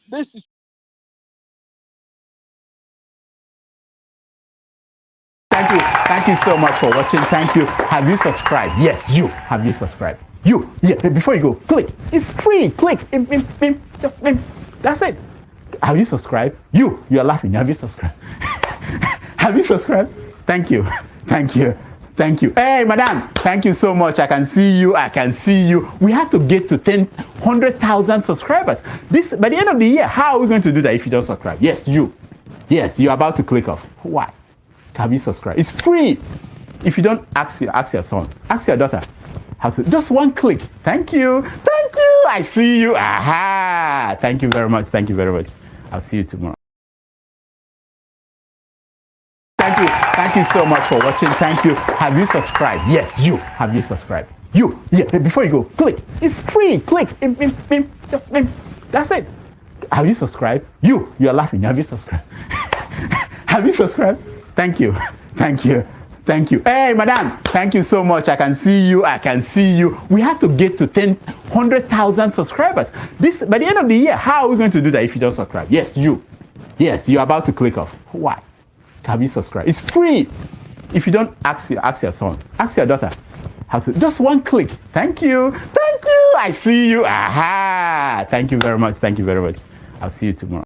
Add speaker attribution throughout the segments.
Speaker 1: This is.
Speaker 2: Thank you so much for watching. Thank you. Have you subscribed? Yes, you. Have you subscribed? You. Yeah. Before you go, click. It's free. Click. Just that's it. Have you subscribed? You. You're laughing. Have you subscribed? Have you subscribed? Thank you. Thank you. Thank you. Hey, madam. Thank you so much. I can see you. I can see you. We have to get to 100,000 subscribers. This by the end of the year. How are we going to do that if you don't subscribe? Yes, you. Yes, you're about to click off. Why? Have you subscribed? It's free. If you don't, ask your son, ask your daughter how to. Just one click. Thank you. Thank you. I see you. Aha. Thank you very much. Thank you very much. I'll see you tomorrow. Thank you so much for watching. Thank you. Have you subscribed? Yes, you. Have you subscribed? You. Yeah. Before you go, click. It's free. Click. Just that's it. Have you subscribed? You. You're laughing. Have you subscribed? Have you subscribed? Thank you. Thank you. Thank you. Hey, madam. Thank you so much. I can see you. I can see you. We have to get to 100,000 subscribers. This by the end of the year. How are we going to do that if you don't subscribe? Yes, you. Yes, you're about to click off. Why? Have you subscribed? It's free. If you don't, ask your son, ask your daughter how to. Just one click. Thank you. Thank you. I see you. Aha. Thank you very much. Thank you very much. I'll see you tomorrow.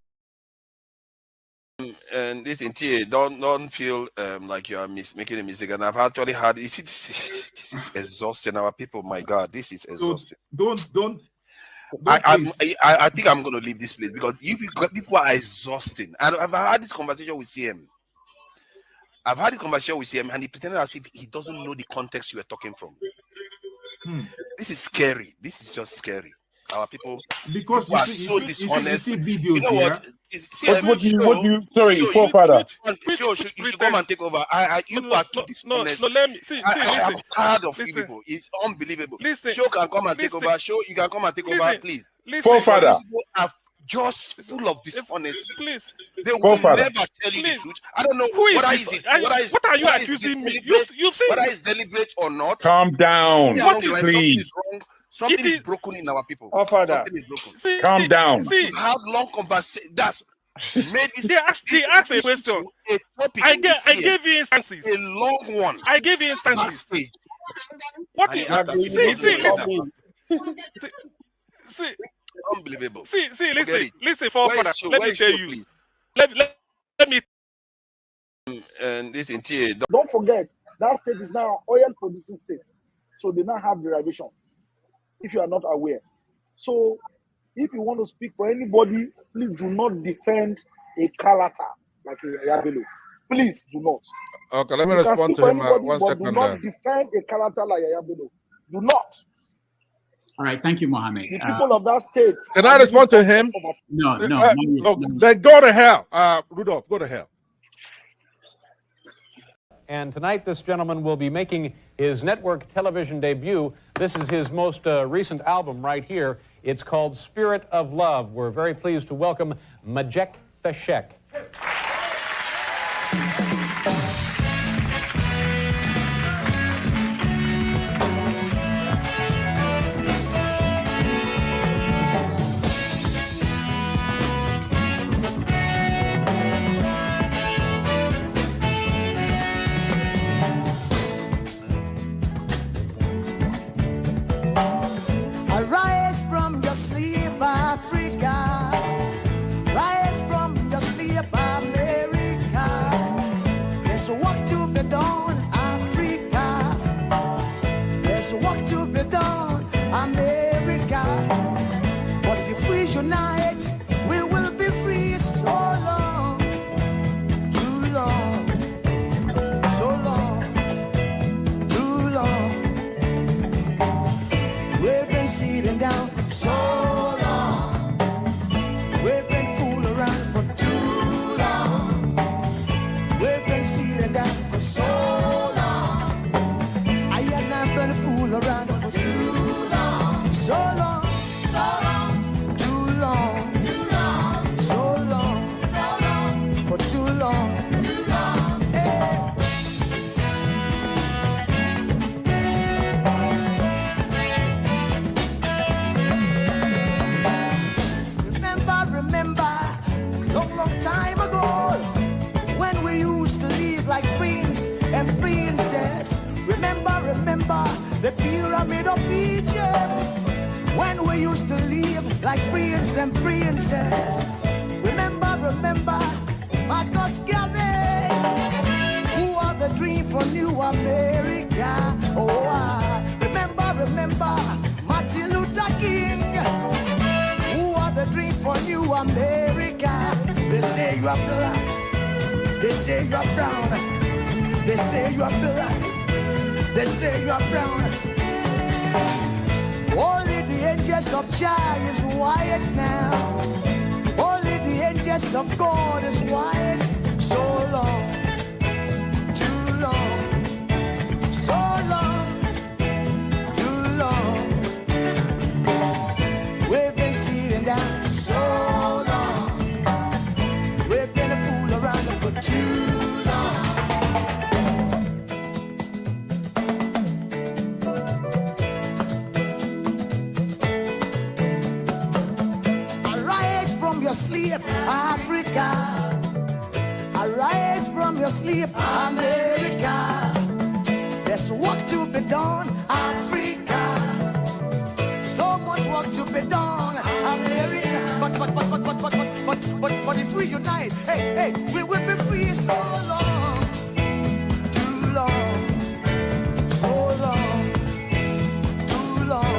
Speaker 3: And this interior, don't feel like you are making a mistake. And I've actually had this is exhausting our people. My God, this is exhausting.
Speaker 4: Don't
Speaker 3: I think I'm going to leave this place because people are exhausting. And I've had this conversation with CM. And he pretended as if he doesn't know the context you were talking from. This is scary. This is just scary. Our people,
Speaker 4: because
Speaker 3: people are so dishonest.
Speaker 4: You see videos,
Speaker 3: you know what?
Speaker 1: Sorry, forefather.
Speaker 3: You should come and take over. You are too dishonest.
Speaker 5: No, let me see.
Speaker 3: I'm tired of you people. It's unbelievable. Show can come and take over. Show you can come and take over, please.
Speaker 1: Forefather.
Speaker 3: These people are just full of dishonesty.
Speaker 5: Please.
Speaker 3: They will never tell you the truth. I don't know whether
Speaker 5: what are you accusing me? You've seen
Speaker 3: whether it's deliberate or not.
Speaker 1: Calm down,
Speaker 3: please.
Speaker 1: please.
Speaker 3: Something is wrong. Something is broken in our people.
Speaker 1: Oh, Father.
Speaker 5: See,
Speaker 1: calm down.
Speaker 5: See,
Speaker 3: how long conversation? That's made this.
Speaker 5: They asked a question. I gave you instances.
Speaker 3: A long one.
Speaker 5: I gave you instances. What is see,
Speaker 3: unbelievable.
Speaker 5: See, listen, Father. Let me tell you. Let me.
Speaker 3: And this interior.
Speaker 6: Don't forget that state is now oil producing state, so they now have derivation. If you are not aware, so if you want to speak for anybody, please do not defend a character like a Yabelo. Please do not.
Speaker 7: Okay, let me respond to him. 1 second.
Speaker 6: Do not defend a character like Yabelo. Do not.
Speaker 8: All right, thank you, Mohammed.
Speaker 6: The people of that state.
Speaker 7: Can I respond to him?
Speaker 8: No.
Speaker 7: Then go to hell. Rudolph, go to hell.
Speaker 9: And tonight, this gentleman will be making his network television debut. This is his most recent album right here. It's called Spirit of Love. We're very pleased to welcome Majek Feshek.
Speaker 10: Arise from your sleep, Africa. Rise from your sleep, America. There's work to be done, Africa. There's work to be done, America. But if we unite, we will be free so long. Too long. So long. Too long. We've been sitting down for so long. We've been fooling around for too long. We've been sitting down for so long. and princess. Remember, remember the pyramid of Egypt, when we used to live like prince and princess. Remember, remember Marcus Garvey, who are the dream for New America. Oh, remember, remember Martin Luther King, who are the dream for New America. They say you are black, they say you are brown, they say you are black, they say you are brown. Only the angels of Jah is white now. Only the angels of God is white. So long, too long, so long, too long. We've been sitting down so long. We've been a fool around for too long. Arise from your sleep, Africa. Arise from your sleep, America. There's work to be done, Africa. So much work to be done, America. But if we unite, hey, we will be free. So long, too long, so long, too long.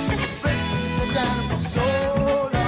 Speaker 10: Been sitting down for so long.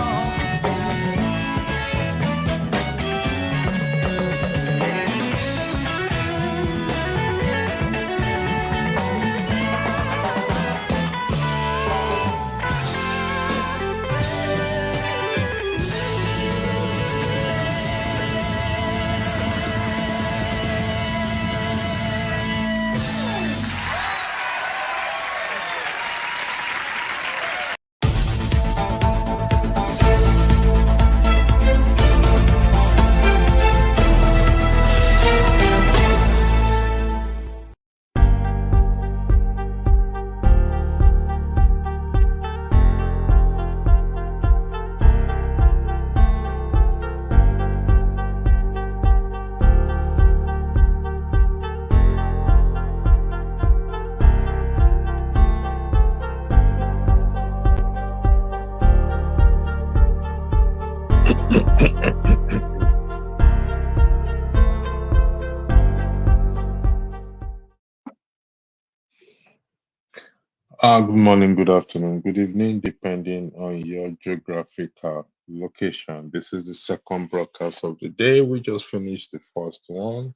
Speaker 1: Good morning, good afternoon, good evening, depending on your geographical location. This is the second broadcast of the day. We just finished the first one,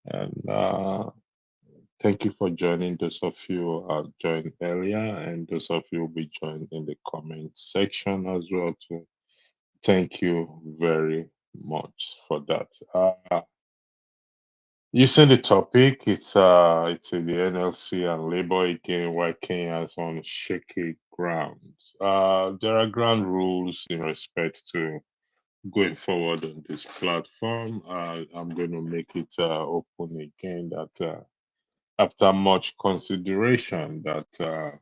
Speaker 1: and thank you for joining. Those of you who joined earlier, and those of you will be joined in the comment section as well too. Thank you very much for that. You see the topic, it's in the NLC and labor again, why Kenyans on shaky grounds. There are ground rules in respect to going forward on this platform. I'm going to make it open again that after much consideration that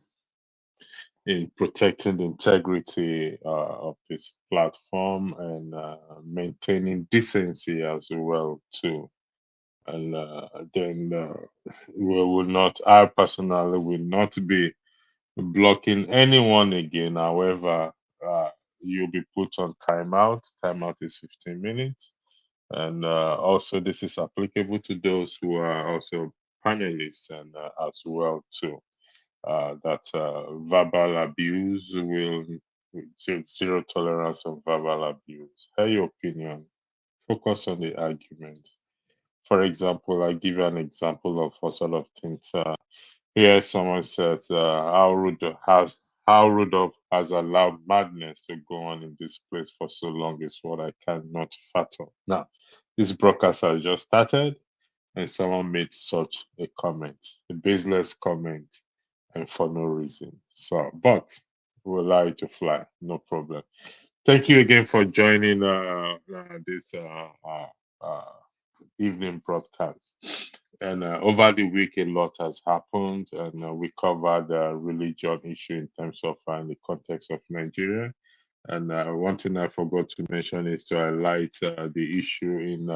Speaker 1: in protecting the integrity of this platform and maintaining decency as well too, and then we will not, I personally will not be blocking anyone again. However, you'll be put on timeout. Timeout is 15 minutes. And also this is applicable to those who are also panelists and as well too. That verbal abuse will zero tolerance of verbal abuse. Hear your opinion. Focus on the argument. For example, I give you an example of what sort of things. Here, someone said, how Rudolph has allowed madness to go on in this place for so long is what I cannot fathom. Now, this broadcast has just started, and someone made such a comment, a baseless comment, and for no reason. So, but we'll allow it to fly, no problem. Thank you again for joining this evening broadcast. And over the week, a lot has happened, and we covered the religion issue in terms of in the context of Nigeria. And one thing I forgot to mention is to highlight the issue in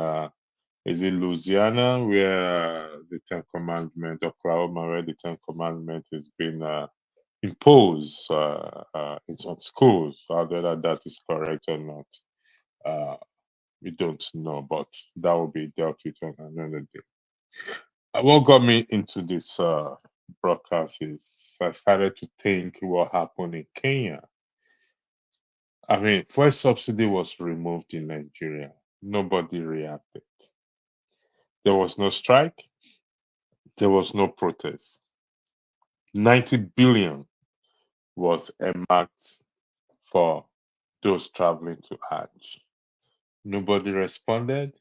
Speaker 1: Is it Louisiana where the Ten Commandments, Oklahoma where the Ten Commandments has been imposed? It's on schools. Whether that is correct or not, we don't know. But that will be dealt with on another day. What got me into this broadcast is I started to think what happened in Kenya. I mean, fuel subsidy was removed in Nigeria. Nobody reacted. There was no strike. There was no protest. 90 billion was earmarked for those traveling to Hajj. Nobody responded.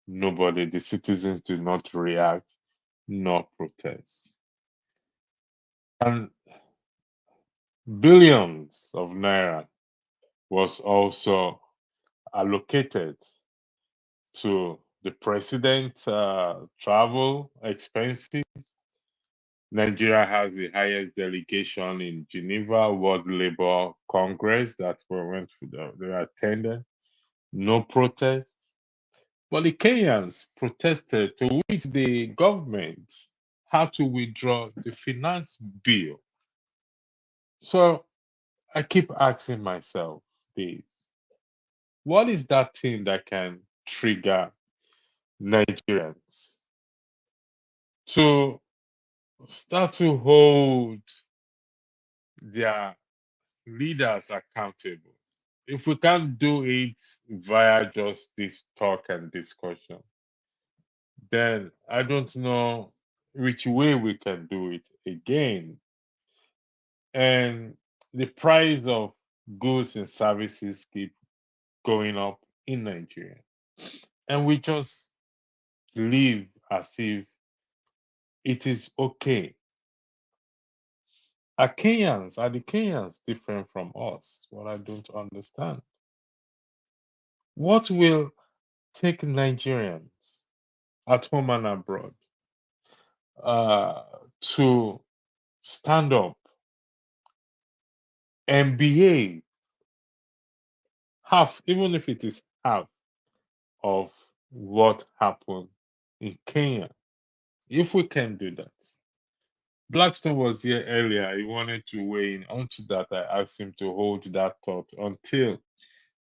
Speaker 1: Nobody, the citizens did not react nor protest. And billions of naira was also allocated to the president's travel expenses. Nigeria has the highest delegation in Geneva World Labour Congress that we went to they attended. No protest. But the Kenyans protested to which the government had to withdraw the finance bill. So I keep asking myself this. What is that thing that can trigger Nigerians to start to hold their leaders accountable? If we can't do it via just this talk and discussion, then I don't know which way we can do it again. And the price of goods and services keep going up in Nigeria. And we just live as if it is okay. Are the Kenyans different from us? What I don't understand. What will take Nigerians at home and abroad to stand up and behave half, even if it is half of what happened in Kenya? If we can do that. Blackstone was here earlier. He wanted to weigh in onto that. I asked him to hold that thought until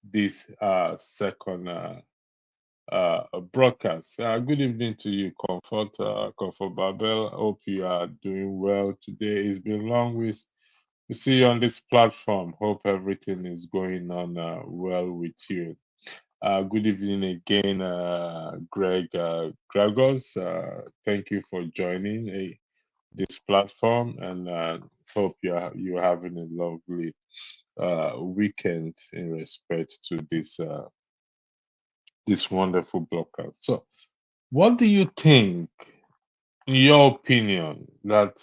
Speaker 1: this second broadcast. Good evening to you, Comfort Babel. Hope you are doing well today. It's been long. We see you on this platform. Hope everything is going on well with you. Good evening again, Greg Gregos. Thank you for joining this platform, and hope you're having a lovely weekend in respect to this wonderful broadcast. So, what do you think, in your opinion, that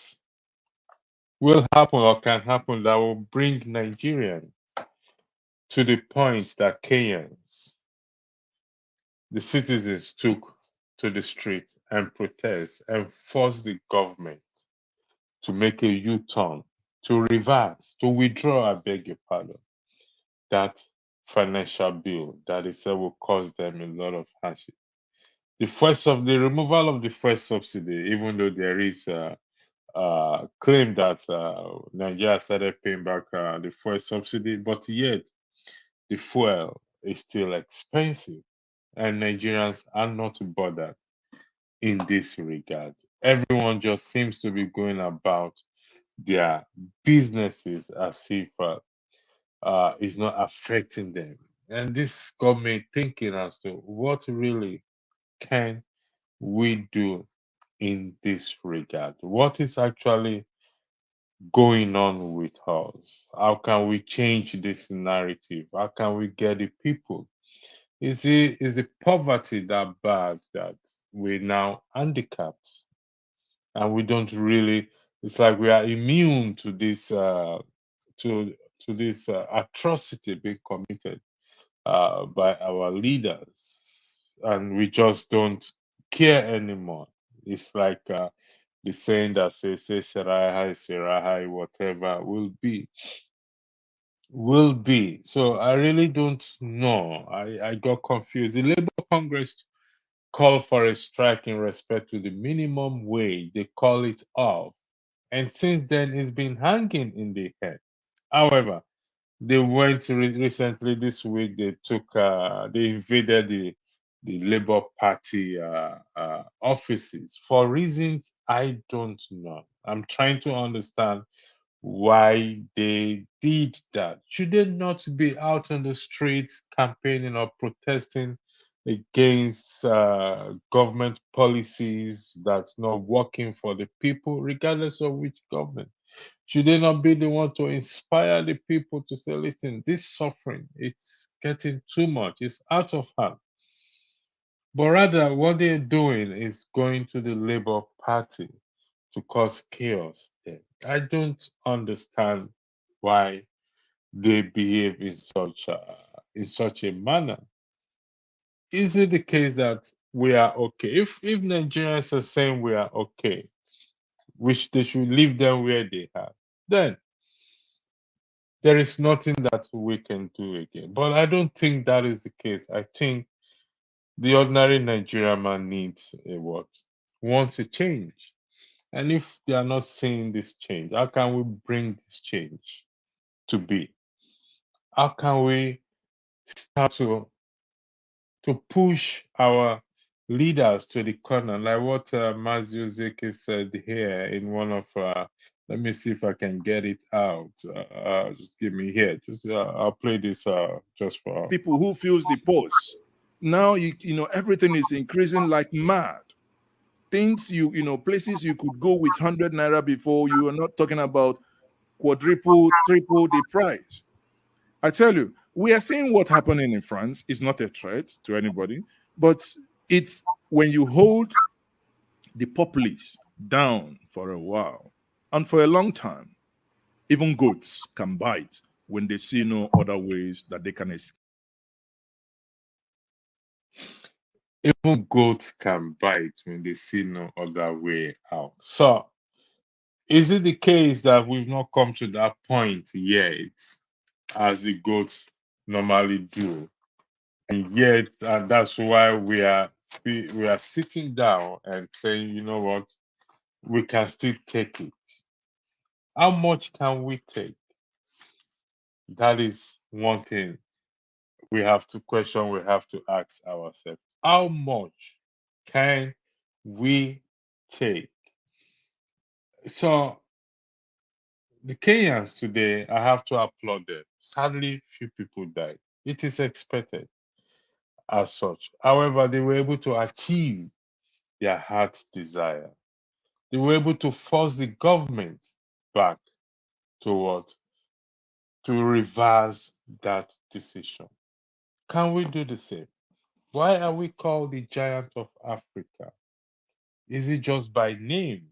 Speaker 1: will happen or can happen that will bring Nigerians to the point that Kenyans, the citizens, took to the street and protest and force the government to make a U-turn, to reverse, to withdraw, I beg your pardon, that financial bill that they said will cause them a lot of hardship? The removal of the first subsidy, even though there is a claim that Nigeria started paying back the fuel subsidy, but yet the fuel is still expensive, and Nigerians are not bothered in this regard. Everyone just seems to be going about their businesses as if it's not affecting them. And this got me thinking as to what really can we do in this regard? What is actually going on with us? How can we change this narrative? How can we get the people? Is the poverty that bad that we're now handicapped and we don't really? It's like we are immune to this this atrocity being committed by our leaders, and we just don't care anymore. It's like the saying that says, say Serai, whatever will be. So I really don't know. I got confused. The Labour Congress call for a strike in respect to the minimum wage. They call it off. And since then, it's been hanging in the air. However, they went recently this week. They invaded the Labour Party offices for reasons I don't know. I'm trying to understand why they did that. Should they not be out on the streets campaigning or protesting against government policies that's not working for the people, regardless of which government? Should they not be the one to inspire the people to say, listen, this suffering, it's getting too much, it's out of hand? But rather, what they're doing is going to the Labour Party to cause chaos there. I don't understand why they behave in such a manner. Is it the case that we are okay? If Nigerians are saying we are okay, which they should leave them where they are, then there is nothing that we can do again. But I don't think that is the case. I think the ordinary Nigerian man needs a what? Wants a change. And if they are not seeing this change, how can we bring this change to be? How can we start to push our leaders to the corner, like what Mazio Zeki said here in one of let me see if I can get it out. Just give me here. Just I'll play this just for
Speaker 7: people who feels the pulse. Now you know everything is increasing like mad. Things you know places you could go with 100 naira before, you are not talking about quadruple, triple the price. I tell you, we are seeing what happening in France. It's not a threat to anybody, but it's when you hold the populace down for a while and for a long time, even goats can bite when they see no other ways that they can escape.
Speaker 1: even goats can bite when they see no other way out. So is it the case that we've not come to that point yet, as the goats normally do? And yet, and that's why we are sitting down and saying, you know what, we can still take it. How much can we take? That is one thing we have to question, we have to ask ourselves. How much can we take? So the Kenyans today, I have to applaud them. Sadly, few people died. It is expected as such. However, they were able to achieve their heart's desire. They were able to force the government back to what? To reverse that decision. Can we do the same? Why are we called the giant of Africa? Is it just by name?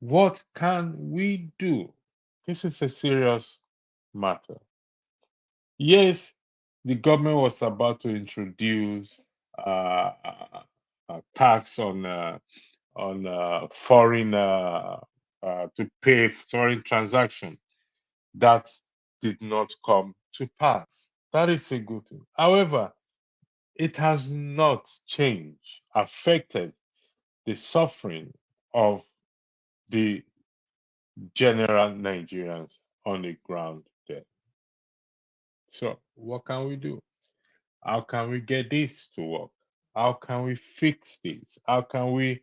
Speaker 1: What can we do? This is a serious matter. Yes, the government was about to introduce a tax on foreign to pay foreign transaction. That did not come to pass. That is a good thing. However, it has not changed, affected the suffering of the general Nigerians on the ground there. So, what can we do? How can we get this to work? How can we fix this? How can we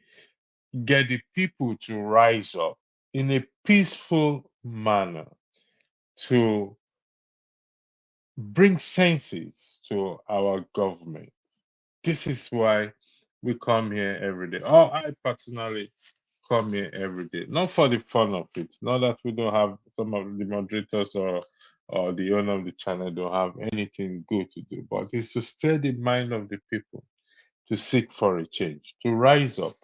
Speaker 1: get the people to rise up in a peaceful manner to bring senses to our government? This is why we come here every day. Oh, I personally come here every day, not for the fun of it. Not that we don't have some of the moderators or the owner of the channel don't have anything good to do, but it's to stir the mind of the people to seek for a change, to rise up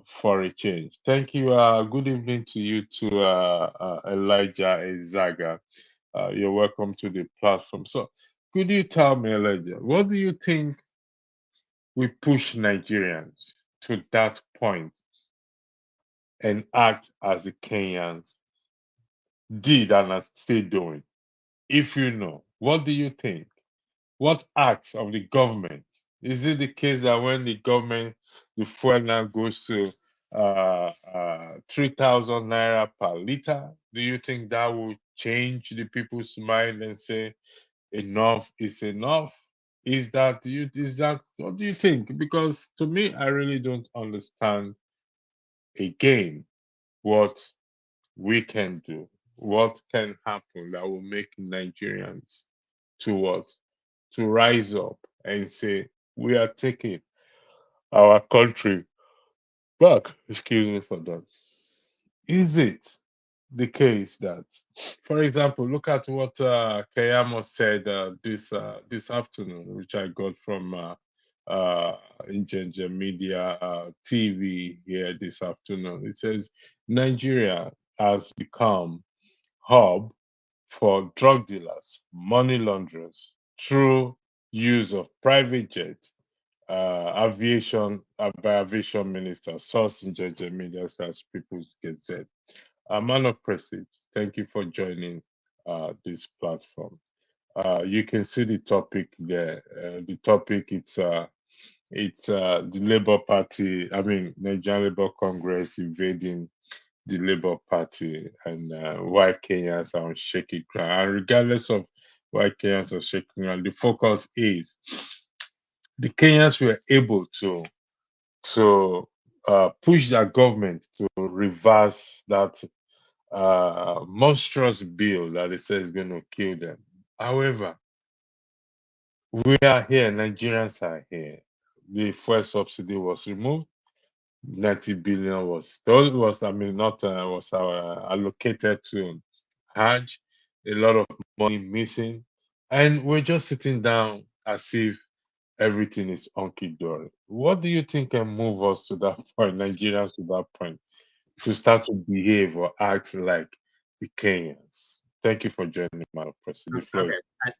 Speaker 1: for a change. Thank you. Good evening to you, to Elijah Ezaga. You're welcome to the platform. So, could you tell me, Elijah, what do you think we push Nigerians to that point and act as the Kenyans did and are still doing? If you know, what do you think? What acts of the government Is it the case that when the government, the fuel now goes to 3,000 naira per liter, do you think that will change the people's mind and say enough is enough? Is that what do you think? Because to me, I really don't understand again what we can do, what can happen that will make Nigerians to what? To rise up and say, we are taking our country back. Excuse me for that. Is it the case that, for example, look at what Kayamo said this afternoon, which I got from Injanja Media TV here this afternoon. It says Nigeria has become hub for drug dealers, money launderers through use of private jets, by aviation minister, source in JJ Media slash People's Gazette. Man of Prestige, thank you for joining this platform. You can see the topic there. The topic it's the Labour Party. I mean, Nigerian Labour Congress invading the Labour Party and why Kenyans are on shaky ground. And regardless of why Kenyans are shaky ground, the focus is the Kenyans were able to push their government to reverse that monstrous bill that they say is going to kill them. However, we are here, Nigerians are here. The fuel subsidy was removed. 90 billion was I mean not was allocated to Hajj. A lot of money missing, and we're just sitting down as if everything is hunky dory. What do you think can move us to that point, Nigerians to that point, to start to behave or act like the Kenyans? Thank you for joining, Madam President. The floor
Speaker 4: Okay.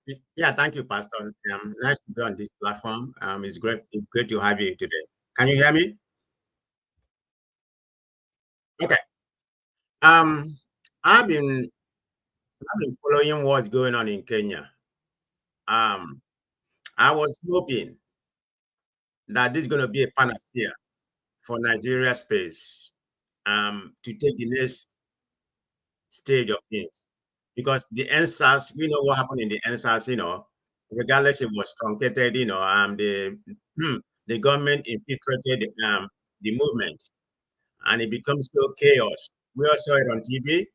Speaker 1: is.
Speaker 4: Yeah, thank you, Pastor. Nice to be on this platform. It's great to have you today. Can you hear me? Okay. I've been following what's going on in Kenya. I was hoping that this is going to be a panacea for Nigeria space to take the next stage of things. Because the NSAS, we know what happened in the NSAS, regardless it was truncated, the government infiltrated the movement and it becomes so chaos. We all saw it on TV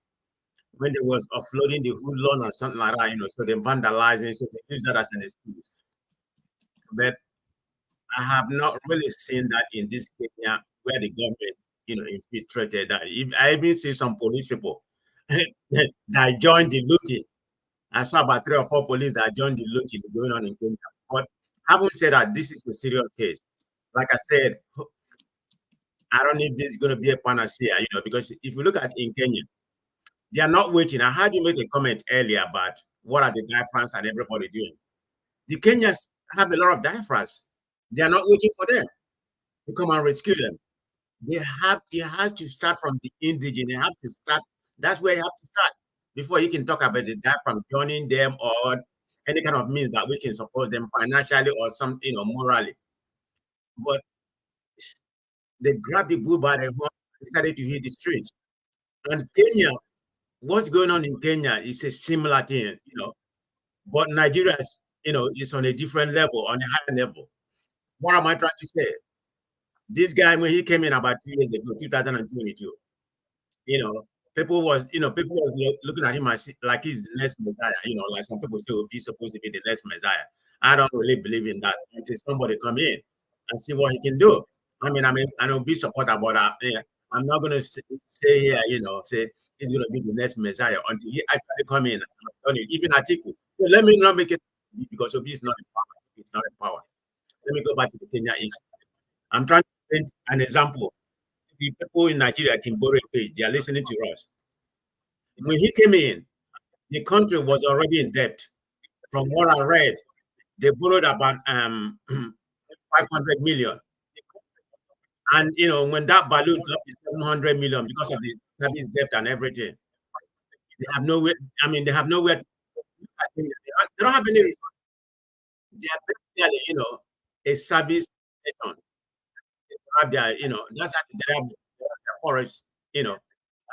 Speaker 4: when they was offloading the hoodlum or something like that, so they vandalizing, so they use that as an excuse. But I have not really seen that in this Kenya where the government, infiltrated that. I even see some police people that joined the looting. I saw about 3 or 4 police that joined the looting going on in Kenya. But having said that, this is a serious case. Like I said, I don't know if this is going to be a panacea, because if you look at in Kenya, they are not waiting. I heard you make a comment earlier about what are the diaphragms and everybody doing. The Kenyans have a lot of diaphragms. They are not waiting for them to come and rescue them. They have to start from the indigent. They have to start. That's where you have to start before you can talk about the diaphragm joining them or any kind of means that we can support them financially or something or morally. But they grab the bull by the horn and decided to hit the streets. And Kenya, what's going on in Kenya is a similar thing, but Nigeria is on a different level, on a higher level. What am I trying to say? This guy, when he came in about 2 years ago, 2022, people was looking at him as like he's the next Messiah, like some people say he's supposed to be the next Messiah. I don't really believe in that until somebody come in and see what he can do. I don't be supporter, but I'm not going to stay here, say he's going to be the next Messiah until he actually come in. Even Atiku. So let me not make it because Obi is not in power. It's not in power. Let me go back to the Kenya issue. I'm trying to paint an example. The people in Nigeria can borrow a page. They are listening to us. When he came in, the country was already in debt. From what I read, they borrowed about 500 million. And when that balloon dropped to 700 million because of the service debt and everything, they have nowhere. They have nowhere. They don't have any resources. They are basically, a service nation. They have their, that's how they have their forests, and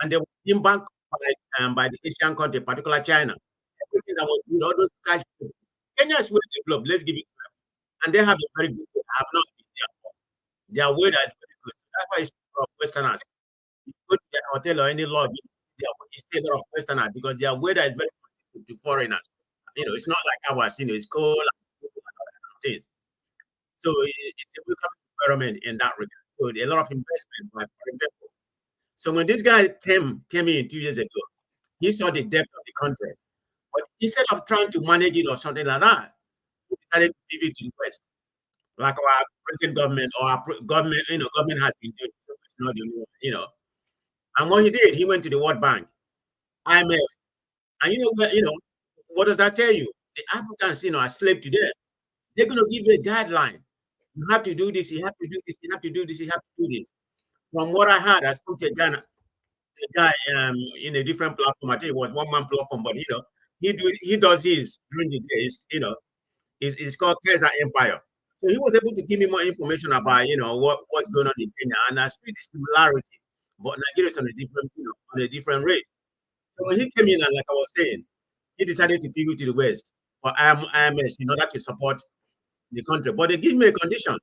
Speaker 4: they were being banked by the Asian country, particularly China. Everything that was good, all those cash. Kenya is the globe. Let's give it to them. And they have a very good weather. I have not been there. Their weather is very good. That's why it's for Westerners. You go to their hotel or any lodge, you see a lot of Westerners because their weather is very good to foreigners. It's not like ours, it's cold and things. So it's a welcome environment in that regard. So a lot of investment, for example. So when this guy came in 2 years ago, he saw the depth of the country. But instead of trying to manage it or something like that, he decided to give it to the West. Like our present government or our government, government has been doing. It's not the only one, And what he did, he went to the World Bank, IMF, and what does that tell you? The Africans, are slave to them. They're going to give you a guideline. You have to do this. You have to do this. You have to do this. You have to do this. From what I heard, I spoke to a guy in a different platform. I think it was one-man platform, but he does his during the day. It's called Kaiser Empire. So he was able to give me more information about what's going on in Kenya, and I see the similarity, but Nigeria is on a different rate. So when he came in, and like I was saying, he decided to pivot to the West for IMS in order to support the country. But they give me a condition,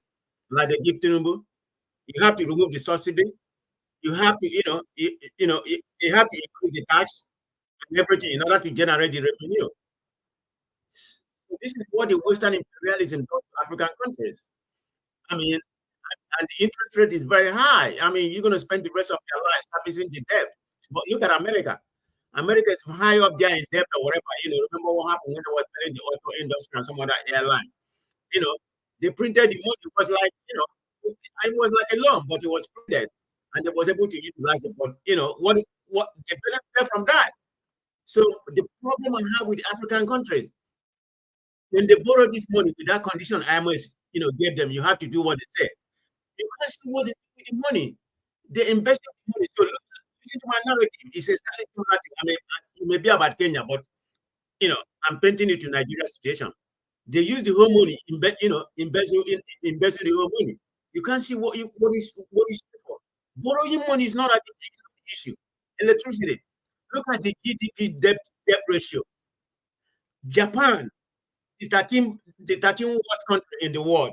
Speaker 4: like they give Tinubu. You have to remove the subsidy. You have to, you have to increase the tax and everything in order to generate the revenue. So this is what the Western imperialism does to African countries. I mean, and the interest rate is very high. I mean, you're going to spend the rest of your life servicing the debt. But look at America. America is high up there in debt or whatever. Remember what happened when they were selling the auto industry and some other airline. They printed the money. It was like, it was like a loan, but it was printed, and they was able to utilize it. But what they benefited from that. So the problem I have with African countries, when they borrow this money with that condition IMF, gave them, you have to do what they say. You can't see what they do with the money. They invest the money. So listen to my narrative. It's exactly similar to, I mean, it may be about Kenya, but I'm painting it to Nigeria situation. They use the whole money, embezzle the whole money. You can't see what is for. Borrowing money is not an issue. Electricity. Look at the GDP debt ratio. Japan, the 13th worst country in the world.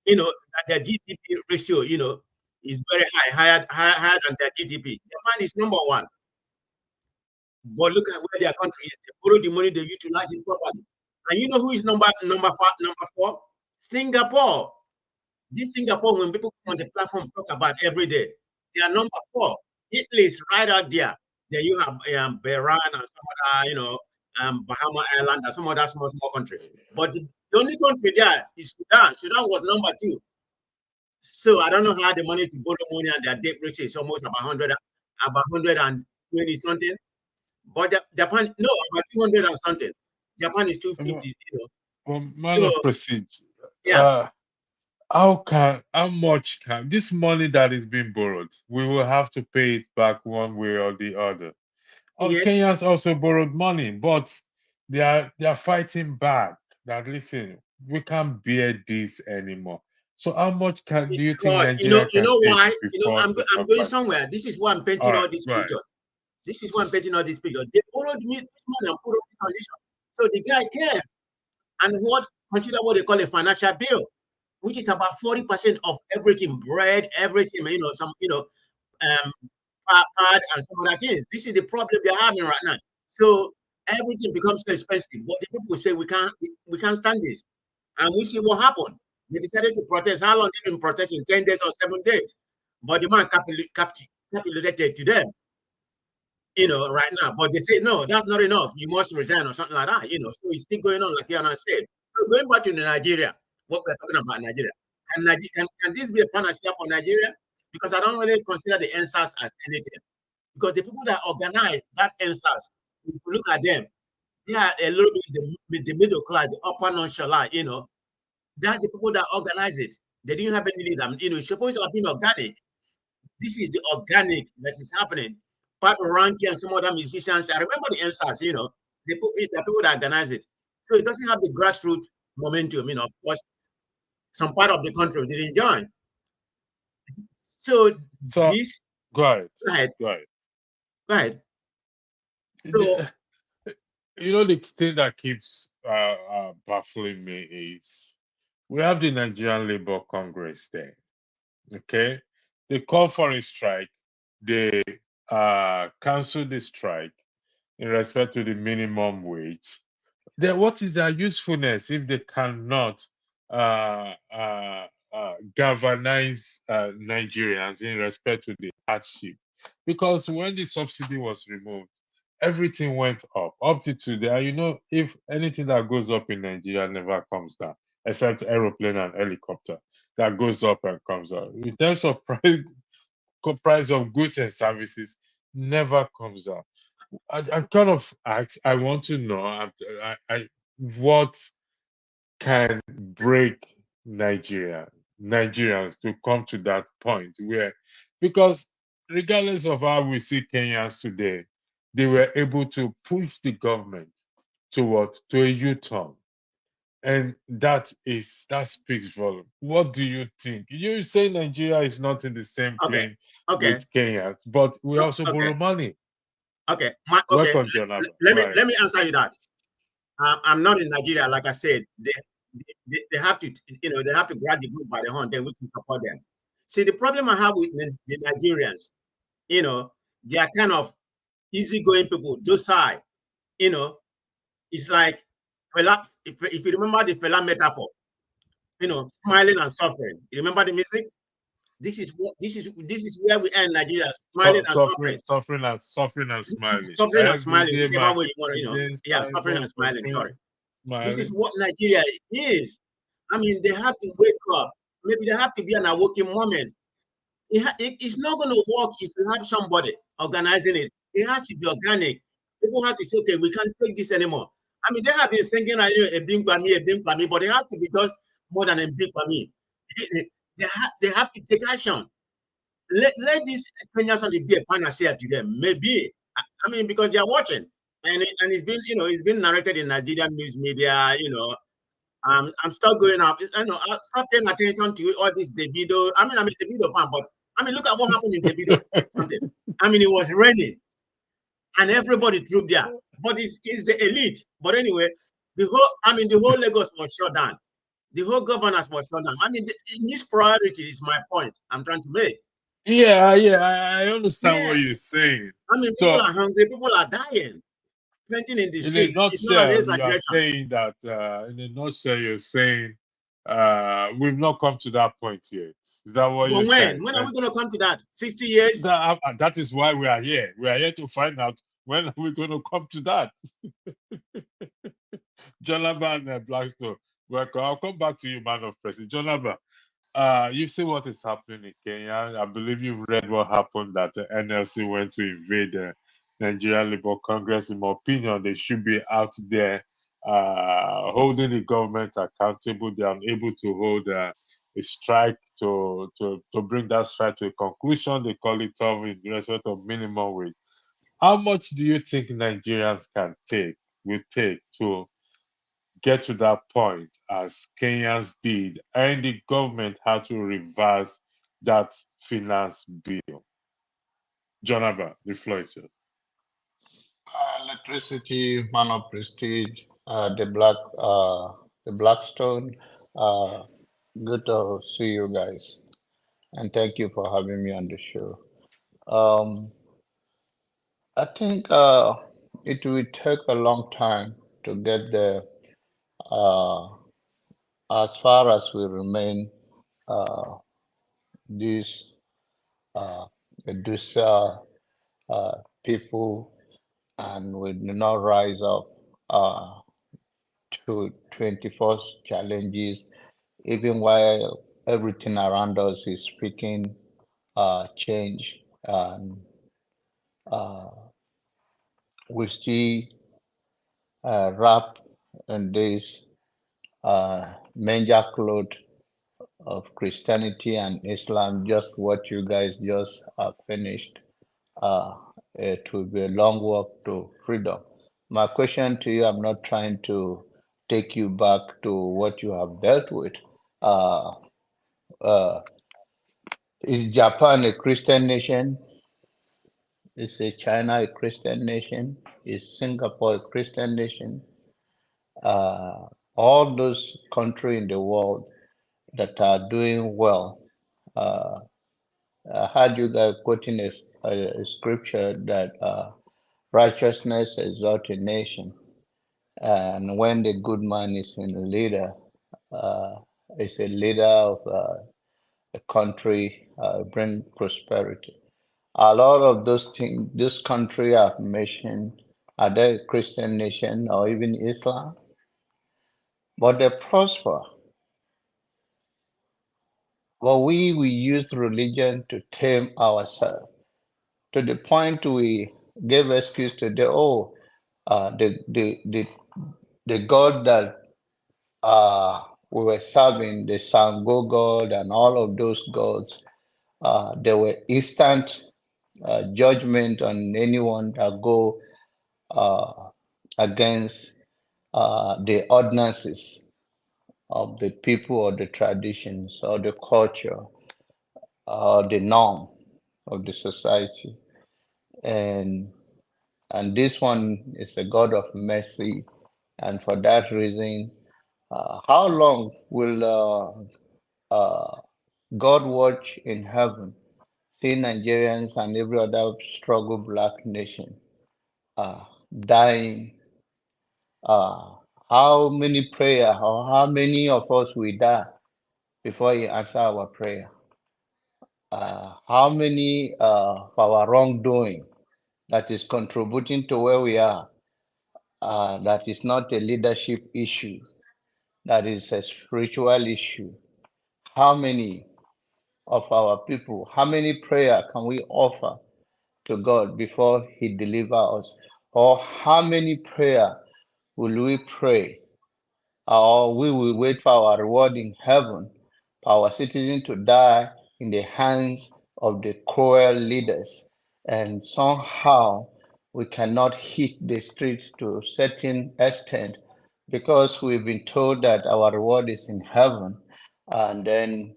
Speaker 4: Their GDP ratio, is very higher than their GDP. Japan is number one. But look at where their country is. They borrow the money, they utilize it properly. And you know who is number four? Singapore. This Singapore, when people come on the platform talk about every day, they are number 4. Italy is right out there. Then you have Bahrain and some other, Bahama Island and some other small country. But the only country there is Sudan. Sudan was number 2. So I don't know how the money to borrow money and their debt ratio is almost about 120 something. But Japan, no, about 200 and something. Japan is 250.
Speaker 1: Well, man of prestige.
Speaker 4: Yeah.
Speaker 1: How much can this money that is being borrowed? We will have to pay it back one way or the other.
Speaker 4: Yes.
Speaker 1: Kenyans also borrowed money, but they are fighting back. That listen, we can't bear this anymore. So how much do you think Nigeria can
Speaker 4: take why? I'm going
Speaker 1: back?
Speaker 4: somewhere. This is why I'm painting all these pictures. This is why I'm painting all these pictures. They borrowed me this money and put up this condition. So the guy came and consider what they call a financial bill, which is about 40% of everything, bread, everything, some, pad and some other things. This is the problem they're having right now. So everything becomes so expensive. But the people say we can't stand this. And we see what happened. They decided to protest. How long they've been protesting? 10 days or 7 days. But the man capitulated to them, right now. But they say, no, that's not enough. You must resign or something like that, So it's still going on, like you said. So going back to Nigeria, what we're talking about Nigeria. Can this be a panacea for Nigeria? Because I don't really consider the NSAS as anything. Because the people that organize that NSAS, if you look at them, they are a little bit the middle class, the upper nonchalant, That's the people that organize it. They didn't have any leader. It's supposed to have been organic. This is the organic that is happening. Pat Ranky and some other musicians. I remember the NSAS, the people that organize it. So it doesn't have the grassroots momentum, of course. some part of the country didn't join. So this.
Speaker 1: Go ahead.
Speaker 4: Go ahead.
Speaker 1: Go ahead.
Speaker 4: Go ahead. So,
Speaker 1: you know, the thing that keeps baffling me is we have the Nigerian Labour Congress there. Okay, they call for a strike. They cancel the strike in respect to the minimum wage. Then what is their usefulness if they cannot galvanize Nigerians in respect to the hardship? Because when the subsidy was removed, everything went up to today. And you know, if anything that goes up in Nigeria never comes down, except aeroplane and helicopter, that goes up and comes down. In terms of price of goods and services, never comes down. I'm kind of I want to know what can break Nigerians to come to that point where, because regardless of how we see Kenyans today, they were able to push the government to a U-turn. And that speaks volume. What do you think? You say Nigeria is not in the same plane with Kenyans, but we also borrow money.
Speaker 4: Okay.
Speaker 1: Welcome, Jonathan.
Speaker 4: Let me answer you that. I'm not in Nigeria, like I said. They have to, they have to grab the group by the horn, then we can support them. See, the problem I have with the Nigerians, they are kind of easygoing people, docile. It's like if you remember the fella metaphor, smiling and suffering. You remember the music? This is where we are in Nigeria, smiling and suffering.
Speaker 1: Suffering and smiling.
Speaker 4: Suffering and smiling, whichever way you want to, yeah, suffering and smiling, sorry. This is what Nigeria is. I mean, they have to wake up. Maybe there have to be an awakening moment. It's not going to work if you have somebody organizing it. It has to be organic. People have to say, okay, we can't take this anymore. I mean, they have been singing a bing by me, but it has to be just more than a bing by me. They have to take action. Let these Kenyans be a panacea to them. Maybe, I mean, because they are watching, and it's been, it's been narrated in Nigerian news media. I'm still going up. I start paying attention to all this Davido. I mean, I'm a Davido fan, but I mean, look at what happened in Davido. I mean, it was raining, and everybody trooped there. But it's the elite. But anyway, the whole Lagos was shut down. The whole governance was shut down. I mean, this priority is my point I'm trying to make.
Speaker 1: Yeah, I understand what you're saying.
Speaker 4: I mean, people are hungry, people are dying. Plenty in the street.
Speaker 1: In a nutshell, you are saying that, in a nutshell, you're saying we've not come to that point yet. Is that what you're saying?
Speaker 4: When are we going to come to that? 60 years?
Speaker 1: That is why we are here. We are here to find out when are we going to come to that. Jonathan and Blackstone, welcome. I'll come back to you, man of President. Jonathan, you see what is happening in Kenya. I believe you've read what happened, that the NLC went to invade the Nigerian Labour Congress. In my opinion, they should be out there holding the government accountable. They are unable to hold a strike to bring that strike to a conclusion. They call it off in respect of minimum wage. How much do you think Nigerians will take to get to that point as Kenyans did, and the government had to reverse that finance bill? Jonathan, the floor is yours.
Speaker 11: Electricity, man of prestige, the Blackstone. Good to see you guys, and thank you for having me on the show. I think it will take a long time to get there. As far as we remain these people, and we do not rise up to 21st challenges, even while everything around us is speaking change, and we still wrap in this manger cloth of Christianity and Islam, just what you guys just finished. It will be a long walk to freedom. My question to you, I'm not trying to take you back to what you have dealt with. Uh, uh, is Japan a Christian nation? Is China a Christian nation? Is Singapore a Christian nation? All those countries in the world that are doing well. I heard you guys quoting a scripture that righteousness exalts a nation, and when the good man is in a leader, is a leader of a country, bring prosperity. A lot of those things, this country I've mentioned, are they a Christian nation or even Islam? But they prosper. But we use religion to tame ourselves to the point we give excuse to the God that we were serving, the Sango God and all of those gods, there were instant judgment on anyone that go against the ordinances of the people or the traditions or the culture or the norm of the society. And this one is a God of mercy. And for that reason, how long will God watch in heaven, see Nigerians and every other struggle black nation dying? How many prayer or how many of us will die before He answer our prayer? How many of our wrongdoing that is contributing to where we are? That is not a leadership issue, that is a spiritual issue. How many of our people, how many prayer can we offer to God before He deliver us? Or how many prayer will we pray? Or we will wait for our reward in heaven, for our citizens to die in the hands of the cruel leaders, and somehow we cannot hit the streets to a certain extent because we've been told that our reward is in heaven, and then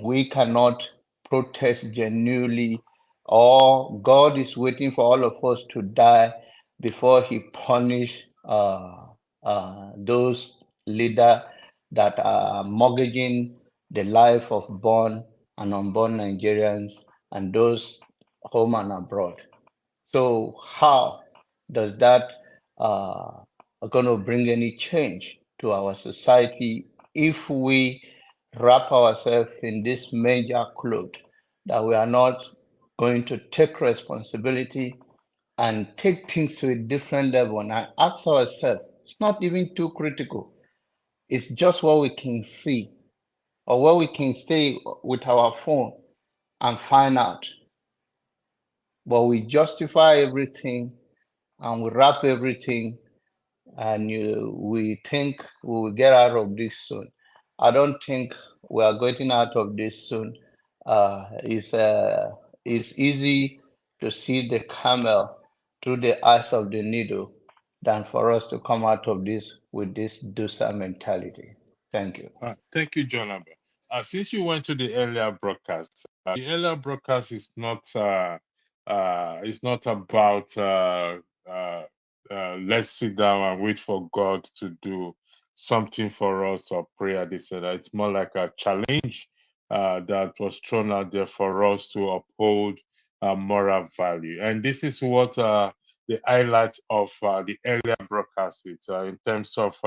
Speaker 11: we cannot protest genuinely, or God is waiting for all of us to die before He punish those leaders that are mortgaging the life of born and unborn Nigerians and those home and abroad. So how does that going to bring any change to our society if we wrap ourselves in this major cloth, that we are not going to take responsibility and take things to a different level and ask ourselves? It's not even too critical. It's just what we can see or what we can stay with our phone and find out. But we justify everything and we wrap everything, and we think we will get out of this soon. I don't think we are getting out of this soon. It's easy to see the camel through the eyes of the needle than for us to come out of this with this dosa mentality. Thank you.
Speaker 1: Thank you, John Abba. Since you went to the earlier broadcast, the earlier broadcast is not about let's sit down and wait for God to do something for us or prayer. They said that it's more like a challenge that was thrown out there for us to uphold moral value, and this is what the highlight of the earlier broadcast is in terms of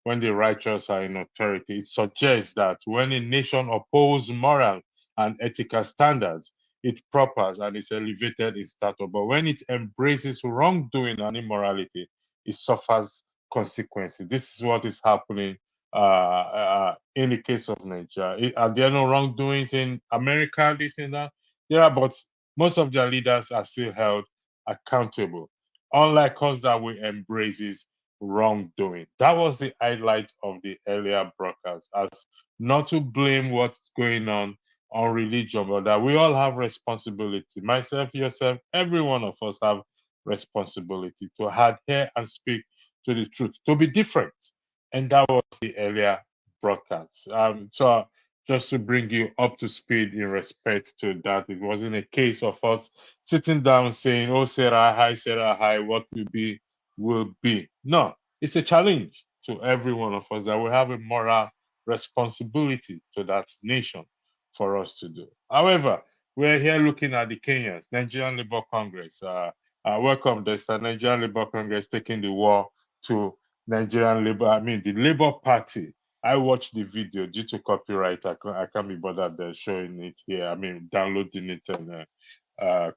Speaker 1: when the righteous are in authority. It suggests that when a nation opposes moral and ethical standards, it prospers and is elevated in status. But when it embraces wrongdoing and immorality, it suffers consequences. This is what is happening in the case of Nigeria. Are there no wrongdoings in America, this and that? There are, but most of their leaders are still held accountable. Unlike us that we embraces wrongdoing. That was the highlight of the earlier broadcast, as not to blame what's going on religion, but that we all have responsibility. Myself, yourself, every one of us have responsibility to adhere and speak to the truth, to be different. And that was the earlier broadcasts. So just to bring you up to speed in respect to that, it wasn't a case of us sitting down saying, "Oh, Sarah, hi, what will be will be." No, it's a challenge to every one of us that we have a moral responsibility to that nation for us to do. However, we're here looking at the Kenyans, Nigerian Labour Congress. Welcome, there's the Nigerian Labour Congress taking the war to Nigerian Labour, the Labour Party. I watched the video due to copyright. I can't be bothered showing it here. Downloading it and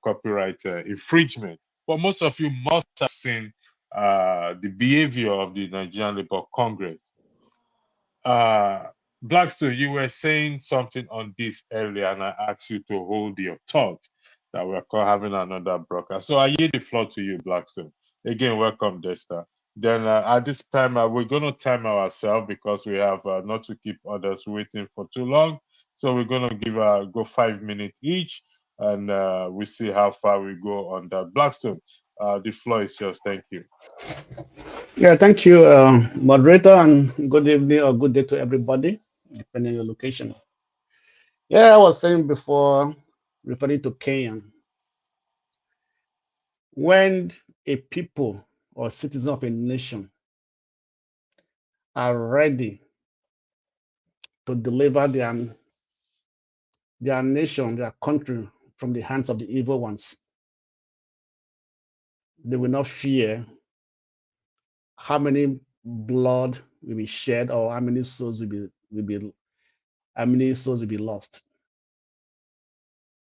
Speaker 1: copyright infringement. But most of you must have seen the behavior of the Nigerian Labour Congress. Blackstone, you were saying something on this earlier, and I asked you to hold your thought that we're having another broadcast. So I yield the floor to you, Blackstone. Again, welcome, Desta. Then at this time, we're going to time ourselves because we have not to keep others waiting for too long. So we're going to give go 5 minutes each, and we see how far we go on that. Blackstone, the floor is yours. Thank you.
Speaker 12: Yeah, thank you, moderator, and good evening or good day to everybody, depending on your location. Yeah, I was saying before, referring to Kenya, when a people or citizen of a nation are ready to deliver their nation, their country from the hands of the evil ones, they will not fear how many blood will be shed or how many souls will be lost.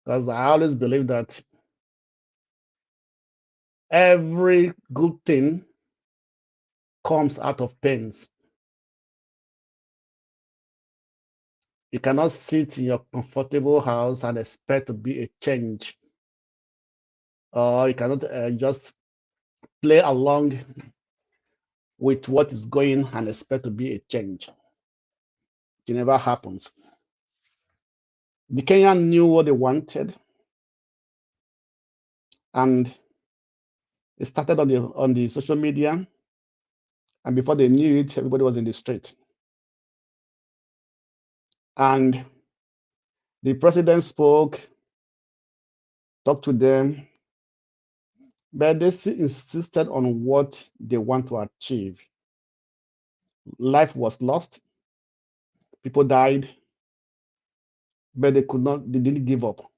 Speaker 12: Because I always believe that every good thing comes out of pains. You cannot sit in your comfortable house and expect to be a change. Or you cannot just play along with what is going and expect to be a change. It never happens. The Kenyans knew what they wanted, and it started on the social media, and before they knew it, everybody was in the street. And the president spoke, talked to them, but they still insisted on what they want to achieve. Life was lost, people died, but they didn't give up,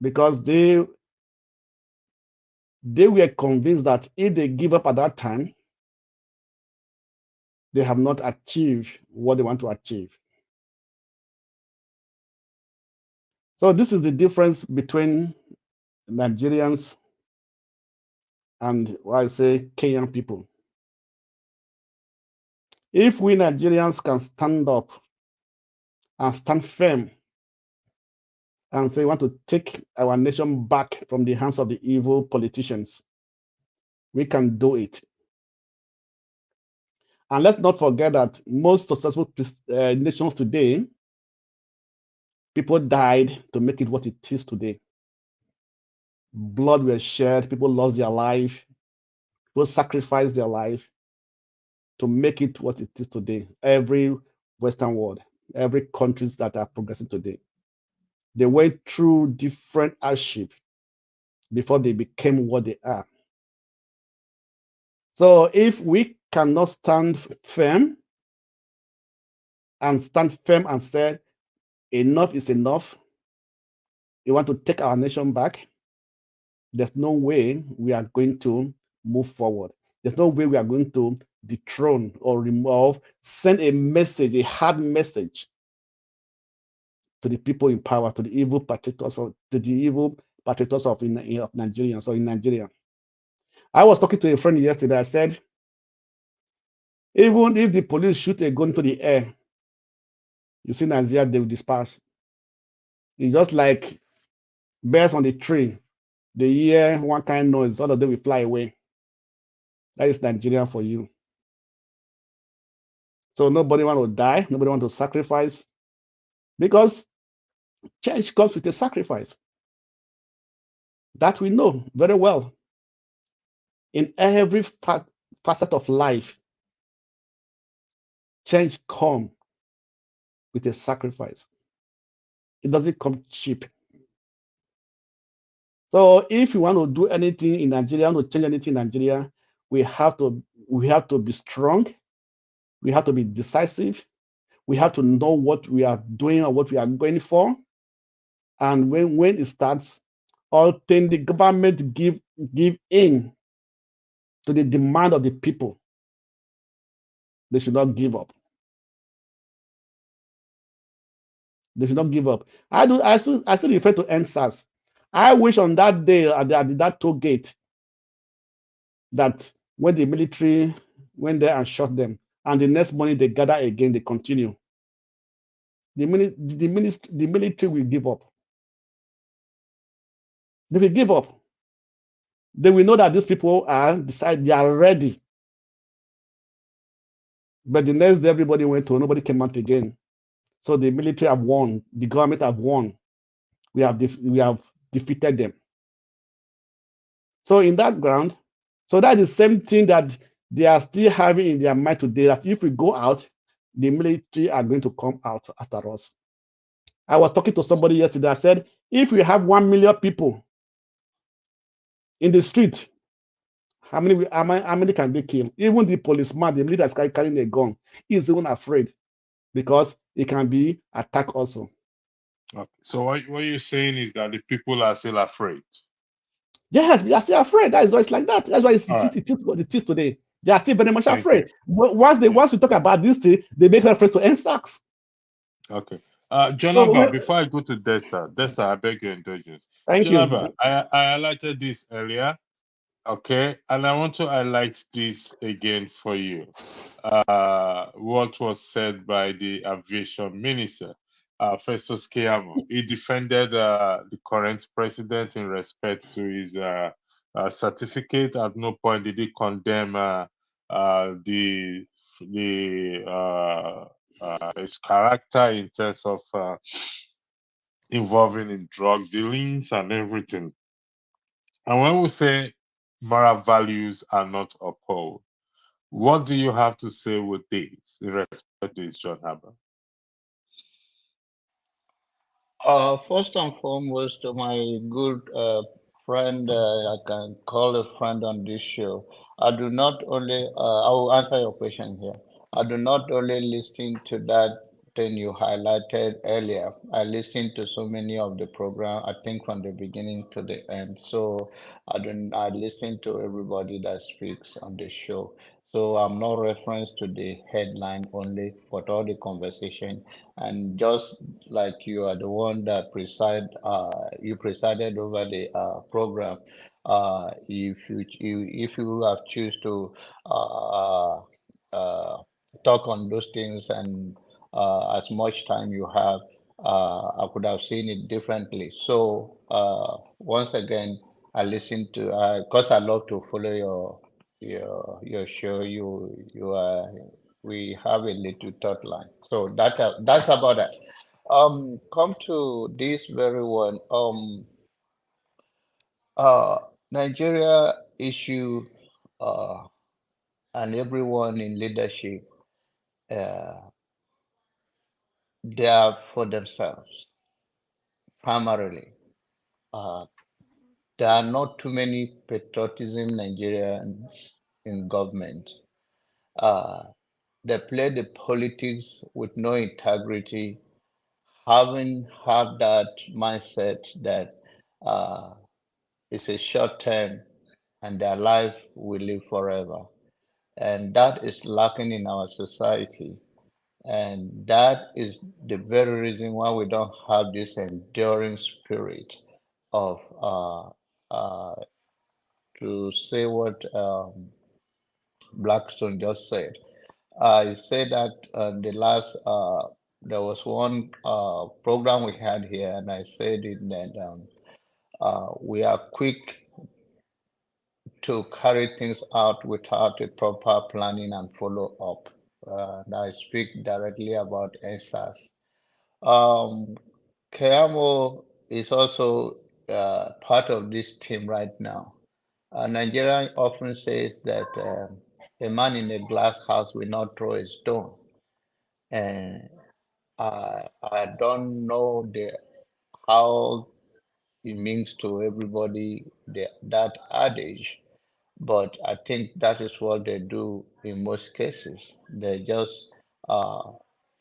Speaker 12: because they were convinced that if they give up at that time, they have not achieved what they want to achieve. So this is the difference between Nigerians and what I say Kenyan people. If we Nigerians can stand up and stand firm and say we want to take our nation back from the hands of the evil politicians, we can do it. And let's not forget that most successful nations today, people died to make it what it is today. Blood was shed, people lost their life, people sacrificed their life to make it what it is today. Every Western world, every countries that are progressing today, they went through different hardship before they became what they are. So if we cannot stand firm and say enough is enough, we want to take our nation back, there's no way we are going to move forward. There's no way we are going to dethrone or remove, send a message, a hard message to the people in power, to the evil patriots of Nigeria. So in Nigeria, I was talking to a friend yesterday. I said, even if the police shoot a gun to the air, you see Nigeria, they will disperse. It's just like birds on the tree. They hear one kind of noise, all of them will fly away. That is Nigeria for you. So nobody want to die, nobody want to sacrifice, because change comes with a sacrifice. That we know very well. In every facet of life, change come with a sacrifice. It doesn't come cheap. So if you want to do anything in Nigeria, want to change anything in Nigeria, we have to be strong. We have to be decisive. We have to know what we are doing or what we are going for. And when it starts, all things the government give in to the demand of the people. They should not give up. They should not give up. I still refer to NSAS. I wish on that day at that toll gate that when the military went there and shot them, and the next morning they gather again, they continue. The military will give up. They will give up. They will know that these people are decided, they are ready. But the next day everybody went home, nobody came out again. So the military have won, the government have won. We have defeated them. So in that ground, so that's the same thing that they are still having in their mind today, that if we go out, the military are going to come out after us. I was talking to somebody yesterday. I said, if we have 1 million people in the street, how many can they kill? Even the policeman, the military is carrying a gun, is even afraid because it can be attacked also.
Speaker 1: Okay. So what you're saying is that the people are still afraid.
Speaker 12: Yes, they are still afraid. That is why it's like that. That's why it is what it is today. They are still very much afraid. Once we talk about this thing, they make reference to NSACs.
Speaker 1: Okay. Jonaba, before I go to Desta, I beg your indulgence.
Speaker 12: Thank
Speaker 1: Jonaba,
Speaker 12: you.
Speaker 1: I highlighted this earlier. Okay, and I want to highlight this again for you. What was said by the aviation minister, Festus Keyamo. He defended the current president in respect to his certificate. At no point did he condemn his character in terms of involving in drug dealings and everything. And when we say moral values are not upheld, what do you have to say with this in respect to this, John Haber?
Speaker 11: First and foremost, to my good friend, I can call a friend on this show. I do not only, I will answer your question here. I do not only listen to that thing you highlighted earlier. I listened to so many of the program, I think from the beginning to the end. So I listen to everybody that speaks on the show. So I'm not reference to the headline only, but all the conversation. And just like you are the one that you presided over the program. If you have choose to talk on those things and as much time you have, I could have seen it differently. So once again, I listen to because I love to follow your show. We have a little thought line. So that's about that. Come to this very one. Nigeria issue, and everyone in leadership, they are for themselves primarily. There are not too many patriotism Nigerians in government. They play the politics with no integrity, having had that mindset that it's a short term and their life will live forever. And that is lacking in our society. And that is the very reason why we don't have this enduring spirit of to say what Blackstone just said. I said that the last there was one program we had here, and I said it that we are quick to carry things out without a proper planning and follow up. I speak directly about NSAS. Kayamo is also part of this team right now. Nigeria often says that a man in a glass house will not throw a stone. and I don't know how it means to everybody that adage, but I think that is what they do in most cases. They just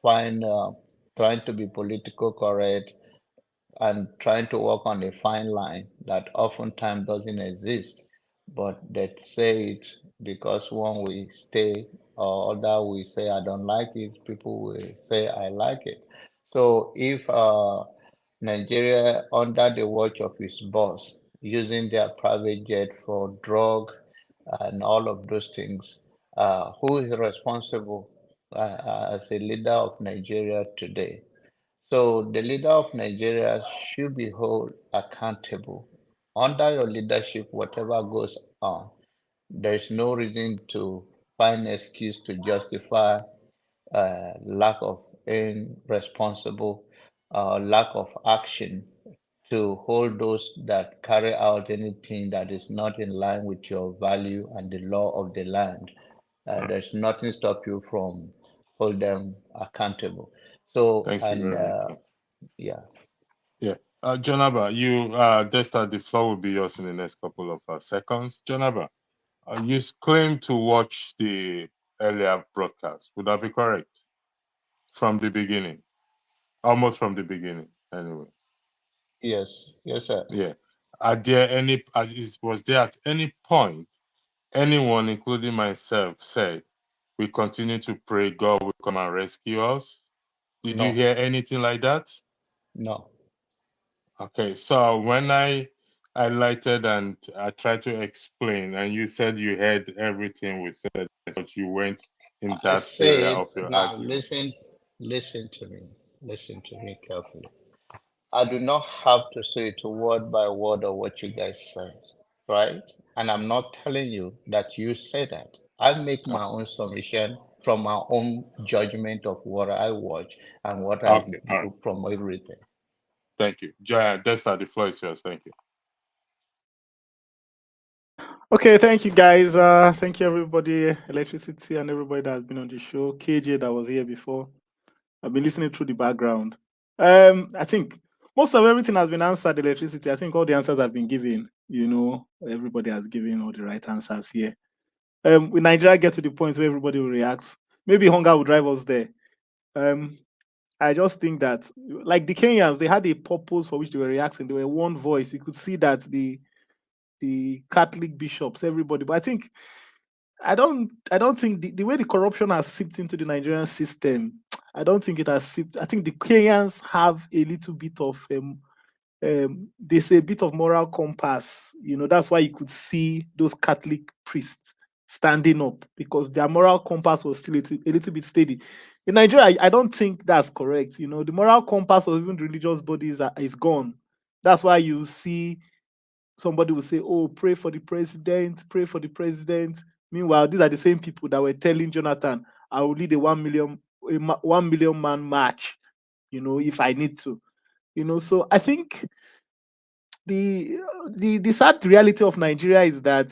Speaker 11: find trying to be political correct and trying to walk on a fine line that oftentimes doesn't exist, but they say it because one will stay or other will say I don't like it, people will say I like it. So if Nigeria under the watch of its boss using their private jet for drug and all of those things, who is responsible as a leader of Nigeria today? So the leader of Nigeria should be held accountable. Under your leadership, whatever goes on, there is no reason to find excuse to justify lack of responsible lack of action to hold those that carry out anything that is not in line with your value and the law of the land. There's nothing stop you from hold them accountable. So,
Speaker 1: Thank you
Speaker 11: and
Speaker 1: very much.
Speaker 11: yeah.
Speaker 1: Yeah. Jonaba, you Desta, the floor will be yours in the next couple of seconds. Jonaba, you claim to watch the earlier broadcast. Would that be correct? From the beginning, almost from the beginning, anyway.
Speaker 11: Yes, yes, sir.
Speaker 1: Yeah. Was there at any point anyone, including myself, said we continue to pray God will come and rescue us? Did you
Speaker 11: No,
Speaker 1: hear anything like that?
Speaker 11: no.
Speaker 1: Okay, so when I highlighted and I tried to explain, and you said you heard everything we said, but you went in
Speaker 11: I
Speaker 1: that area
Speaker 11: said,
Speaker 1: of your
Speaker 11: now
Speaker 1: argument.
Speaker 11: listen to me carefully. I do not have to say it word by word of what you guys said, right? And I'm not telling you that you say that. I make my own submission from my own judgment of what I watch and what I
Speaker 1: Okay, all right.
Speaker 11: do from everything.
Speaker 1: Thank you. Jaya, Desta, the floor is yours. Thank you.
Speaker 2: Okay, thank you guys. Thank you everybody, Electricity and everybody that has been on the show. KJ that was here before. I've been listening through the background. I think most of everything has been answered. Electricity. I think all the answers have been given. You know, everybody has given all the right answers here. When Nigeria get to the point where everybody will react, maybe hunger will drive us there. I just think that, like the Kenyans, they had a purpose for which they were reacting. They were one voice. You could see that the Catholic bishops, everybody. But I don't think the way the corruption has seeped into the Nigerian system, I don't think it has seeped. I think the Kenyans have a little bit of there's a bit of moral compass. You know, that's why you could see those Catholic priests standing up because their moral compass was still a little bit steady. In Nigeria, I don't think that's correct. You know, the moral compass of even religious bodies is gone. That's why you see somebody will say, "Oh, pray for the president, pray for the president." Meanwhile, these are the same people that were telling Jonathan, "I will lead a 1 million man march, you know, if I need to." You know, so I think the sad reality of Nigeria is that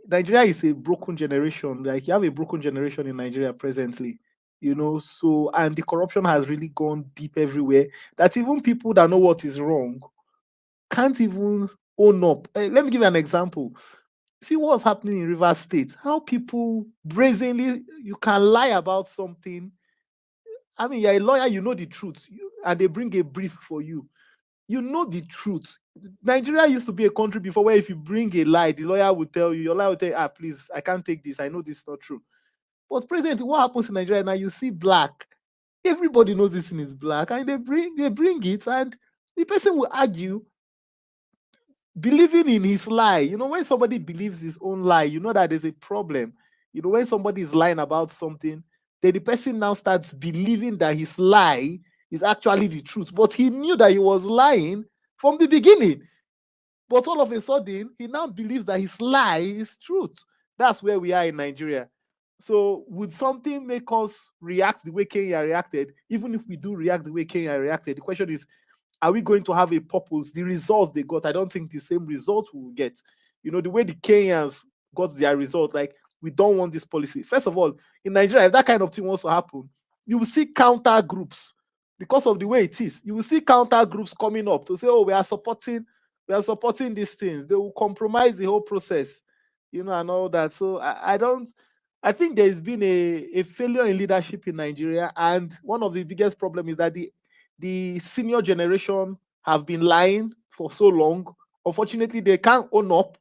Speaker 2: Nigeria is a broken generation. Like you have a broken generation in Nigeria presently. You know, so and the corruption has really gone deep everywhere. That even people that know what is wrong can't even own up. Let me give you an example. See what's happening in River State. How people brazenly you can lie about something. I mean, you're a lawyer, you know the truth, and they bring a brief for you. You know the truth. Nigeria used to be a country before where if you bring a lie, the lawyer will tell you, your lawyer will tell you, please, I can't take this. I know this is not true. But presently, what happens in Nigeria now? You see black. Everybody knows this thing is black, and they bring it, and the person will argue believing in his lie. You know, when somebody believes his own lie, you know that there's a problem. You know, when somebody is lying about something, then the person now starts believing that his lie is actually the truth. But he knew that he was lying from the beginning. But all of a sudden, he now believes that his lie is truth. That's where we are in Nigeria. So would something make us react the way Kenya reacted? Even if we do react the way Kenya reacted, the question is, are we going to have a purpose? The results they got, I don't think the same result we will get. You know, the way the Kenyans got their result, like, we don't want this policy. First of all, in Nigeria, if that kind of thing wants to happen,
Speaker 13: you will see counter groups because of the way it is. You will see counter groups coming up to say, oh, we are supporting these things. They will compromise the whole process, and all that. So I think there's been a failure in leadership in Nigeria, and one of the biggest problems is that the senior generation have been lying for so long. Unfortunately, they can't own up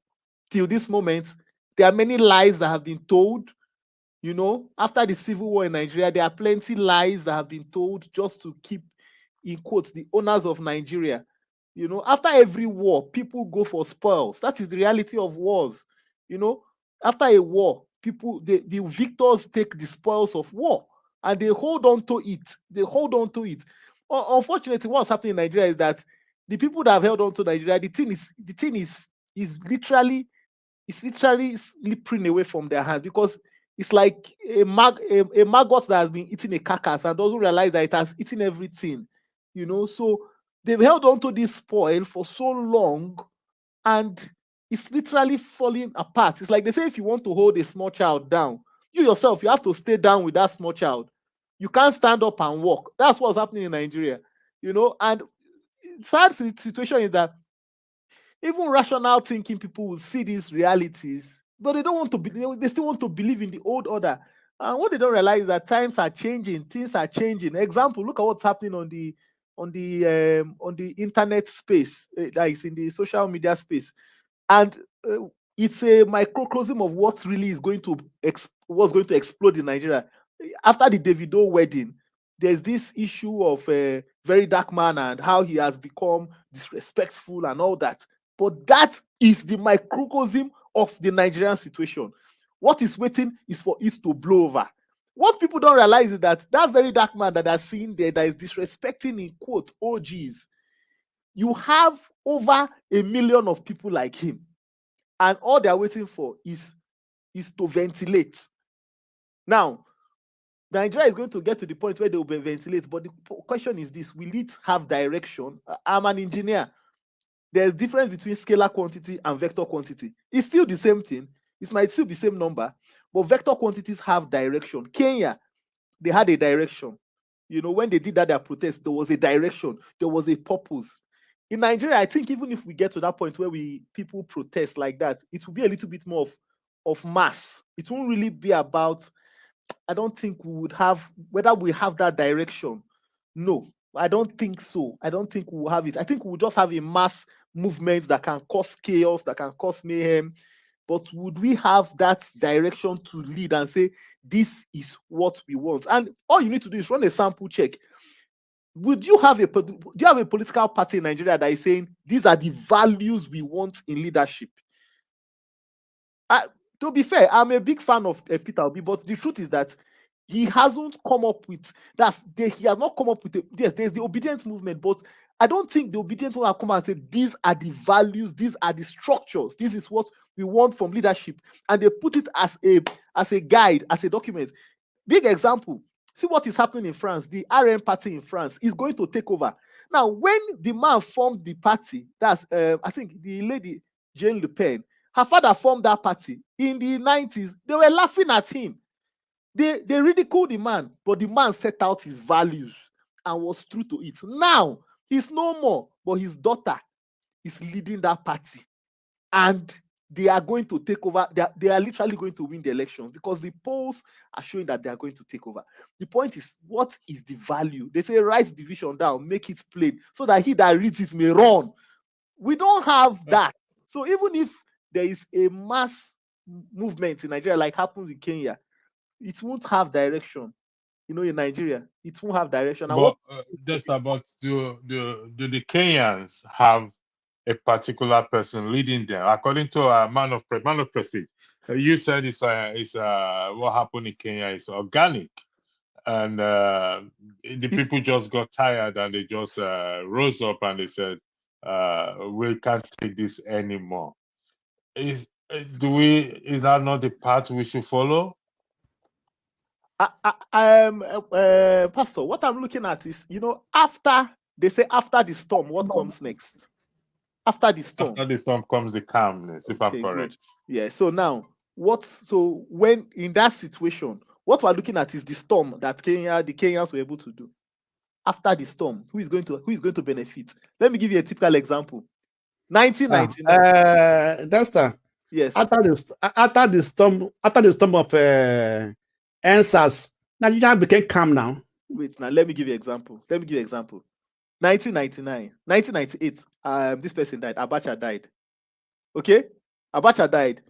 Speaker 13: till this moment. There are many lies that have been told. After the civil war in Nigeria, there are plenty lies that have been told just to keep, in quotes, the owners of Nigeria. After every war, people go for spoils. That is the reality of wars. After a war, the victors take the spoils of war and they hold on to it. Unfortunately, what's happening in Nigeria is that the people that have held on to Nigeria, the thing is literally slipping away from their hands, because it's like a maggot that has been eating a carcass and doesn't realize that it has eaten everything. So they've held on to this spoil for so long, and it's literally falling apart. It's like they say, if you want to hold a small child down, you yourself, you have to stay down with that small child. You can't stand up and walk. That's what's happening in Nigeria. And sad situation is that even rational thinking people will see these realities, but they don't want to they still want to believe in the old order. And what they don't realize is that times are changing, things are changing. Example, look at what's happening on the internet space, that is in the social media space. And it's a microcosm of what really is going to explode in Nigeria. After the Davido wedding, there's this issue of a very dark man and how he has become disrespectful and all that. But that is the microcosm of the Nigerian situation. What is waiting is for it to blow over. What people don't realize is that very dark man that are seen there that is disrespecting, in quote, OGs, you have over 1 million of people like him. And all they're waiting for is to ventilate. Now, Nigeria is going to get to the point where they will ventilate, but the question is this: will it have direction? I'm an engineer. There's difference between scalar quantity and vector quantity. It's still the same thing. It might still be the same number, but vector quantities have direction. Kenya, they had a direction. When they did that, their protest, there was a direction. There was a purpose. In Nigeria, I think even if we get to that point where people protest like that, it will be a little bit more of mass. It won't really be about, I don't think we would have, whether we have that direction. No, I don't think so. I don't think we will have it. I think we will just have a mass movement that can cause chaos, that can cause mayhem. But would we have that direction to lead and say, this is what we want? And all you need to do is run a sample check. Do you have a political party in Nigeria that is saying, these are the values we want in leadership? To be fair, I'm a big fan of Peter Obi, but the truth is that he hasn't come up with he has not come up with yes, there's the obedience movement, but I don't think the obedience will have come and said, these are the values, these are the structures, this is what we want from leadership, and they put it as a guide, as a document. Big example, see what is happening in France. The RN party in France is going to take over. Now, when the man formed the party, that's I think the lady Jean Le Pen, her father formed that party in the 90s. They were laughing at him. They ridiculed the man, but the man set out his values and was true to it. Now, he's no more, but his daughter is leading that party. And they are going to take over. They are literally going to win the elections because the polls are showing that they are going to take over. The point is, what is the value? They say write division down, make it plain, so that he that reads it may run. We don't have that. So even if there is a mass movement in Nigeria like happens in Kenya, it won't have direction. In Nigeria, it won't have direction.
Speaker 1: But just about do the Kenyans have a particular person leading them? According to a man of prestige, you said it's what happened in Kenya is organic, and the people just got tired and they just rose up and they said, "We can't take this anymore." Is that not the path we should follow?
Speaker 13: Pastor, what I'm looking at is, after the storm, what comes next? After the storm.
Speaker 1: After the storm comes the calmness, if I'm correct.
Speaker 13: Good. Yeah. So now, when in that situation, What we're looking at is the storm that the Kenyans were able to do. After the storm, who is going to benefit? Let me give you a typical example. 1999.
Speaker 12: Dexter.
Speaker 13: Yes.
Speaker 12: After the storm of answers, Nigeria became calm now.
Speaker 13: Wait, now let me give you an example. 1998. This person died. Abacha died. Okay, Abacha died.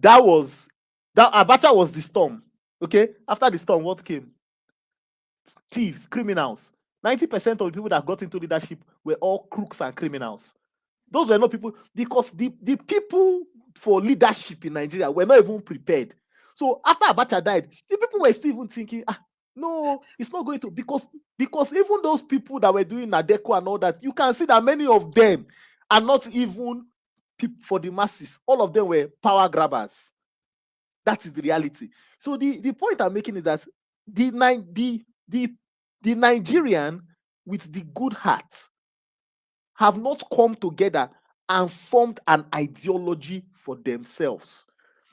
Speaker 13: Abacha was the storm. Okay, after the storm, what came? Thieves, criminals. 90% of the people that got into leadership were all crooks and criminals. Those were not people, because the people for leadership in Nigeria were not even prepared. So after Abacha died, the people were still even thinking, no, it's not going to, because even those people that were doing Nadeko and all that, you can see that many of them are not even people for the masses. All of them were power grabbers. That is the reality. So the point I'm making is that the Nigerian with the good heart have not come together and formed an ideology for themselves.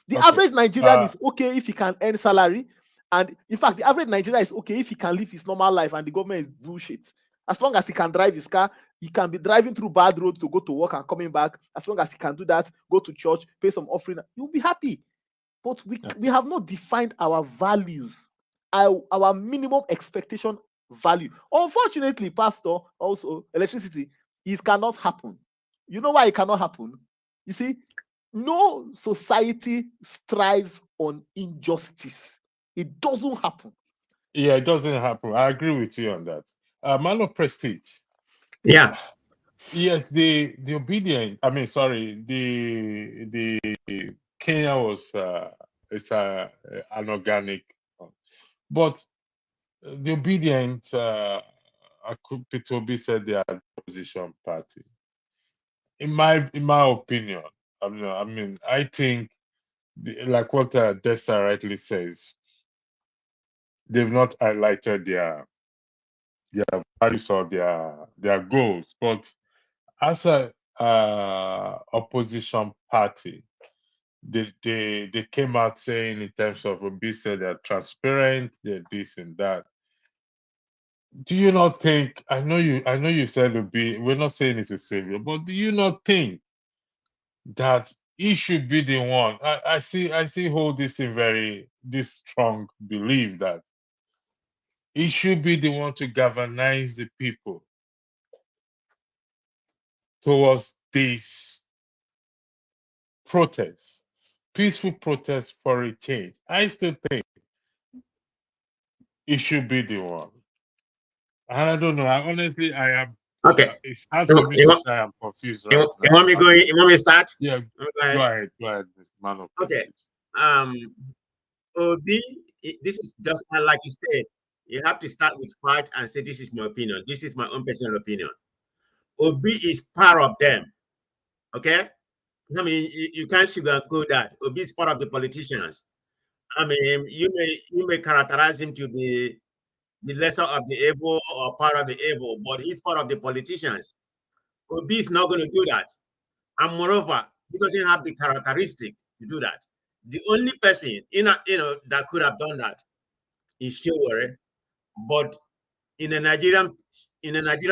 Speaker 13: The average Nigerian is okay if he can earn salary. And in fact, the average Nigerian is okay if he can live his normal life and the government is bullshit. As long as he can drive his car, he can be driving through bad roads to go to work and coming back. As long as he can do that, go to church, pay some offering, you'll be happy. But we have not defined our values, our minimum expectation value. Unfortunately, Pastor, also electricity, it cannot happen. You know why it cannot happen? You see, no society strives on injustice. It doesn't happen.
Speaker 1: Yeah, it doesn't happen. I agree with you on that. Man of prestige.
Speaker 4: Yeah.
Speaker 1: Yes, the obedient. I mean, sorry, the Kenya was it's an organic, but the obedient. Pitobi said they are the opposition party. In my opinion, I think like what Desta rightly says, they've not highlighted their values or their goals. But as a opposition party, they came out saying in terms of Obi said they're transparent, they're this and that. Do you not think? I know you said Obi. We're not saying he's a savior, but do you not think that he should be the one? I see hold this in this strong belief that he should be the one to galvanize the people towards these protests, peaceful protests for a change. I still think he should be the one. And I don't know. I am.
Speaker 4: Okay.
Speaker 1: It's hard for me to say I'm confused right now.
Speaker 4: You want me to start?
Speaker 1: Yeah. Go ahead, Mr. Man of Prestige.
Speaker 4: Okay. Obi, this is just like you said. You have to start with fact and say, this is my opinion. This is my own personal opinion. Obi is part of them. Okay? I mean, you can't sugarcoat that. Obi is part of the politicians. I mean, you may characterize him to be the lesser of the evil or part of the evil, but he's part of the politicians. Obi is not going to do that. And moreover, he doesn't have the characteristic to do that. The only person that could have done that is Shewere, but in a Nigerian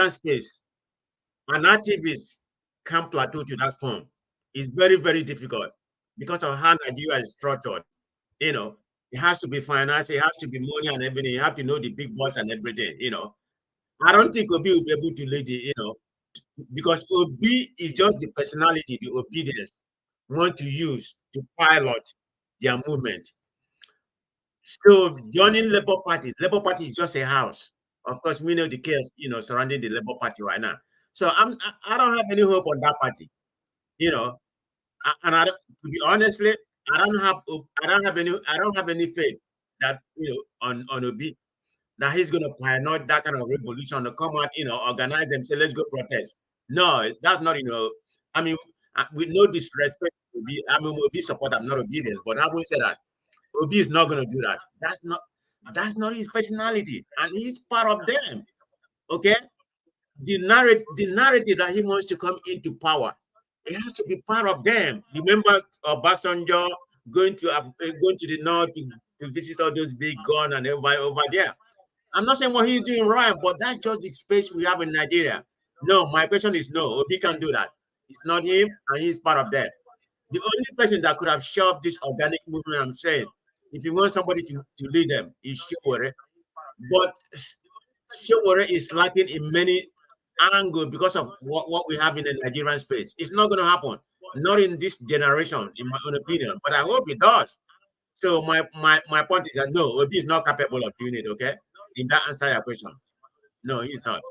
Speaker 4: space, an activist can plateau to that form. It's very, very difficult because of how Nigeria is structured. It has to be finance, it has to be money and everything. You have to know the big boss and everything. I don't think Obi will be able to lead because Obi is just the personality, the obedience want to use to pilot their movement. So joining Labour Party is just a house. Of course, we know the chaos, surrounding the Labour Party right now. So I don't have any hope on that party, and to be honestly, I don't have any faith that on Obi that he's going to pioneer that kind of revolution to come out, organize them, say let's go protest. No, that's not, I mean, with no disrespect to Obi, Obi support, I'm not obedient, but I will say that Obi is not going to do that. That's not his personality, and he's part of them. Okay, the narrative that he wants to come into power, it has to be part of them. Remember Obasanjo going to the north to to visit all those big guns and everybody over there. I'm not saying what he's doing right, but that's just the space we have in Nigeria. No, my question is no, Obi can do that. It's not him, and he's part of that. The only person that could have shoved this organic movement, I'm saying, if you want somebody to lead them, is Showore. But Showore is lacking in many angles because of what we have in the Nigerian space. It's not going to happen, not in this generation, in my own opinion. But I hope it does. So my point is that no, Obi is not capable of doing it. Okay, in that answer your question, no, he's not.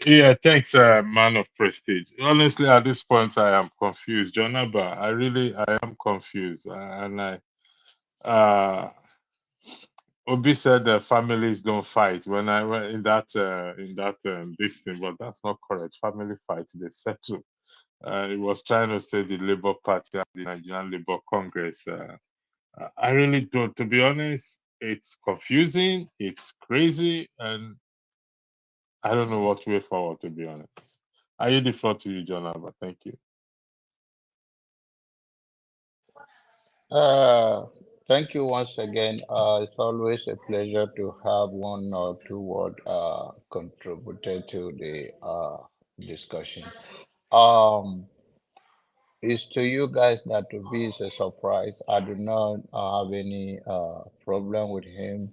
Speaker 1: Yeah, thanks, man of prestige. Honestly, at this point, I am confused, Jonaba. I am confused, and Obi said that families don't fight. When I went in that this thing, but that's not correct. Family fights, they settle. He was trying to say the Labour Party and the Nigerian Labour Congress. I really don't. To be honest, it's confusing. It's crazy, and I don't know what way forward. To be honest, I yield the floor to you, Jonaba. Thank you.
Speaker 11: Thank you once again. It's always a pleasure to have one or two word contributed to the discussion. Um, it's to you guys that to be is a surprise. I do not have any problem with him.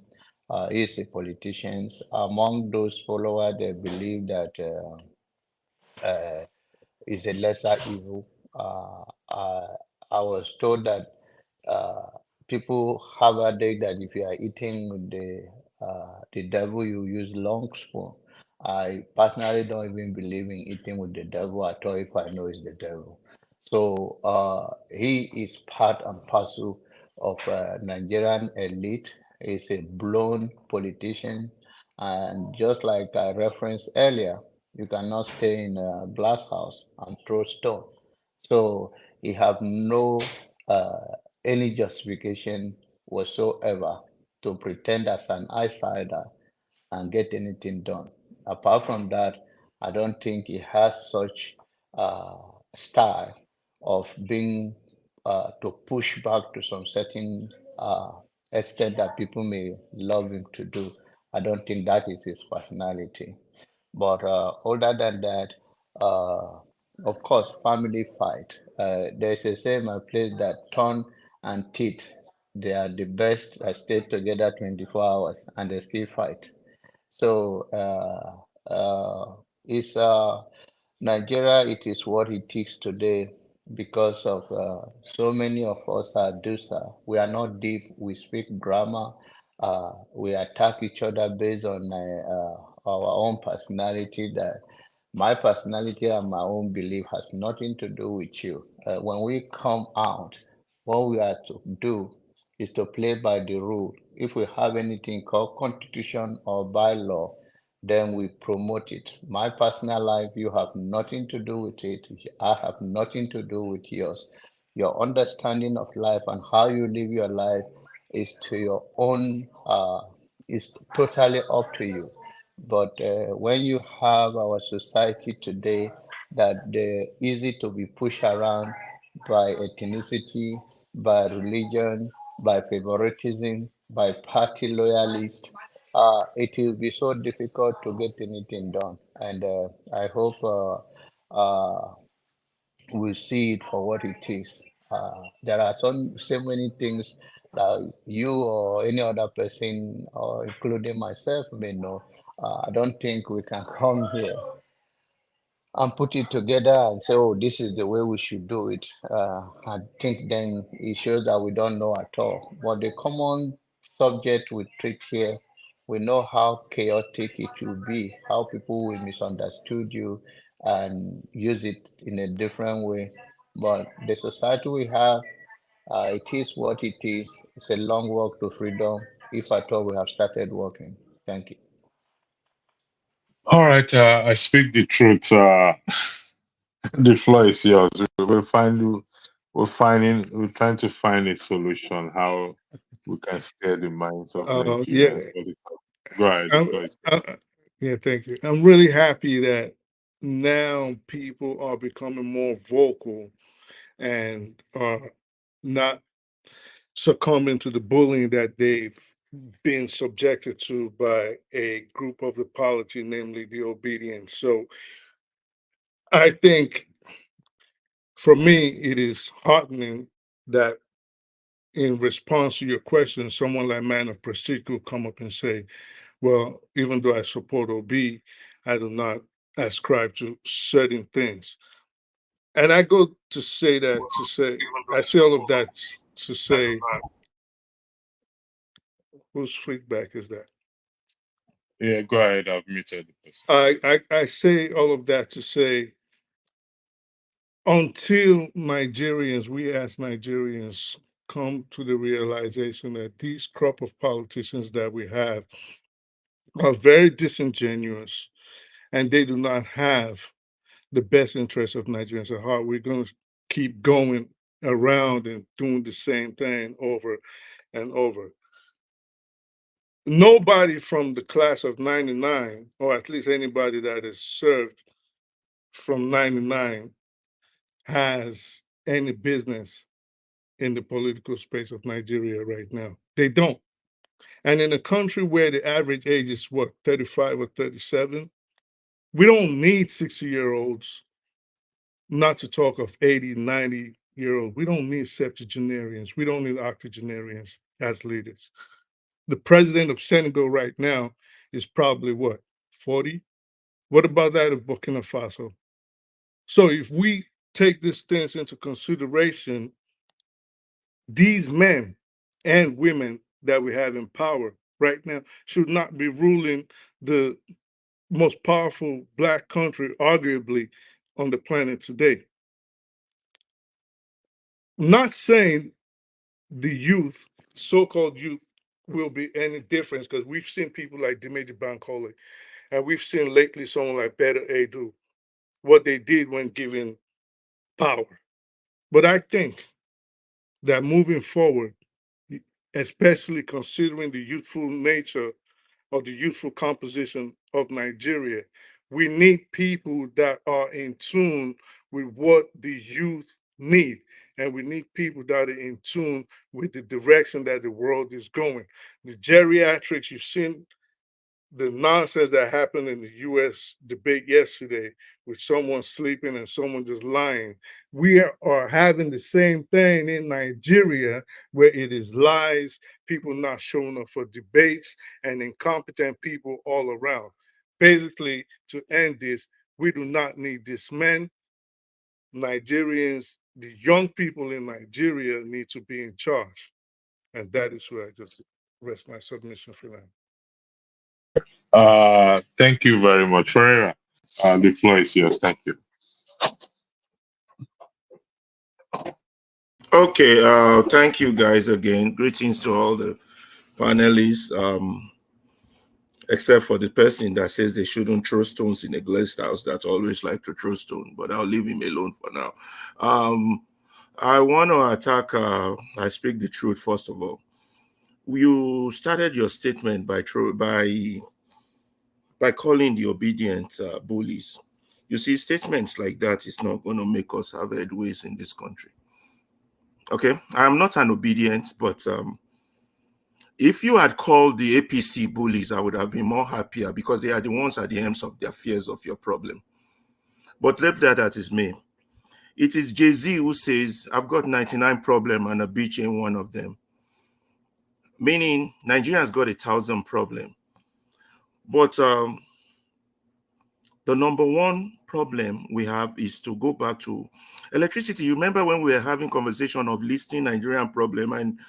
Speaker 11: He's a politician. Among those followers, they believe that is a lesser evil. I was told that uh, people have a day that if you are eating with the devil, you use long spoon. I personally don't even believe in eating with the devil at all if I know it's the devil. So he is part and parcel of Nigerian elite. He's a blown politician, and just like I referenced earlier, you cannot stay in a glass house and throw stone. So he have no any justification whatsoever to pretend as an outsider and get anything done. Apart from that, I don't think he has such style of being to push back to some certain extent that people may love him to do. I don't think that is his personality. But other than that, of course, family fight. There's a saying in my place that tongue and teeth, they are the best that stay together 24 hours and they still fight. So it's Nigeria. It is what it is today because of so many of us are Dusa. We are not deep. We speak grammar. We attack each other based on our own personality. That my personality and my own belief has nothing to do with you. When we come out, what we are to do is to play by the rule. If we have anything called constitution or bylaw, then we promote it. My personal life, you have nothing to do with it. I have nothing to do with yours. Your understanding of life and how you live your life is to your own, is totally up to you. But when you have our society today that they're easy to be pushed around by ethnicity, by religion, by favoritism, by party loyalists, it will be so difficult to get anything done. And I hope we'll see it for what it is. There are so many things that you or any other person, or including myself, may know. I don't think we can come here and put it together and say, oh, this is the way we should do it. I think then it shows that we don't know at all. But the common subject we treat here, we know how chaotic it will be, how people will misunderstood you and use it in a different way. But the society we have, it is what it is. It's a long walk to freedom, if at all we have started working. Thank you.
Speaker 1: All right, I speak the truth. The floor is yours. We're trying to find a solution how we can steer the minds of
Speaker 7: Yeah.
Speaker 1: Nigerians. Go ahead. The floor is yours.
Speaker 7: Yeah, thank you. I'm really happy that now people are becoming more vocal and are not succumbing to the bullying that they've been subjected to by a group of the polity, namely the obedience. So I think for me, it is heartening that in response to your question, someone like Man of Prestige could come up and say, well, even though I support OB, I do not ascribe to certain things. And I go to say that to say, I say all of that to say, whose feedback is that?
Speaker 1: Yeah, go ahead. I've muted the person.
Speaker 7: I say all of that to say, until Nigerians, we as Nigerians, come to the realization that these crop of politicians that we have are very disingenuous and they do not have the best interest of Nigerians at heart, we're going to keep going around and doing the same thing over and over. Nobody from the class of 99, or at least anybody that has served from 99, has any business in the political space of Nigeria right now. They don't. And in a country where the average age is what, 35 or 37, we don't need 60-year-olds, not to talk of 80, 90-year-olds. We don't need septuagenarians. We don't need octogenarians as leaders. The president of Senegal right now is probably what, 40? What about that of Burkina Faso? So if we take these things into consideration, these men and women that we have in power right now should not be ruling the most powerful Black country, arguably, on the planet today. Not saying the youth, so-called youth, will be any difference, because we've seen people like Dimeji Bankole, and we've seen lately someone like Better Edu, what they did when given power. But I think that moving forward, especially considering the youthful nature of the youthful composition of Nigeria, we need people that are in tune with what the youth need. And we need people that are in tune with the direction that the world is going. The geriatrics, you've seen the nonsense that happened in the US debate yesterday with someone sleeping and someone just lying. We are having the same thing in Nigeria, where it is lies, people not showing up for debates, and incompetent people all around. Basically, to end this, we do not need these men. Nigerians, the young people in Nigeria need to be in charge. And that is where I just rest my submission for now.
Speaker 1: Thank you very much, Ferreira. The floor is yours. Thank you.
Speaker 3: Okay, thank you guys again. Greetings to all the panelists, except for the person that says they shouldn't throw stones in a glazed house that always like to throw stone, but I'll leave him alone for now. I want to attack, I speak the truth first of all. You started your statement by calling the obedient bullies. You see, statements like that is not going to make us have headways in this country. Okay, I'm not an obedient, but if you had called the APC bullies, I would have been more happier, because they are the ones at the ends of their fears of your problem. But leave that as it may. It is Jay-Z who says, I've got 99 problems and a bitch ain't one of them. Meaning, Nigeria's got 1,000 problems. But the number one problem we have is to go back to electricity. You remember when we were having conversation of listing Nigerian problem, and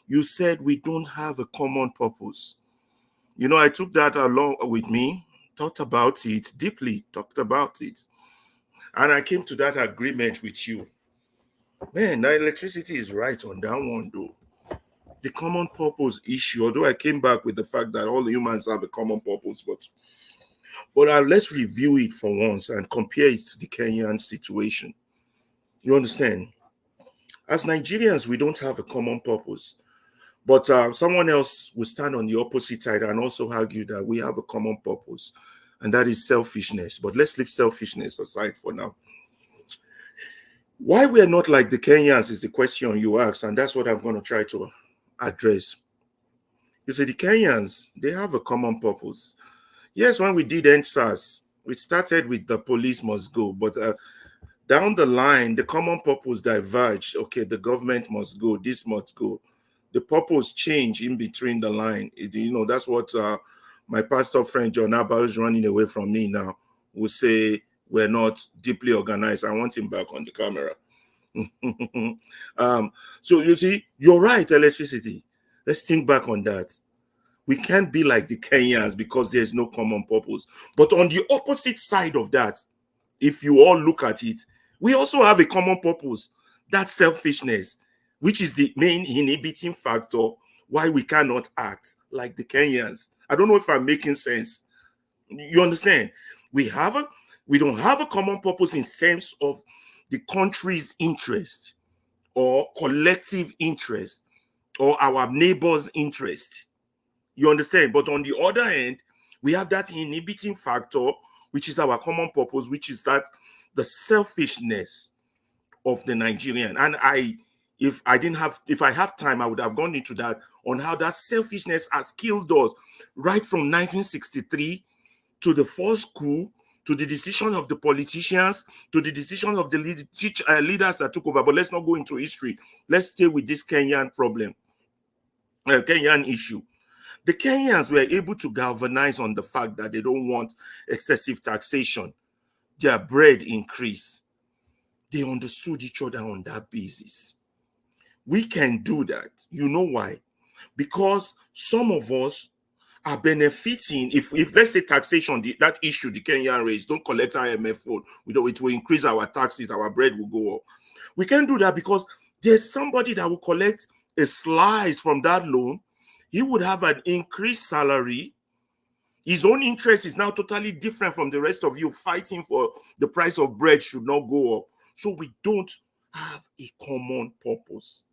Speaker 3: you said we don't have a common purpose. You know, I took that along with me, thought about it deeply, talked about it. And I came to that agreement with you. Man, the electricity is right on that one, though. The common purpose issue, although I came back with the fact that all humans have a common purpose, but let's review it for once and compare it to the Kenyan situation. You understand? As Nigerians, we don't have a common purpose. But someone else will stand on the opposite side and also argue that we have a common purpose, and that is selfishness. But let's leave selfishness aside for now. Why we are not like the Kenyans is the question you asked, and that's what I'm going to try to address. You see, the Kenyans, they have a common purpose. Yes, when we did NSAS, we started with the police must go, but down the line, the common purpose diverged. Okay, the government must go, this must go. The purpose changed in between the line. That's what my pastor friend John Abba, who's running away from me now, will say we're not deeply organized. I want him back on the camera. So you see, you're right, electricity. Let's think back on that. We can't be like the Kenyans because there's no common purpose. But on the opposite side of that, if you all look at it, we also have a common purpose. That's selfishness, which is the main inhibiting factor why we cannot act like the Kenyans. I don't know if I'm making sense. You understand? We don't have a common purpose in sense of the country's interest or collective interest or our neighbor's interest. You understand? But on the other hand, we have that inhibiting factor, which is our common purpose, which is that the selfishness of the Nigerian. And if I have time, I would have gone into that on how that selfishness has killed us right from 1963 to the first coup, to the decision of the politicians, to the decision of the leaders that took over. But let's not go into history. Let's stay with this Kenyan problem, Kenyan issue. The Kenyans were able to galvanize on the fact that they don't want excessive taxation. Their bread increase. They understood each other on that basis. We can do that. You know why? Because some of us are benefiting. If let's say taxation, that issue the Kenyan raised, don't collect IMF loan. It will increase our taxes, our bread will go up. We can't do that because there's somebody that will collect a slice from that loan. He would have an increased salary. His own interest is now totally different from the rest of you fighting for the price of bread should not go up. So we don't have a common purpose.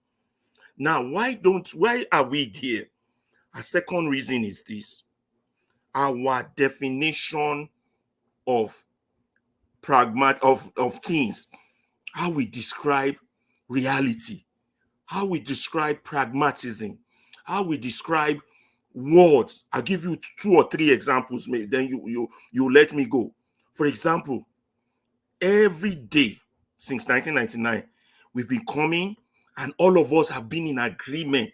Speaker 3: Now, why are we there? A second reason is this. Our definition of things, how we describe reality, how we describe pragmatism, how we describe words. I'll give you 2 or 3 examples, maybe then you let me go. For example, every day since 1999, we've been coming and all of us have been in agreement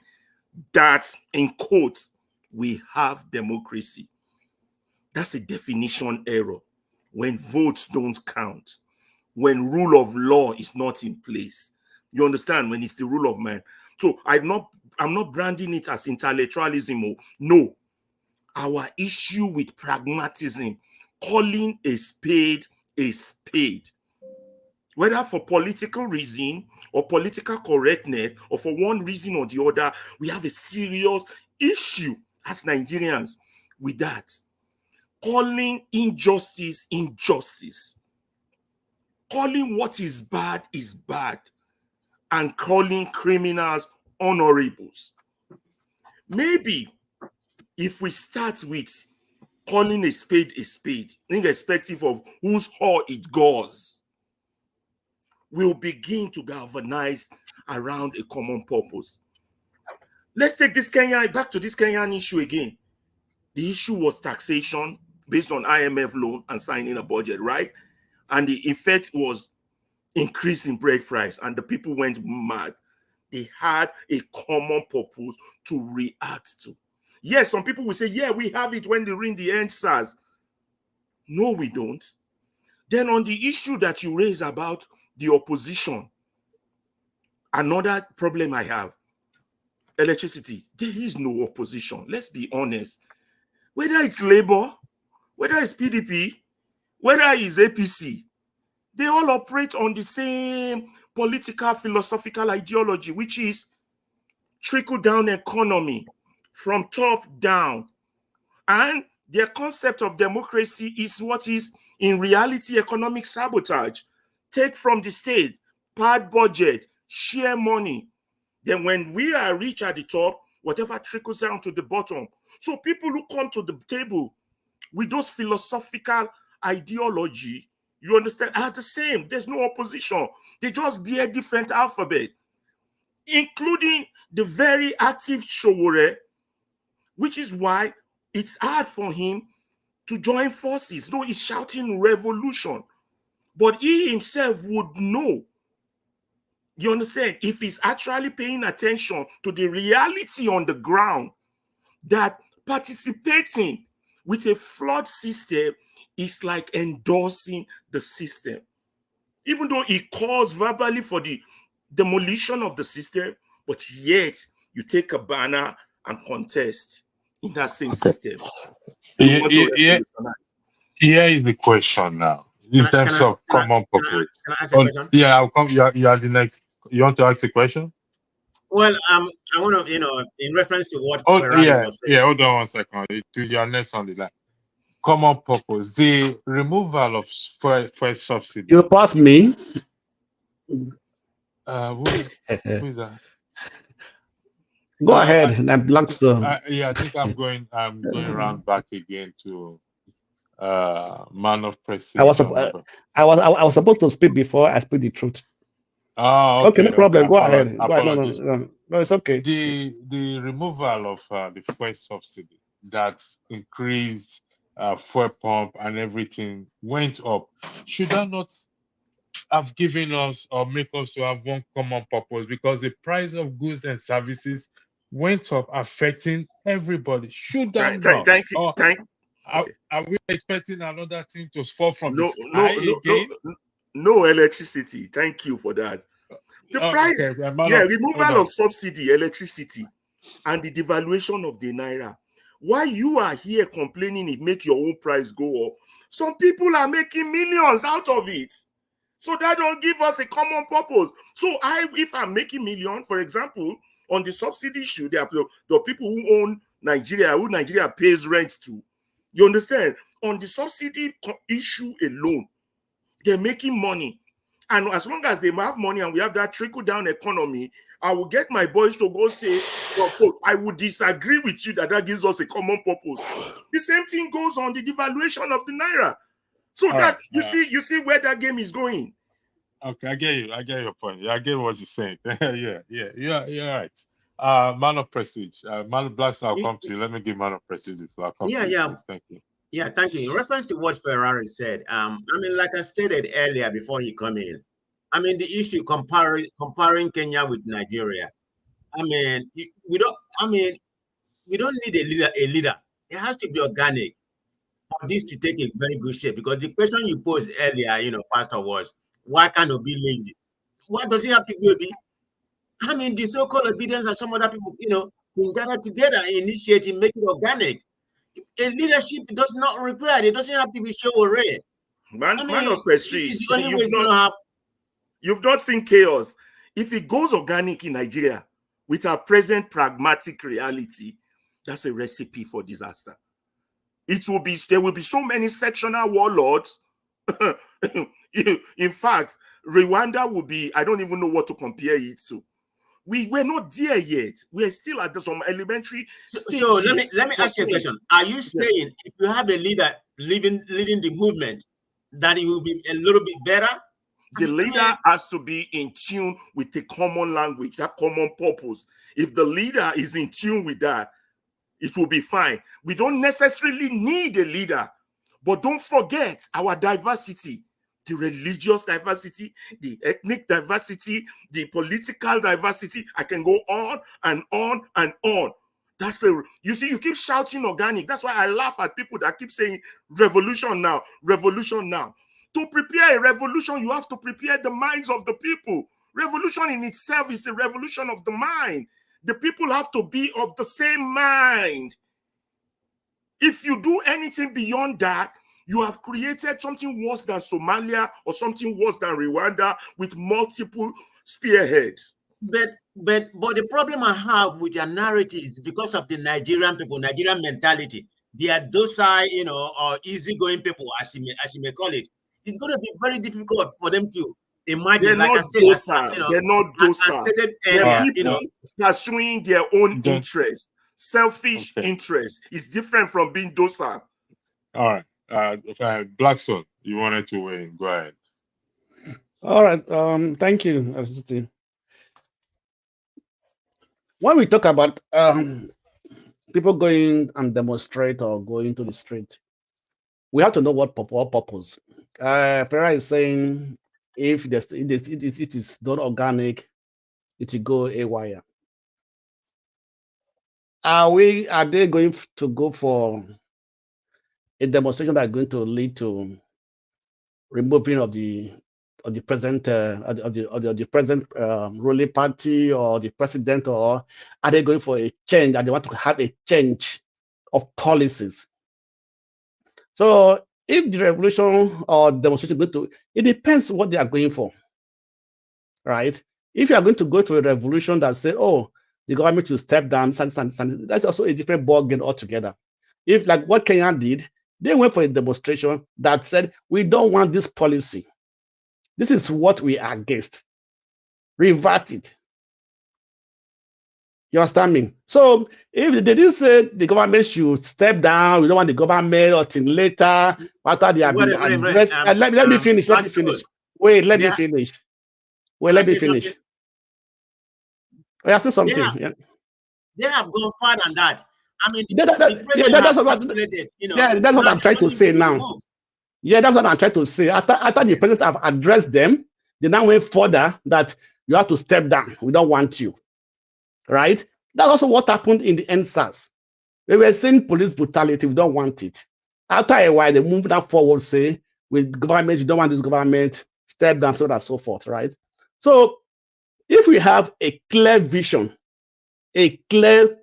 Speaker 3: that, in quotes, we have democracy. That's a definition error. When votes don't count, when rule of law is not in place. You understand? When it's the rule of man. So I'm not branding it as intellectualism. No. Our issue with pragmatism, calling a spade a spade, whether for political reason or political correctness or for one reason or the other, we have a serious issue as Nigerians with that. Calling injustice injustice, calling what is bad, and calling criminals honorables. Maybe if we start with calling a spade, irrespective of whose hall it goes, we'll begin to galvanize around a common purpose. Let's take back to this Kenyan issue again. The issue was taxation based on IMF loan and signing a budget, right? And the effect was increase in bread price, and the people went mad. They had a common purpose to react to. Yes, some people will say, yeah, we have it when they ring the end SARS. No, we don't. Then on the issue that you raise about the opposition, another problem I have, electricity, there is no opposition. Let's be honest. Whether it's Labour, whether it's PDP, whether it's APC, they all operate on the same political, philosophical ideology, which is trickle-down economy from top down. And their concept of democracy is what is, in reality, economic sabotage. Take from the state, pad budget, share money. Then when we are rich at the top, whatever trickles down to the bottom. So people who come to the table with those philosophical ideology You understand? Are the same. There's no opposition. They just bear different alphabet, including the very active Showore, which is why it's hard for him to join forces, though he's shouting revolution. But he himself would know, you understand, if he's actually paying attention to the reality on the ground, that participating with a flawed system is like endorsing the system. Even though he calls verbally for the demolition of the system, but yet you take a banner and contest in that same system. You want to revolutionize.
Speaker 1: Here is the question now. In terms of common purpose.
Speaker 4: Can I ask a question?
Speaker 1: Yeah, I'll come. You are the next. You want to ask a question?
Speaker 4: Well, I want to, in reference to what
Speaker 1: Yeah.
Speaker 4: was saying.
Speaker 1: Yeah, hold on 1 second. Your next on the line. Common purpose. The removal of fuel subsidy.
Speaker 12: You pass me.
Speaker 1: Who is that?
Speaker 12: Go ahead, and Blackstone.
Speaker 1: Yeah, I think I'm going around back again to man of prestige.
Speaker 12: I was supposed to speak before I speak the truth.
Speaker 1: Oh, okay.
Speaker 12: No problem. Go ahead. Go ahead. No, it's okay.
Speaker 1: The removal of the fuel subsidy that increased fuel pump and everything went up. Should that not have given us or make us to have one common purpose? Because the price of goods and services went up, affecting everybody. Should that not? Are we expecting another thing to fall from the sky again?
Speaker 3: No electricity. Thank you for that. The price, removal of subsidy, electricity, and the devaluation of the naira. Why you are here complaining it make your own price go up? Some people are making millions out of it. So that don't give us a common purpose. So if I'm making millions, for example, on the subsidy issue, there are the people who own Nigeria, who Nigeria pays rent to. You understand? On the subsidy issue alone, they're making money. And as long as they have money and we have that trickle-down economy, I will get my boys to go say, I would disagree with you that gives us a common purpose. The same thing goes on the devaluation of the naira. So you see where that game is going.
Speaker 1: Okay, I get you. I get your point. I get what you're saying. You're right. Man of prestige. Man of Blackstone, I'll come to you. Let me give man of prestige before I come to you. Please. Thank you.
Speaker 4: Yeah, thank you. In reference to what Ferrari said, like I stated earlier before he come in, the issue comparing Kenya with Nigeria. We don't need a leader. It has to be organic for this to take a very good shape. Because the question you posed earlier, Pastor, was why can't Obi lead? Why does he have to be Obi? The so-called obedience and some other people, can gather together and initiate and make it organic. A leadership does not require. It doesn't have to be show or red.
Speaker 3: Man of prestige. You've not seen chaos. If it goes organic in Nigeria with our present pragmatic reality, that's a recipe for disaster. There will be so many sectional warlords. In fact, Rwanda will be, I don't even know what to compare it to. We're not there yet. We're still at some elementary stage.
Speaker 4: So let me ask you a question. Are you saying if you have a leader leading the movement, that it will be a little bit better?
Speaker 3: The leader has to be in tune with the common language, that common purpose. If the leader is in tune with that, it will be fine. We don't necessarily need a leader, but don't forget our diversity. The religious diversity, the ethnic diversity, the political diversity. I can go on and on and on. You see, you keep shouting organic. That's why I laugh at people that keep saying revolution now, revolution now. To prepare a revolution, you have to prepare the minds of the people. Revolution in itself is the revolution of the mind. The people have to be of the same mind. If you do anything beyond that, you have created something worse than Somalia or something worse than Rwanda with multiple spearheads.
Speaker 4: But the problem I have with your narrative is because of the Nigerian people, Nigerian mentality. They are docile, or easygoing people, as you may call it. It's going to be very difficult for them to imagine.
Speaker 3: They're not docile. They're not docile. They're people pursuing their own interests. Selfish interest is different from being docile.
Speaker 1: All right. Blackstone, You wanted to win. Go ahead.
Speaker 12: All right. Thank you, RCT. When we talk about people going and demonstrate or going to the street, we have to know what purpose. Pereira is saying if it is not organic, it will go haywire. Are they going to go for a demonstration that is going to lead to removing of the present of the present ruling party or the president, or are they going for a change and they want to have a change of policies? So if the revolution or demonstration is going to, it depends what they are going for, right? If you are going to go to a revolution that say, oh, the government should step down, that's also a different ballgame altogether. If like what Kenya did, they went for a demonstration that said, we don't want this policy. This is what we are against. Revert it. You understand me? So if they didn't say the government should step down, we don't want the government until later, after they have been addressed. Let me finish. Let me finish. Wait, let me finish. Wait, let me finish. I say something.
Speaker 4: They have gone far than that. I mean,
Speaker 12: that's what I'm trying to say now. Yeah, that's what I'm trying to say. After the president have addressed them, they now went further that you have to step down. We don't want you. Right? That's also what happened in the NSAS. They were saying police brutality, we don't want it. After a while, they moved that forward, say, with government, you don't want this government, step down, so on and so forth, right? So if we have a clear vision, a clear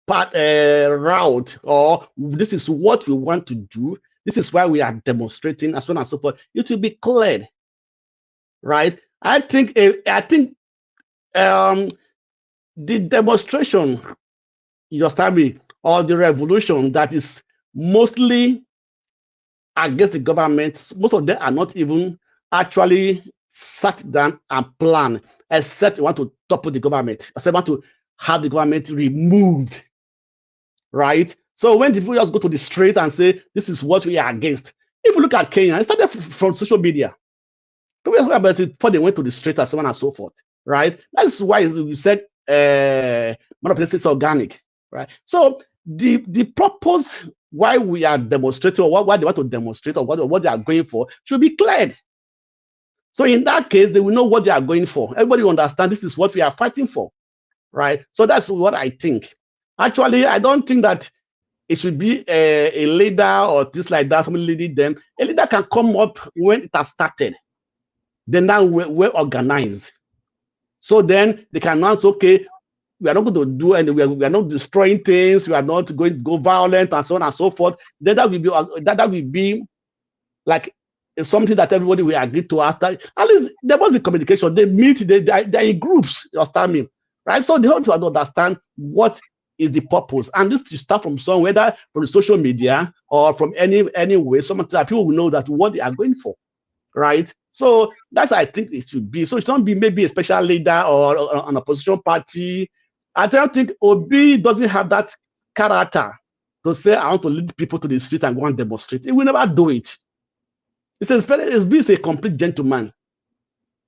Speaker 12: route, or this is what we want to do, this is why we are demonstrating, and so on and so forth, it will be cleared, right? I think the demonstration, you understand me, or the revolution that is mostly against the government, most of them are not even actually sat down and planned, except you want to topple the government, except want to have the government removed, right? So when the people just go to the street and say, this is what we are against. If you look at Kenya, it started from social media. People talk about it before they went to the street and so on and so forth, right? That's why you said manipulation organic, right? So the purpose why we are demonstrating, or why they want to demonstrate, or what they are going for should be cleared. So in that case, they will know what they are going for. Everybody will understand this is what we are fighting for, right? So that's what I think. Actually, I don't think that it should be a leader or this like that, somebody leading them. A leader can come up when it has started. Then now we're organized. So then they can announce, okay, we are not going to do any, we are not destroying things, we are not going to go violent and so on and so forth. Then that will be like something that everybody will agree to after. At least there must be communication. They meet, they're in groups, you understand me? Right? So they have to understand what is the purpose. And this to start from somewhere, whether from the social media or from any way, some people will know that what they are going for. Right? So that's I think it should be. So it shouldn't be maybe a special leader or an opposition party. I don't think Obi doesn't have that character to say, I want to lead people to the street and go and demonstrate. He will never do it. He's a complete gentleman.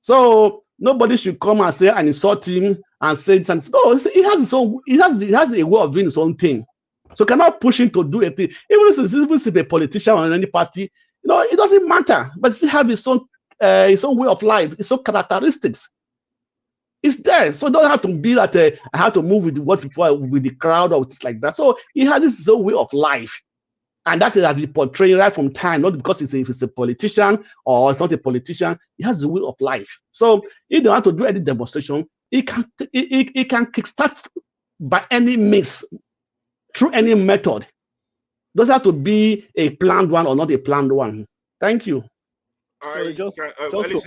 Speaker 12: So nobody should come and say and insult him and say something. No, he has his own, he has a way of doing his own thing. So cannot push him to do a thing. Even if a politician or any party, it doesn't matter. But he has his own way of life, his own characteristics. It's there. So it don't have to be that I have to move with what people with the crowd or things like that. So he has his own way of life. And that has been portrayed right from time, not because if it's a politician or it's not a politician, he has the way of life. So if they want to do any demonstration, it can kickstart by any means, through any method. It doesn't have to be a planned one or not a planned one. Thank you.
Speaker 3: Just to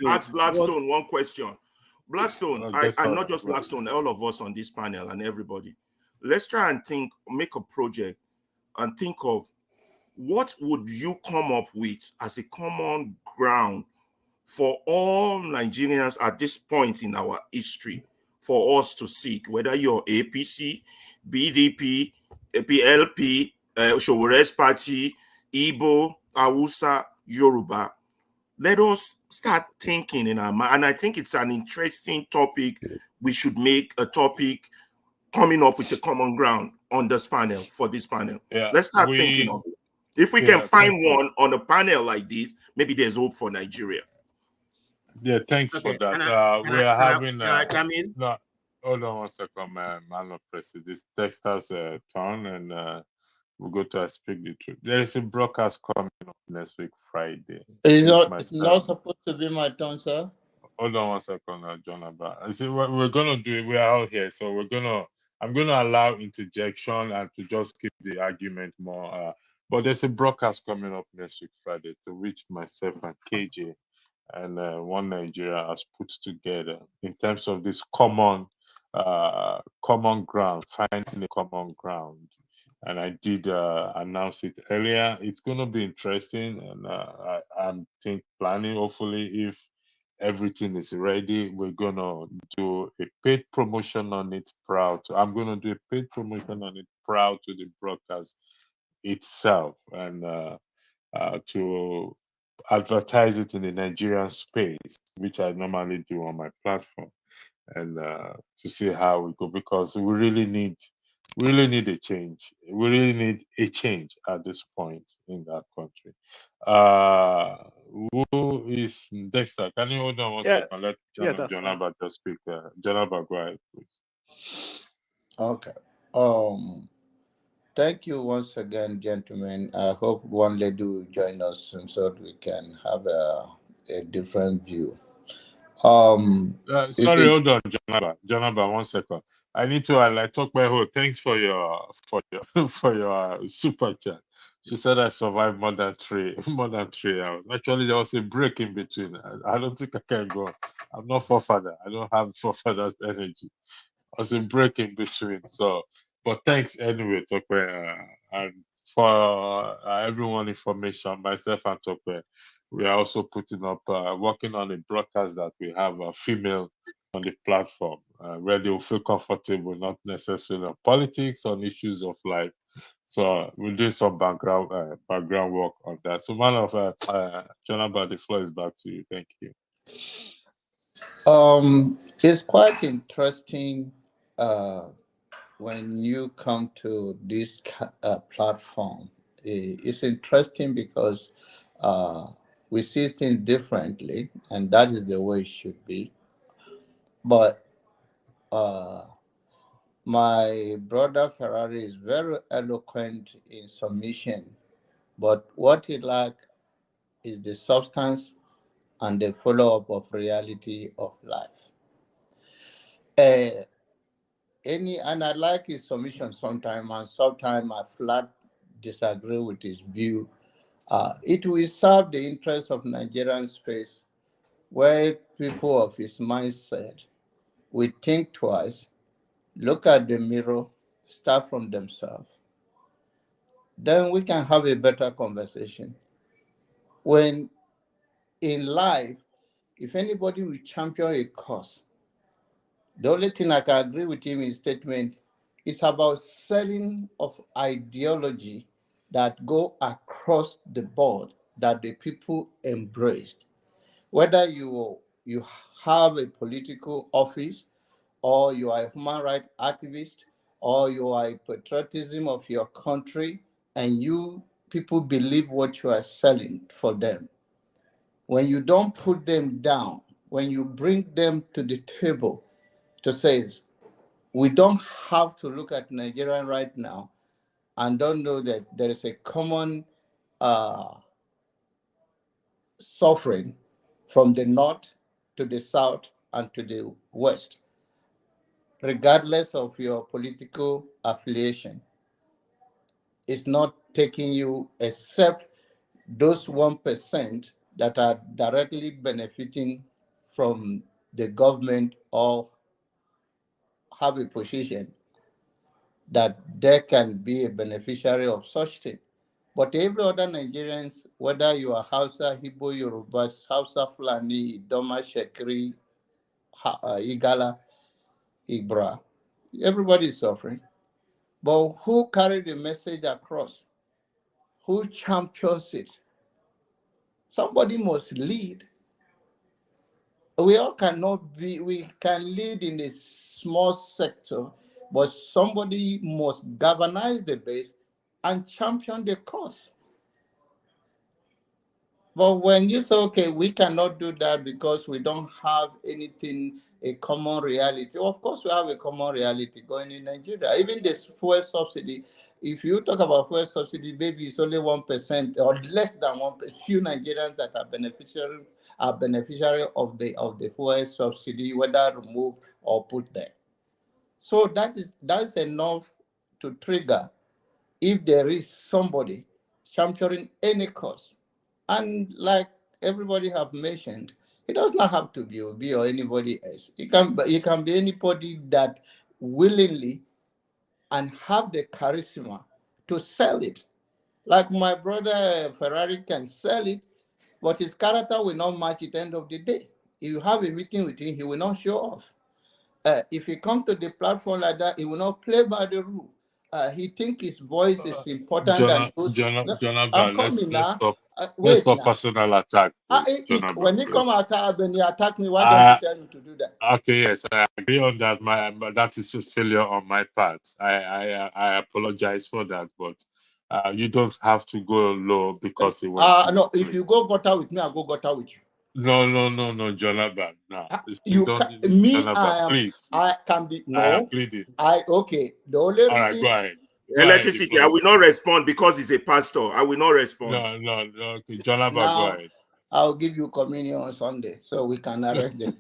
Speaker 3: ask Blackstone one question. Blackstone, and not just Blackstone, all of us on this panel and everybody. Let's try and make a project and think of what would you come up with as a common ground for all Nigerians at this point in our history for us to seek, whether you're APC, BDP, PLP, Showere's party, Igbo, Hausa, Yoruba. Let us start thinking in our mind. And I think it's an interesting topic. We should make a topic coming up with a common ground on this panel, for this panel.
Speaker 1: Yeah,
Speaker 3: Let's start thinking of it. If we can find one on a panel like this, maybe there's hope for Nigeria.
Speaker 1: Yeah, thanks for that. We are having no, hold on 1 second, man of press. This Texas turn, and we'll go to Speak the Truth. There is a broadcast coming up next week, Friday.
Speaker 11: It's not supposed to be my turn, sir.
Speaker 1: Hold on 1 second, John. I see what we're gonna do. We are out here, so I'm gonna allow interjection and to just keep the argument more. But there's a broadcast coming up next week, Friday, to which myself and KJ and One Nigeria has put together in terms of this common ground, finding a common ground. And I did announce it earlier. It's going to be interesting, and I'm planning. Hopefully, if everything is ready, we're going to do a paid promotion on it. I'm going to do a paid promotion on it proud to the broadcast itself, and to advertise it in the Nigerian space, which I normally do on my platform, and to see how we go, because we really need a change. We really need a change at this point in that country. Who is Dexter? Can you hold on 1 second? Let Jonaba just speak. Jonaba, go ahead, please.
Speaker 11: Okay. Thank you once again, gentlemen. I hope one lady will join us soon so that we can have a different view.
Speaker 1: Sorry, hold on, Jonaba, 1 second. I need to talk by her. Thanks for your for your super chat. She said I survived more than 3 hours. Actually, there was a break in between. I don't think I can go. I'm not forefather. I don't have forefather's energy. I was a break in between. So, but thanks anyway, Tokwe, and for everyone information. Myself and Tokwe, we are also putting up, working on a broadcast that we have a female on the platform, where they will feel comfortable, not necessarily on politics, on issues of life. So we'll do some background work on that. So, man of Jonaba, the floor is back to you. Thank you.
Speaker 11: It's quite interesting when you come to this platform. It's interesting because we see things differently, and that is the way it should be. But my brother Ferrari is very eloquent in submission, but what he lacks is the substance and the follow-up of reality of life. And I like his submission sometimes, and sometimes I flat disagree with his view. It will serve the interest of Nigerian space, where people of his mindset will think twice, look at the mirror, start from themselves. Then we can have a better conversation. When in life, if anybody will champion a cause, the only thing I can agree with him in his statement is about selling of ideology that go across the board that the people embraced. Whether you have a political office, or you are a human rights activist, or you are a patriotism of your country, and you people believe what you are selling for them. When you don't put them down, when you bring them to the table to say, we don't have to look at Nigeria right now and don't know that there is a common suffering from the north to the south and to the west, regardless of your political affiliation. It's not taking you except those 1% that are directly benefiting from the government or have a position that they can be a beneficiary of such thing. But every other Nigerians, whether you are Hausa, Igbo, Yoruba, Hausa, Fulani, Doma, Shekri, Igala, Ibra, everybody is suffering. But who carry the message across? Who champions it? Somebody must lead. We all cannot be, we can lead in a small sector, but somebody must galvanize the base and champion the cause. But when you say, okay, we cannot do that because we don't have anything, a common reality. Of course, we have a common reality going in Nigeria. Even this fuel subsidy, if you talk about fuel subsidy, maybe it's only 1% or less than 1%. Few Nigerians that are beneficiary of the fuel subsidy, whether removed or put there. So that's enough to trigger if there is somebody championing any cause. And like everybody have mentioned, it does not have to be Obi or anybody else. It can be anybody that willingly and have the charisma to sell it. Like my brother Ferrari can sell it, but his character will not match at the end of the day. If you have a meeting with him, he will not show off. If he comes to the platform like that, he will not play by the rule. He think his voice is important than those. No, I'm
Speaker 1: Jonathan,
Speaker 11: coming now.
Speaker 1: let's
Speaker 11: Wait
Speaker 1: stop
Speaker 11: now.
Speaker 1: personal attack, please,
Speaker 11: When
Speaker 1: Jonathan,
Speaker 11: he
Speaker 1: please.
Speaker 11: come attack, when he attack me, why don't you tell him to do that?
Speaker 1: Okay, yes, I agree on that. But that is a failure on my part. I apologize for that, but you don't have to go low because he went to
Speaker 11: No,
Speaker 1: you,
Speaker 11: if you go gutter with me, I'll go gutter with you.
Speaker 1: No, Jonathan. No,
Speaker 11: You
Speaker 1: don't,
Speaker 11: can, me,
Speaker 1: Jonathan, please.
Speaker 11: I can be,
Speaker 1: I am
Speaker 11: no,
Speaker 1: pleading.
Speaker 11: okay, the only
Speaker 1: All right,
Speaker 11: reason.
Speaker 1: go ahead.
Speaker 3: Electricity, I will not respond because he's a pastor. I will not respond.
Speaker 1: No, okay, Jonathan, go
Speaker 11: Now,
Speaker 1: ahead.
Speaker 11: I'll give you communion on Sunday so we can arrest them.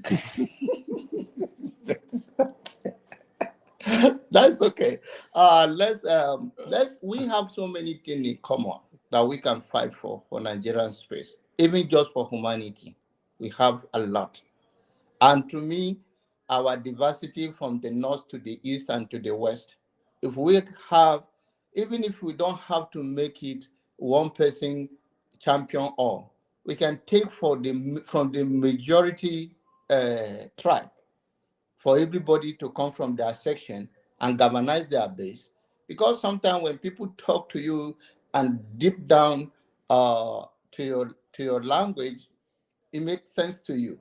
Speaker 11: That's okay. We have so many things in common that we can fight for Nigerian space, even just for humanity. We have a lot. And to me, our diversity from the north to the east and to the west, if we have, even if we don't have to make it one person champion all, we can take from the majority tribe for everybody to come from their section and galvanize their base. Because sometimes when people talk to you and deep down to your language, it makes sense to you.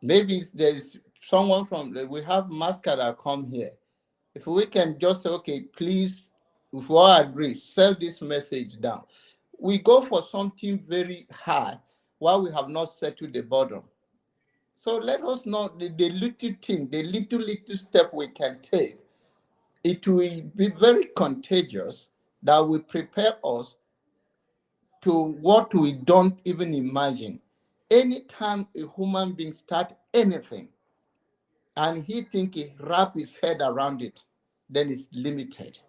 Speaker 11: Maybe there's someone we have Mascara come here. If we can just say, okay, please, if we all agree, sell this message down. We go for something very high while we have not settled the bottom. So let us know the little thing, the little step we can take. It will be very contagious that will prepare us to what we don't even imagine. Anytime a human being start anything and he think he wrap his head around it, then it's limited.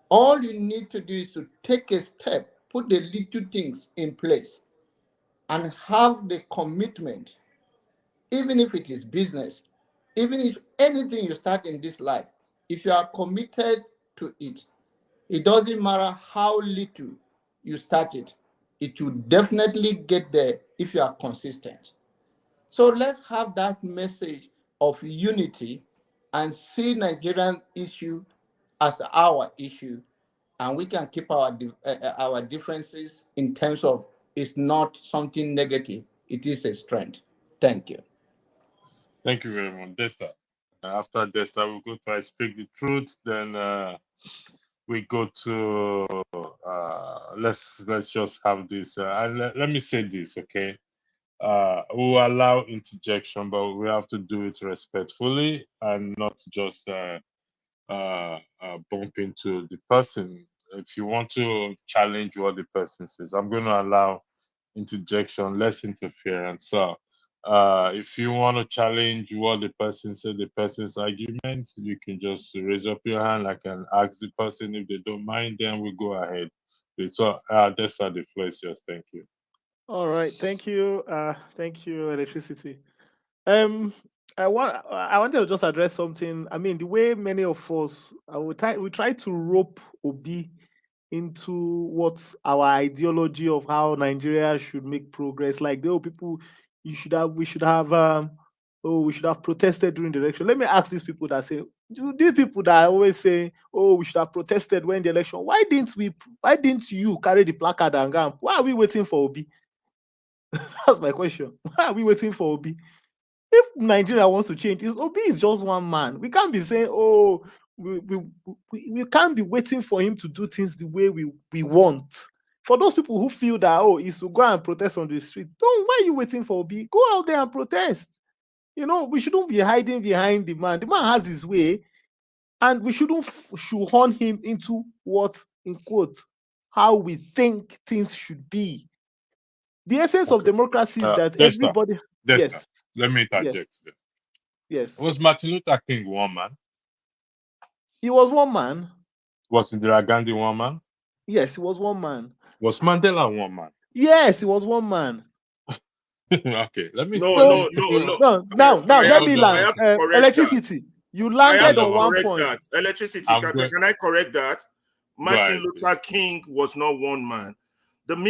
Speaker 11: All you need to do is to take a step, put the little things in place, and have the commitment, even if it is business, even if anything you start in this life, if you are committed to it, it doesn't matter how little you start it, it will definitely get there if you are consistent. So let's have that message of unity and see Nigerian issue as our issue, and we can keep our differences in terms of it's not something negative, it is a strength. Thank you.
Speaker 1: Thank you very much, Desta. After Desta, we'll go to I Speak the Truth. Then we go to let's just have this. And let me say this, okay? We'll allow interjection, but we have to do it respectfully and not just bump into the person. If you want to challenge what the person says, I'm going to allow interjection, less interference. So, if you want to challenge what the person said, the person's argument, you can just raise up your hand. I can ask the person if they don't mind. Then we go ahead. So, that's how the floor is yours. Thank you.
Speaker 13: All right, thank you, Electricity. I wanted to just address something. I mean, the way many of us we try to rope Obi into what's our ideology of how Nigeria should make progress. Like, people, we should have protested during the election. Let me ask these people that say, these people that always say, oh, we should have protested when the election. Why didn't you carry the placard and go? Why are we waiting for Obi? That's my question. Why are we waiting for Obi? If Nigeria wants to change, Obi is just one man. We can't be saying, oh, we can't be waiting for him to do things the way we want. For those people who feel that, oh, is to go and protest on the street, why are you waiting for Obi? Go out there and protest. We shouldn't be hiding behind the man. The man has his way, and we shouldn't shoehorn him into what, in quote, how we think things should be. The essence of democracy is that everybody. Yes.
Speaker 1: Let me interject.
Speaker 13: Yes. Yes.
Speaker 1: Was Martin Luther King one man?
Speaker 13: He was one man.
Speaker 1: Was Indira Gandhi one man?
Speaker 13: Yes, he was one man.
Speaker 1: Was Mandela one man?
Speaker 13: Yes, he was one man.
Speaker 1: Okay, let me.
Speaker 3: No.
Speaker 13: Now, let me land. Electricity. You landed on one point.
Speaker 3: That. Electricity. Can I correct that? Martin Luther King was not one man. The 1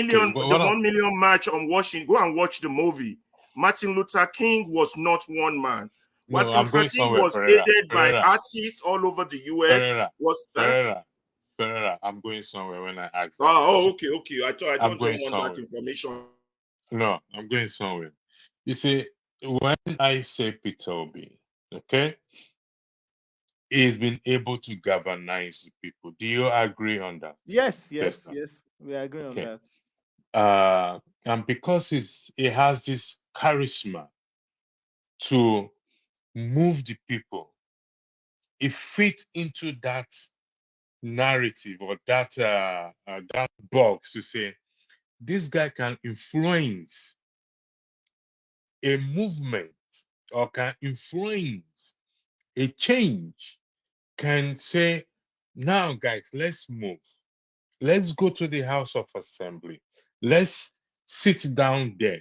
Speaker 3: million march on Washington. Go and watch the movie. Martin Luther King was not one man. Martin Luther King was aided by artists all over the US.
Speaker 1: Ferreira, I'm going somewhere when I ask.
Speaker 3: Okay. I thought I don't want that information.
Speaker 1: No, I'm going somewhere. You see, when I say Peter Obi, okay, he's been able to galvanize the people. Do you agree on that?
Speaker 13: Yes. We agree on
Speaker 1: that. And because he has this charisma to move the people, it fits into that narrative or that box to say this guy can influence a movement or can influence a change, can say, now guys, let's move. Let's go to the House of Assembly. Let's sit down there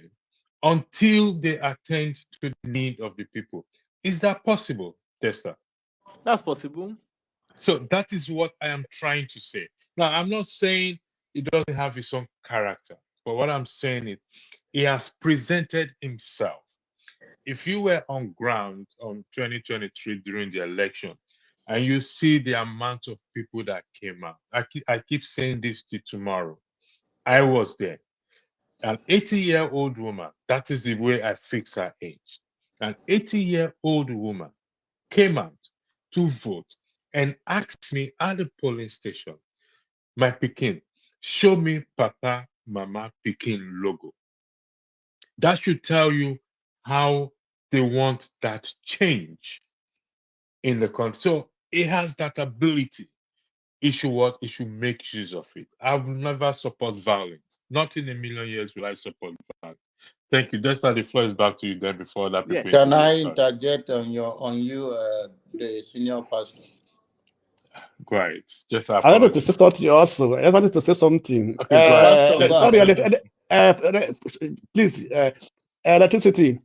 Speaker 1: until they attend to the need of the people. Is that possible, Tessa?
Speaker 13: That's possible.
Speaker 1: So that is what I am trying to say. Now, I'm not saying he doesn't have his own character, but what I'm saying is he has presented himself. If you were on ground on 2023 during the election, and you see the amount of people that came out, I keep saying this to tomorrow. I was there. An 80-year-old woman, that is the way I fix her age. An 80-year-old woman came out to vote and asked me at the polling station, my Pekin, show me Papa, Mama, Pekin logo. That should tell you how they want that change in the country. So it has that ability. It should make use of it. I will never support violence. Not in a million years will I support violence. Thank you. Desta, the floor is back to you then before that people.
Speaker 11: Can I interject on you, the senior pastor?
Speaker 1: Great. Just
Speaker 12: I wanted to say something also. I wanted to say something.
Speaker 1: Okay,
Speaker 12: sorry, please, electricity.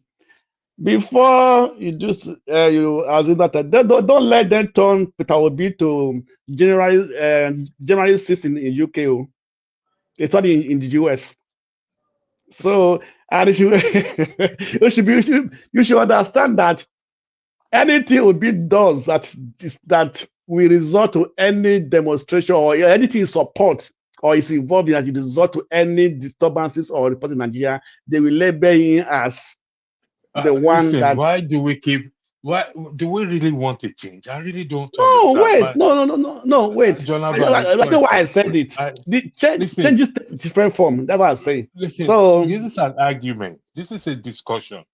Speaker 12: Before you do, you assume that don't let them turn Peter Obi to January 6th in UK. It's not in the US. So, and you should understand that anything Obi does that will result to any demonstration or anything support or is involved in that it result to any disturbances or report in Nigeria, they will label him as the one
Speaker 1: listen,
Speaker 12: that.
Speaker 1: Why do we really want a change? I really don't
Speaker 12: understand. No, wait.
Speaker 1: Jonathan,
Speaker 12: that's why I said it. The change is different form. That's what I'm saying.
Speaker 1: Listen,
Speaker 12: so
Speaker 1: this is an argument. This is a discussion.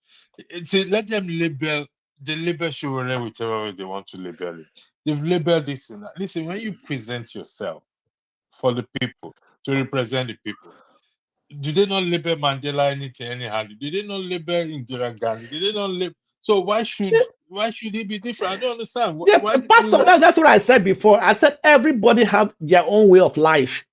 Speaker 1: Let them label. The label should wear whichever way they want to label it. They've labeled this and that. Listen, when you present yourself for the people to represent the people, do they not label Mandela anything anyhow? Do they not label Indira Gandhi? Do they not label? So why should it be different? I don't understand.
Speaker 12: Pastor, that's what I said before. I said everybody have their own way of life.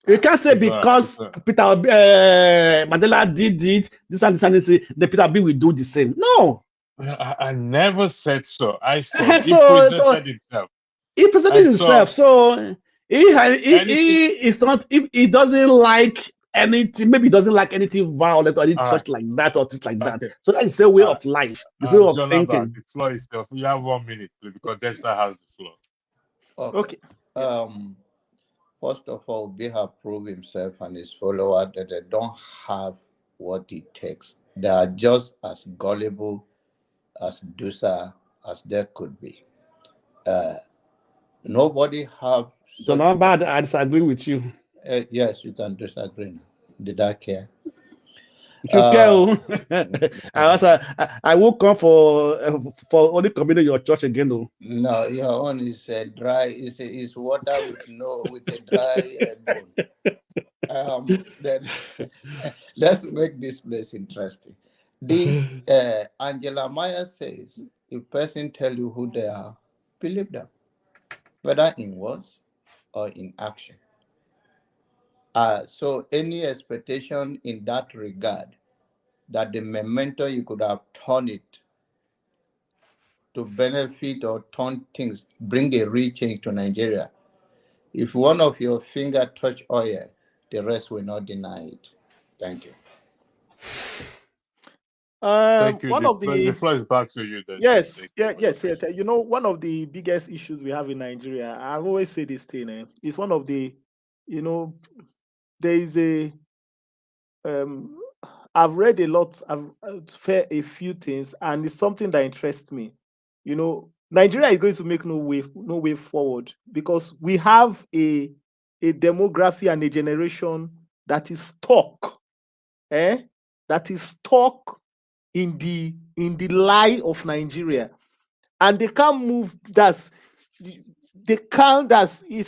Speaker 12: You can't say because Peter Mandela did it, this and this, the Peter B will do the same. No.
Speaker 1: I never said so. I said he presented himself.
Speaker 12: He presented himself. So he is not. If he doesn't like anything, maybe he doesn't like anything violent or anything such like that or things like that. So that is the way of life, the way of thinking.
Speaker 1: The floor is yours. You have 1 minute, please, because Dexter has the floor.
Speaker 11: Okay. First of all, we have proved himself and his followers that they don't have what it takes. They are just as gullible as Dusa as there could be. Nobody have
Speaker 12: John
Speaker 11: such.
Speaker 12: Lombard, I disagree with you.
Speaker 11: Yes, you can disagree. Did I care?
Speaker 12: If you care, I won't come for only coming to your church again, though.
Speaker 11: No, your own is dry. Is water with a dry bone. Then let's make this place interesting. This Angela Meyer says, if person tell you who they are, believe them, whether in words or in action. So any expectation in that regard, that the memento you could have turned it to benefit or turn things, bring a real change to Nigeria. If one of your finger touch oil, the rest will not deny it. Thank you.
Speaker 1: Thank you.
Speaker 13: One of
Speaker 1: The
Speaker 13: the
Speaker 1: floor is back to you, Desmond.
Speaker 13: yes,
Speaker 1: Thank
Speaker 13: yeah,
Speaker 1: you
Speaker 13: yes, yes. You know, one of the biggest issues we have in Nigeria, I've always said this thing, it's one of the, you know, there is a I've read a lot, I've fair a few things, and it's something that interests me. You know, Nigeria is going to make no way forward because we have a demography and a generation that is stuck, that is stuck in the lie of Nigeria, and they can't move. It's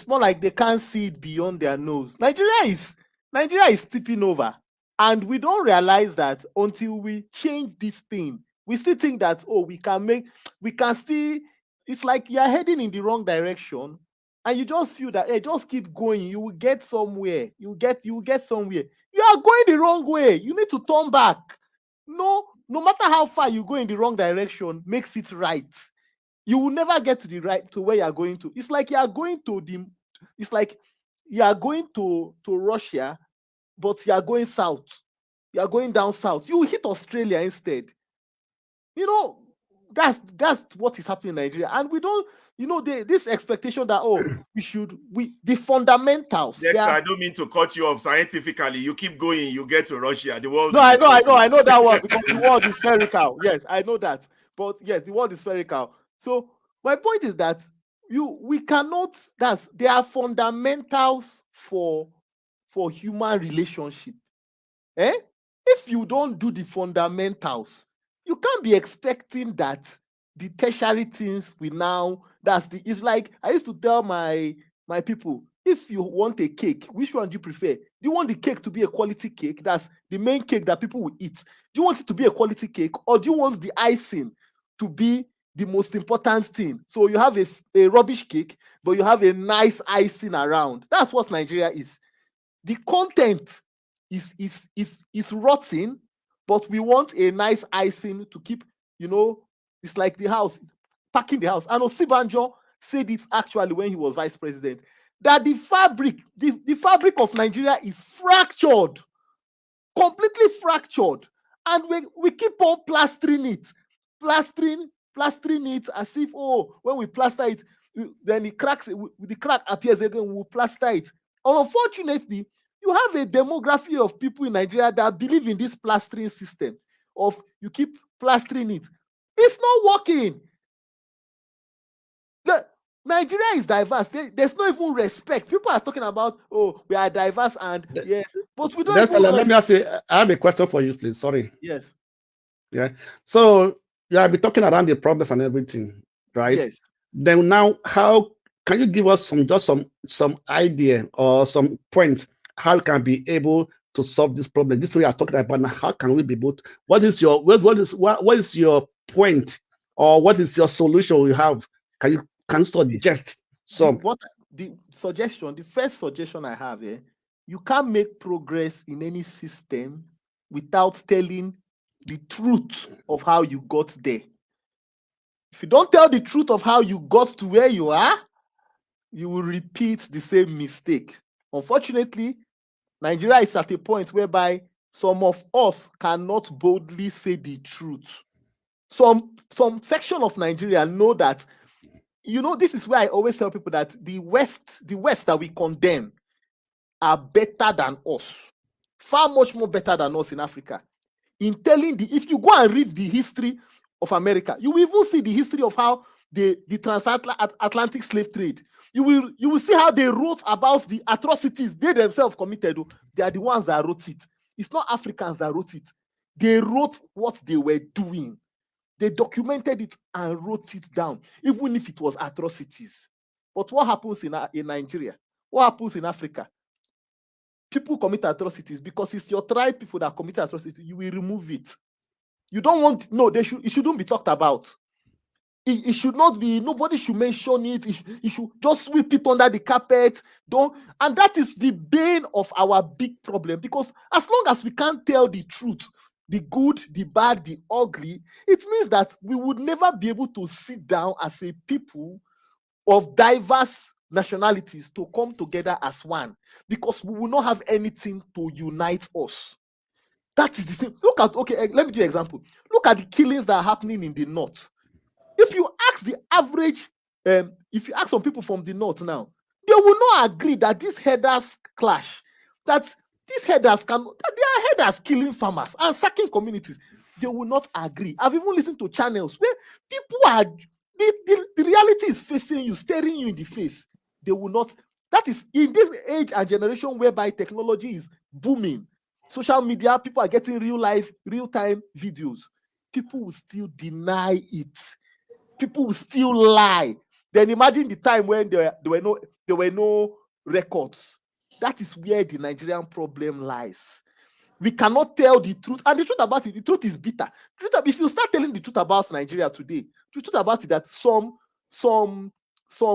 Speaker 13: more like they can't see it beyond their nose. Nigeria is tipping over, and we don't realize that until we change this thing. We still think that we can still. It's like you're heading in the wrong direction, and you just feel that just keep going. You will get somewhere. You will get somewhere. You are going the wrong way. You need to turn back. No matter how far you go in the wrong direction, makes it right. You will never get to where you are going to. It's like you are going to Russia, but you are going south. You are going down south. You will hit Australia instead. You know, that's what is happening in Nigeria, and we don't. You know, this expectation that the fundamentals.
Speaker 3: Yes, I don't mean to cut you off scientifically. You keep going, you get to Russia. The world.
Speaker 13: No, I know that one because the world is spherical. Yes, I know that. But yes, the world is spherical. So my point is that we cannot. There are fundamentals for human relationship. If you don't do the fundamentals, you can't be expecting that the tertiary things will now. It's like I used to tell my people, if you want a cake, which one do you prefer? Do you want the cake to be a quality cake? That's the main cake that people will eat. Do you want it to be a quality cake, or do you want the icing to be the most important thing? So you have a rubbish cake, but you have a nice icing around. That's what Nigeria is. The content is rotten, but we want a nice icing to keep, it's like the house, packing the house. And Osibanjo said it actually when he was vice president, that the fabric of Nigeria is fractured, completely fractured. And we keep on plastering it as if, when we plaster it, then the crack appears again, we'll plaster it. Unfortunately, you have a demography of people in Nigeria that believe in this plastering system of you keep plastering it. It's not working. Nigeria is diverse. There's no even respect. People are talking about, we are diverse and yes, but we don't.
Speaker 12: Let me ask you. I have a question for you, please. Sorry.
Speaker 13: Yes.
Speaker 12: Yeah. So I'll be talking around the problems and everything, right?
Speaker 13: Yes.
Speaker 12: Then now, how can you give us some idea or some points how we can be able to solve this problem? This way, we are talking about now. How can we be able to, what is your point, or what is your solution you have? Can you suggest some?
Speaker 13: The first suggestion I have here, you can't make progress in any system without telling the truth of how you got there. If you don't tell the truth of how you got to where you are, you will repeat the same mistake. Unfortunately, Nigeria is at a point whereby some of us cannot boldly say the truth. Some section of Nigeria know that, this is where I always tell people that the West that we condemn are better than us. far much more better than us in Africa. In telling if you go and read the history of America, you will even see the history of how the transatlantic slave trade. You will see how they wrote about the atrocities they themselves committed. They are the ones that wrote it. It's not Africans that wrote it. They wrote what they were doing. They documented it and wrote it down, even if it was atrocities. But what happens in Nigeria? What happens in Africa? People commit atrocities because it's your tribe people that commit atrocities. You will remove it. You don't want, it shouldn't be talked about. It should not be, nobody should mention it. It should just sweep it under the carpet. And that is the bane of our big problem, because as long as we can't tell the truth, the good, the bad, the ugly, it means that we would never be able to sit down as a people of diverse nationalities to come together as one, because we will not have anything to unite us. That is the same. Look at, okay, let me give you an example. Look at the killings that are happening in the north. If you ask the average, if you ask some people from the north now, they will not agree that these headers clash, that these headers that they are headers killing farmers and sacking communities. They will not agree. I've even listened to channels where people are, the reality is facing you, staring you in the face. They will not. That is in this age and generation whereby technology is booming. Social media, people are getting real-time videos. People will still deny it. People will still lie. Then imagine the time when there were no records. That is where the Nigerian problem lies. We cannot tell the truth, and the truth about it, the truth is bitter. If you start telling the truth about Nigeria today, the truth about it that some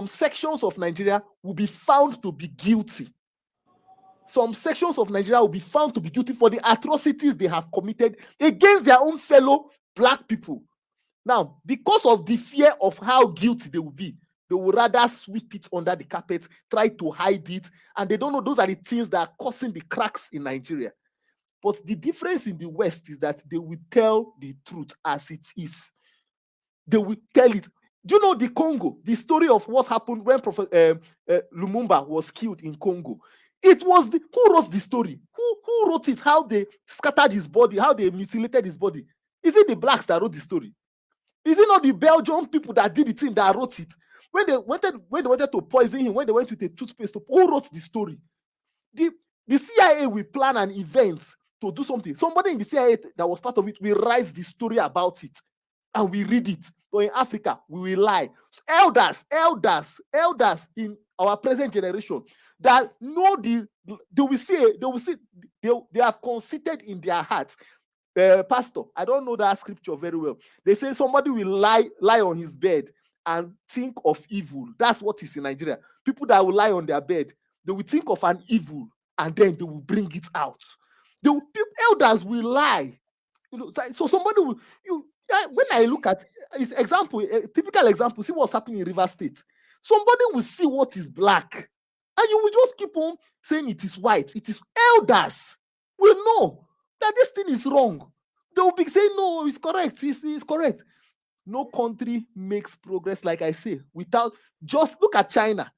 Speaker 13: sections of Nigeria will be found to be guilty. Some sections of Nigeria will be found to be guilty for the atrocities they have committed against their own fellow black people. Now, because of the fear of how guilty they will be, they will rather sweep it under the carpet, try to hide it, and they don't know those are the things that are causing the cracks in Nigeria. But the difference in the West is that they will tell the truth as it is. They will tell it. Do you know the Congo? The story of what happened when Lumumba was killed in Congo. It was who wrote the story? Who wrote it? How they scattered his body? How they mutilated his body? Is it the blacks that wrote the story? Is it not the Belgian people that did the thing that wrote it? When they wanted to poison him, when they went with a toothpaste, who wrote the story? The CIA will plan an event to do something. Somebody in the CIA that was part of it will write the story about it, and we read it. But in Africa, we will lie. Elders in our present generation that know they have conceited in their hearts. Pastor, I don't know that scripture very well. They say somebody will lie on his bed and think of evil. That's what is in Nigeria. People that will lie on their bed, they will think of an evil and then they will bring it out. Elders will lie. So somebody will. When I look at his example, a typical example, see what's happening in River State. Somebody will see what is black, and you will just keep on saying it is white. It is elders will know that this thing is wrong. They will be saying, no, it's correct. It's correct. No country makes progress, like I say, without just look at China.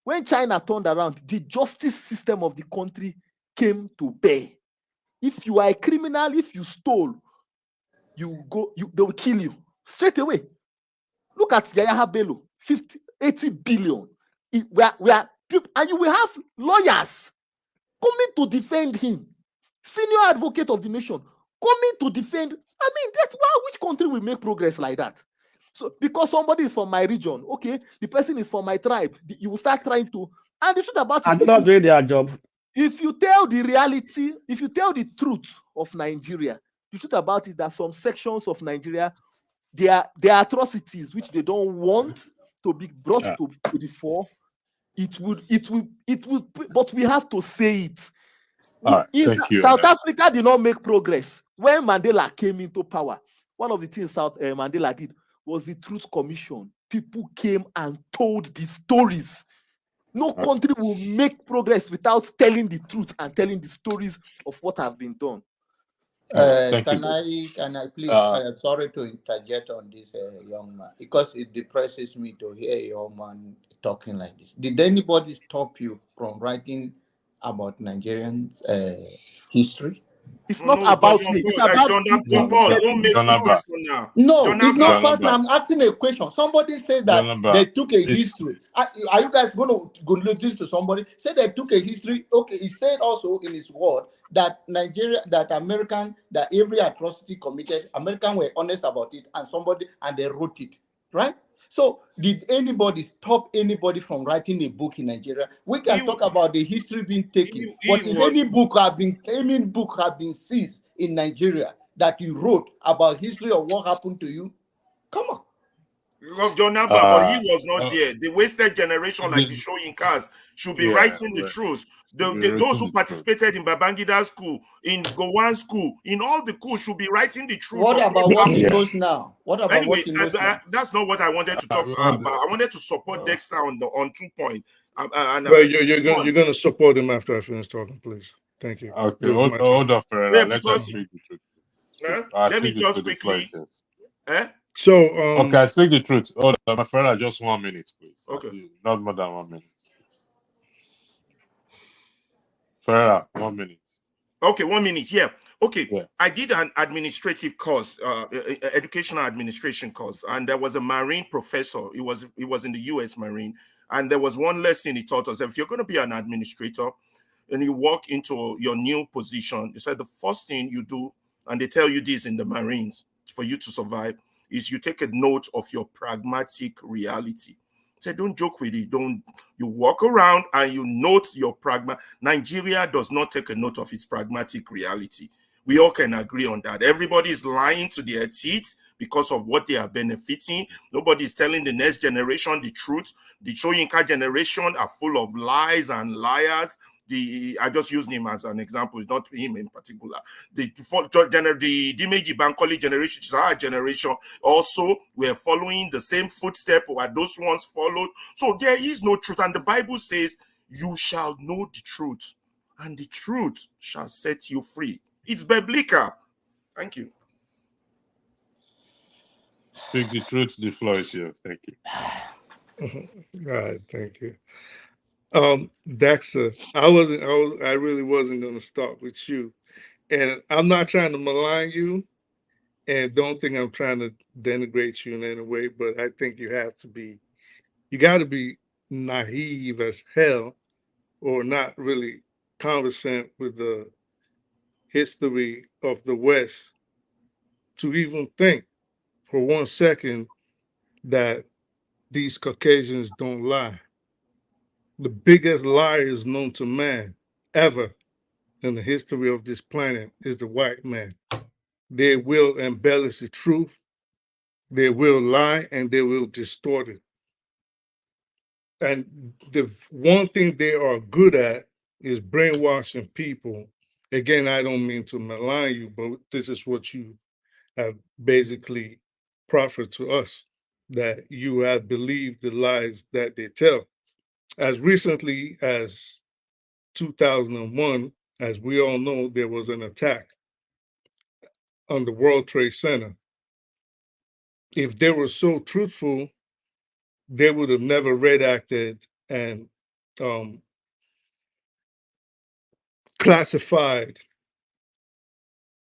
Speaker 13: When China turned around, the justice system of the country came to bear. If you are a criminal, if you stole, they will kill you straight away. Look at Yaya Bello, 80 billion. And you will have lawyers coming to defend him. Senior advocate of the nation coming to defend. I mean, that's why which country will make progress like that? So because somebody is from my region, okay, the person is from my tribe, you will start trying to. And the truth about it,
Speaker 12: and they're not doing their job.
Speaker 13: If you tell the reality, if you tell the truth of Nigeria, the truth about it that some sections of Nigeria, their atrocities which they don't want to be brought to the fore, it would, but we have to say it.
Speaker 1: Thank you.
Speaker 13: South Africa did not make progress. When Mandela came into power, one of the things Mandela did was the Truth Commission. People came and told the stories. No country will make progress without telling the truth and telling the stories of what has been done.
Speaker 11: Can I please? Sorry to interject on this, young man, because it depresses me to hear a young man talking like this. Did anybody stop you from writing about Nigerian history?
Speaker 13: It's not about me. It's about
Speaker 3: John Paul. Don't make it personal now.
Speaker 11: No, it's not personal. I'm asking a question. Somebody said that they took a history. Are you guys going to listen to somebody? Say they took a history. Okay, he said also in his word that Nigeria, that every atrocity committed, Americans were honest about it, and they wrote it, right? So did anybody stop anybody from writing a book in Nigeria? We can talk about the history being taken, but if any book have been seized in Nigeria that you wrote about history of what happened to you, come on.
Speaker 3: John Abba, but he was not there. The wasted generation, like the show in cars, should be writing the truth. Those who participated in Babangida school, in Gowan school, in all the schools should be writing the truth.
Speaker 11: What about what he knows now? What about
Speaker 3: anyway,
Speaker 11: what he knows now?
Speaker 3: That's not what I wanted to talk about. I wanted to support Dexter on 2 points.
Speaker 7: Well, you're going to support him after I finish talking, please. Thank you.
Speaker 1: Okay, hold on, Ferreira. Let us speak the truth.
Speaker 3: Let me just quickly.
Speaker 7: So,
Speaker 1: okay, I speak the truth. Hold on, my friend, just 1 minute, please.
Speaker 3: Okay.
Speaker 1: Not more than 1 minute, please. Ferreira, 1 minute.
Speaker 3: Okay, 1 minute. Yeah. Okay. Yeah. I did an administrative course, educational administration course, and there was a Marine professor. He was in the U.S. Marine, and there was one lesson he taught us. If you're going to be an administrator and you walk into your new position, he said the first thing you do, and they tell you this in the Marines for you to survive, is you take a note of your pragmatic reality. Say, don't joke with it. You walk around and you note your Nigeria does not take a note of its pragmatic reality. We all can agree on that. Everybody is lying to their teeth because of what they are benefiting. Nobody is telling the next generation the truth. The Soyinka generation are full of lies and liars. I just use him as an example, it's not him in particular. The Dimeji Bankole generation, which is our generation, also we're following the same footstep where those ones followed. So there is no truth. And the Bible says, you shall know the truth, and the truth shall set you free. It's biblical. Thank you.
Speaker 1: Speak the truth, the floor is yours. Thank you.
Speaker 7: All right, thank you. Dexter, I really wasn't going to start with you. And I'm not trying to malign you, and don't think I'm trying to denigrate you in any way, but I think you got to be naive as hell, or not really conversant with the history of the West to even think for 1 second that these Caucasians don't lie. The biggest liars known to man ever in the history of this planet is the white man. They will embellish the truth, they will lie, and they will distort it. And the one thing they are good at is brainwashing people. Again, I don't mean to malign you, but this is what you have basically proffered to us, that you have believed the lies that they tell. As recently as 2001, as we all know, there was an attack on the World Trade Center. If they were so truthful, they would have never redacted and classified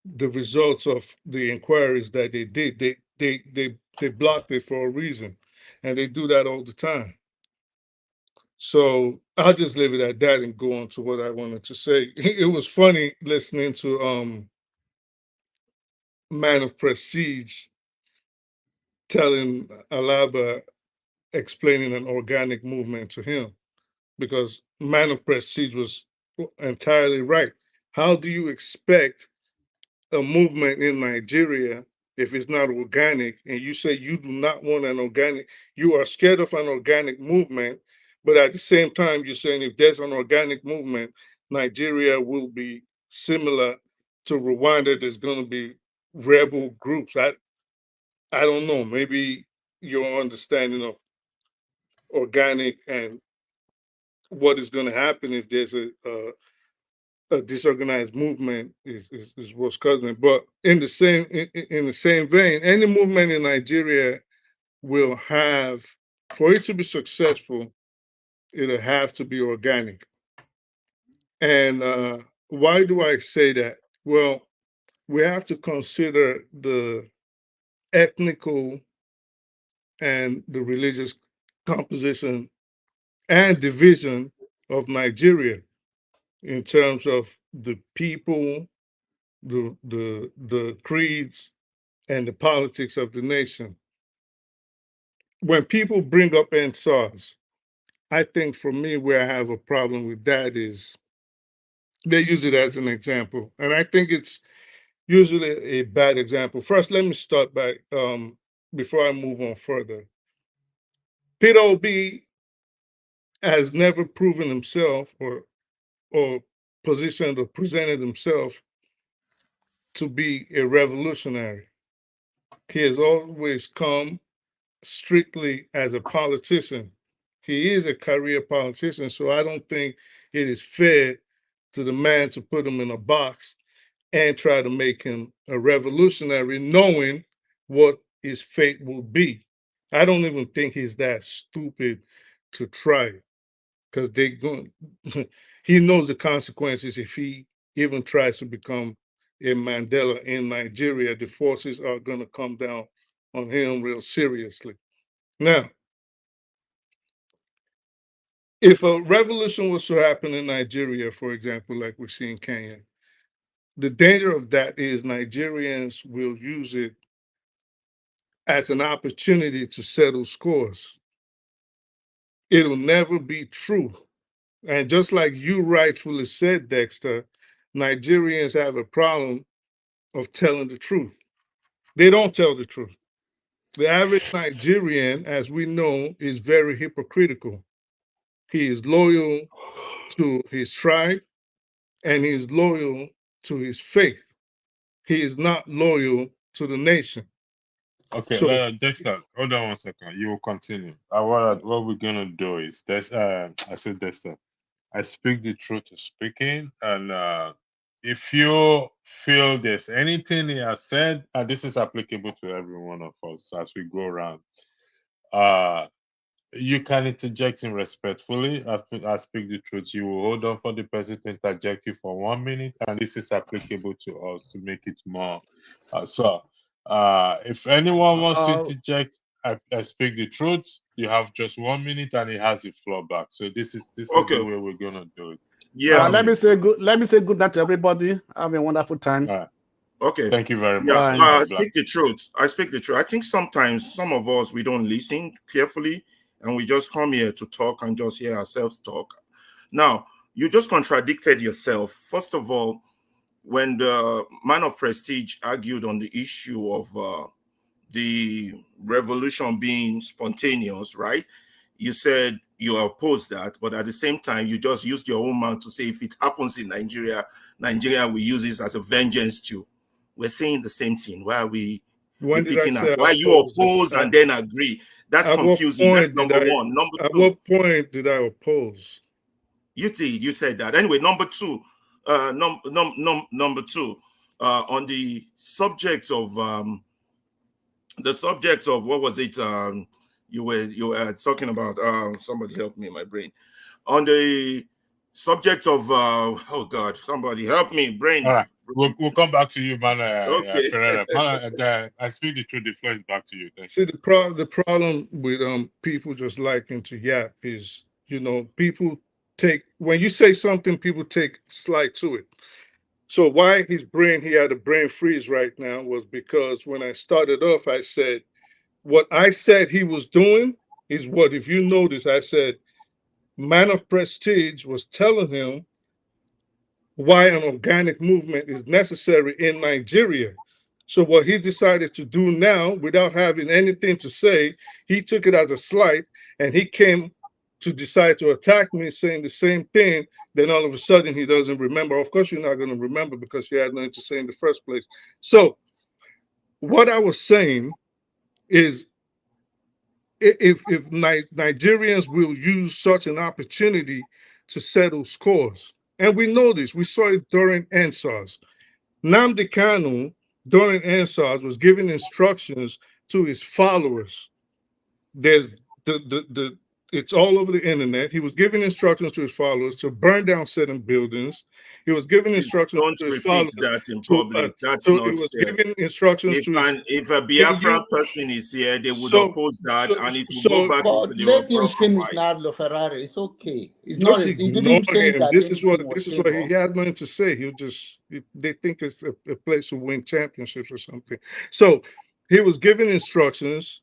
Speaker 7: the results of the inquiries that they did. They blocked it for a reason, and they do that all the time. So I'll just leave it at that and go on to what I wanted to say. It was funny listening to Man of Prestige telling Alaba, explaining an organic movement to him, because Man of Prestige was entirely right. How do you expect a movement in Nigeria if it's not organic? And you say you do not want an organic, you are scared of an organic movement, but at the same time, you're saying if there's an organic movement, Nigeria will be similar to Rwanda. There's going to be rebel groups. I don't know. Maybe your understanding of organic and what is going to happen if there's a disorganized movement is what's causing it. But in the same vein, any movement in Nigeria will have, for it to be successful, it'll have to be organic. And why do I say that? Well, we have to consider the ethnical and the religious composition and division of Nigeria in terms of the people, the creeds, and the politics of the nation. When people bring up NSARS, I think for me, where I have a problem with that is they use it as an example. And I think it's usually a bad example. First, let me start by, before I move on further. Peter Obi has never proven himself or positioned or presented himself to be a revolutionary. He has always come strictly as a politician. He is a career politician, so I don't think it is fair to the man to put him in a box and try to make him a revolutionary, knowing what his fate will be. I don't even think he's that stupid to try, because they going he knows the consequences if he even tries to become a Mandela in Nigeria. The forces are going to come down on him real seriously. Now, if a revolution was to happen in Nigeria, for example, like we see in Kenya, the danger of that is Nigerians will use it as an opportunity to settle scores. It'll never be true. And just like you rightfully said, Dexter, Nigerians have a problem of telling the truth. They don't tell the truth. The average Nigerian, as we know, is very hypocritical. He is loyal to his tribe and he is loyal to his faith. He is not loyal to the nation.
Speaker 1: Okay,
Speaker 7: So,
Speaker 1: Dexter, hold on one second. You will continue. What we're gonna do is this. I said Dexter. I speak the truth to speaking, and if you feel there's anything he has said, and this is applicable to every one of us as we go around, uh, you can interject him respectfully. I speak the truth. You will hold on for the person to interject you for 1 minute, and this is applicable to us to make it more. If anyone wants to interject, I speak the truth. You have just 1 minute, and he has the floor back. So this is the
Speaker 3: Okay.
Speaker 1: way we're gonna do it.
Speaker 3: Yeah.
Speaker 12: Let me say good night to everybody. Have a wonderful time.
Speaker 3: Okay.
Speaker 1: Thank you very
Speaker 3: Yeah,
Speaker 1: much.
Speaker 3: I speak the truth. I speak the truth. I think sometimes some of us, we don't listen carefully and we just come here to talk and just hear ourselves talk. Now, you just contradicted yourself. First of all, when the man of prestige argued on the issue of the revolution being spontaneous, right? You said you oppose that, but at the same time, you just used your own mouth to say if it happens in Nigeria, Nigeria will use this as a vengeance too. We're saying the same thing. Why are we
Speaker 7: when did I
Speaker 3: repeating
Speaker 7: say
Speaker 3: us?
Speaker 7: I
Speaker 3: Why you
Speaker 7: oppose
Speaker 3: oppose and then agree? That's
Speaker 7: at what
Speaker 3: confusing. That's
Speaker 7: point did
Speaker 3: number
Speaker 7: I?
Speaker 3: one. Number
Speaker 7: At
Speaker 3: two,
Speaker 7: what point did I oppose?
Speaker 3: you did. You said that. Anyway, number two, number two, on the subject of what was it? You were talking about. Somebody help me, my brain. On the subject of oh God, somebody help me, brain.
Speaker 1: All right, we'll come back to you, man.
Speaker 3: Okay.
Speaker 1: Ferreira. I speak the truth. The floor is back to you. Thank
Speaker 7: See,
Speaker 1: you.
Speaker 7: the problem with people just liking to yap is, people take, when you say something, people take slight to it. So why he had a brain freeze right now was because when I started off, I said what I said he was doing is what, if you notice, I said man of prestige was telling him why an organic movement is necessary in Nigeria. So what he decided to do now, without having anything to say, he took it as a slight and he came to decide to attack me saying the same thing. Then all of a sudden he doesn't remember. Of course, you're not going to remember because you had nothing to say in the first place. So what I was saying is if Nigerians will use such an opportunity to settle scores, and we know this, we saw it during NSARS. Nnamdi Kanu, during NSARS, was giving instructions to his followers. There's It's all over the internet. He was giving instructions to his followers to burn down certain buildings. He was giving
Speaker 3: Please
Speaker 7: instructions
Speaker 3: don't
Speaker 7: to his
Speaker 3: repeat
Speaker 7: followers
Speaker 3: that in
Speaker 7: to,
Speaker 3: public. That's
Speaker 7: he
Speaker 3: not
Speaker 7: was
Speaker 3: fair.
Speaker 7: giving instructions to his.
Speaker 3: If a
Speaker 7: Can you,
Speaker 3: Biafran person is here, they would
Speaker 7: so,
Speaker 3: oppose that, and it will go
Speaker 7: so,
Speaker 3: back
Speaker 11: But
Speaker 3: into the
Speaker 11: let him
Speaker 3: referendum
Speaker 11: finish
Speaker 3: fight.
Speaker 11: now, Ferrari. It's okay. It's not.
Speaker 7: just
Speaker 11: He
Speaker 7: ignore
Speaker 11: didn't say
Speaker 7: him.
Speaker 11: that
Speaker 7: This is what
Speaker 11: anything
Speaker 7: he has nothing to say. He'll just they think it's a place to win championships or something. So he was giving instructions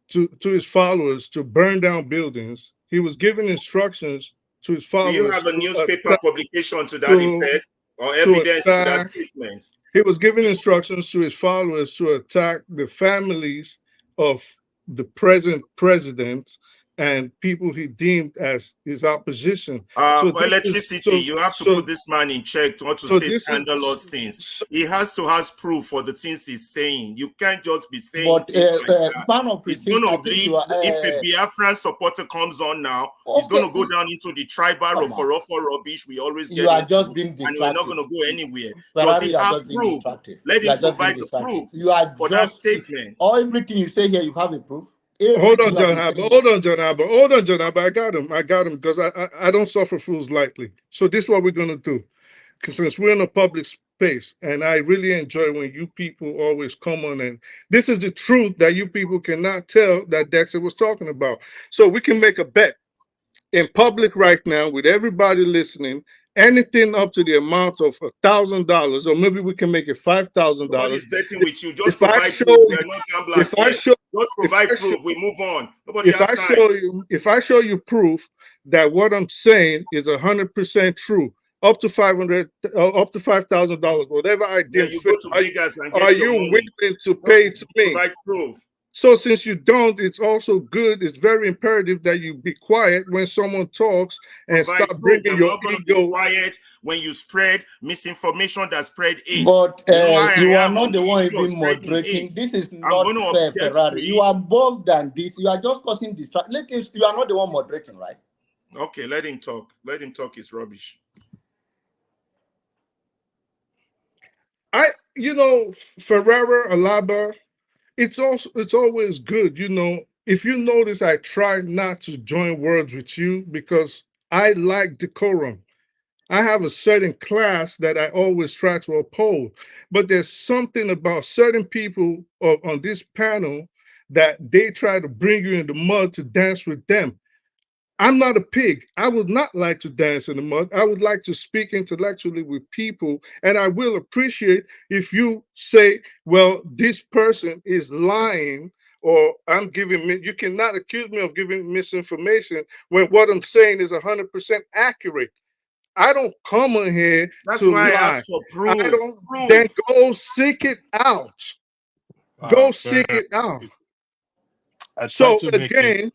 Speaker 7: to his followers to burn down buildings. He was giving instructions to his
Speaker 3: Do you
Speaker 7: followers
Speaker 3: have a newspaper publication to that
Speaker 7: to
Speaker 3: effect or
Speaker 7: to
Speaker 3: evidence to that
Speaker 7: attack.
Speaker 3: statement?
Speaker 7: He was giving instructions to his followers to attack the families of the present president and people he deemed as his opposition. So this is
Speaker 3: Electricity, you have to put this man in check not to
Speaker 7: so
Speaker 3: say
Speaker 7: this
Speaker 3: scandalous
Speaker 7: is
Speaker 3: things. He has to have proof for the things he's saying. You can't just be saying
Speaker 11: But
Speaker 3: things like that.
Speaker 11: man of
Speaker 3: It's
Speaker 11: critique,
Speaker 3: going
Speaker 11: I
Speaker 3: to
Speaker 11: think
Speaker 3: lead,
Speaker 11: you are.
Speaker 3: if a Biafran supporter comes on now, it's
Speaker 11: Okay,
Speaker 3: going to go down into the tribal
Speaker 11: come on.
Speaker 3: rubbish we always
Speaker 11: You
Speaker 3: get
Speaker 11: are
Speaker 3: into,
Speaker 11: just being
Speaker 3: and we're not
Speaker 11: distracted.
Speaker 3: going to go anywhere. Does
Speaker 11: Ferrari,
Speaker 3: he
Speaker 11: you are
Speaker 3: have
Speaker 11: just being
Speaker 3: proof?
Speaker 11: distracted.
Speaker 3: Let
Speaker 11: You are
Speaker 3: him
Speaker 11: just being
Speaker 3: provide the
Speaker 11: distracted.
Speaker 3: proof
Speaker 11: You are
Speaker 3: for that
Speaker 11: just
Speaker 3: statement.
Speaker 11: everything you say here. You have a proof.
Speaker 7: Hold
Speaker 11: Everything
Speaker 7: on,
Speaker 11: you have
Speaker 7: John
Speaker 11: been
Speaker 7: Albert.
Speaker 11: saying
Speaker 7: Hold on, John Albert. Hold on, John Albert. I got him because I don't suffer fools lightly. So this is what we're gonna do. Because since we're in a public space, and I really enjoy when you people always come on, and this is the truth that you people cannot tell that Dexter was talking about. So we can make a bet in public right now with everybody listening. Anything up to the amount of $1,000, or maybe we can make it $5,000.
Speaker 3: Nobody's betting with you. Just
Speaker 7: If I
Speaker 3: provide
Speaker 7: show
Speaker 3: proof.
Speaker 7: you,
Speaker 3: We're not gamblers
Speaker 7: if I
Speaker 3: here.
Speaker 7: show,
Speaker 3: Just
Speaker 7: if
Speaker 3: provide
Speaker 7: I show,
Speaker 3: proof. We move on. Nobody
Speaker 7: if
Speaker 3: has
Speaker 7: I
Speaker 3: time.
Speaker 7: show you proof that what I'm saying is 100% true, up to up to $5,000, whatever I
Speaker 3: Then
Speaker 7: deem
Speaker 3: you
Speaker 7: fit,
Speaker 3: go to Vegas and
Speaker 7: are
Speaker 3: get your
Speaker 7: you
Speaker 3: money.
Speaker 7: willing to
Speaker 3: Just
Speaker 7: pay to me?
Speaker 3: provide proof.
Speaker 7: So since you don't, it's also good. It's very imperative that you be quiet when someone talks and
Speaker 3: Provide
Speaker 7: stop
Speaker 3: proof.
Speaker 7: bringing
Speaker 3: I'm
Speaker 7: your
Speaker 3: not going to be
Speaker 7: ego.
Speaker 3: quiet when you spread misinformation that spread hate.
Speaker 11: But
Speaker 3: You know how
Speaker 11: you
Speaker 3: I
Speaker 11: are
Speaker 3: am
Speaker 11: not
Speaker 3: on
Speaker 11: the
Speaker 3: the
Speaker 11: one
Speaker 3: issue of
Speaker 11: even
Speaker 3: spreading
Speaker 11: moderating.
Speaker 3: hate.
Speaker 11: This is
Speaker 3: I'm
Speaker 11: not
Speaker 3: going to
Speaker 11: fair,
Speaker 3: object
Speaker 11: Ferrari.
Speaker 3: to
Speaker 11: You
Speaker 3: it.
Speaker 11: are above than this. You are just causing distraction. You are not the one moderating, right?
Speaker 3: Okay, let him talk. Let him talk his rubbish.
Speaker 7: Ferrara, Alaba, it's always good. If you notice, I try not to join words with you because I like decorum. I have a certain class that I always try to uphold, but there's something about certain people on this panel that they try to bring you in the mud to dance with them. I'm not a pig. I would not like to dance in the mud. I would like to speak intellectually with people, and I will appreciate if you say, well, this person is lying, or I'm giving, you cannot accuse me of giving misinformation when what I'm saying is 100% accurate. I don't come on here
Speaker 3: That's
Speaker 7: to
Speaker 3: why I
Speaker 7: lie.
Speaker 3: asked for proof.
Speaker 7: I don't. Then go seek it out. Go seek it out.
Speaker 1: I try
Speaker 7: So
Speaker 1: to make it.
Speaker 7: again,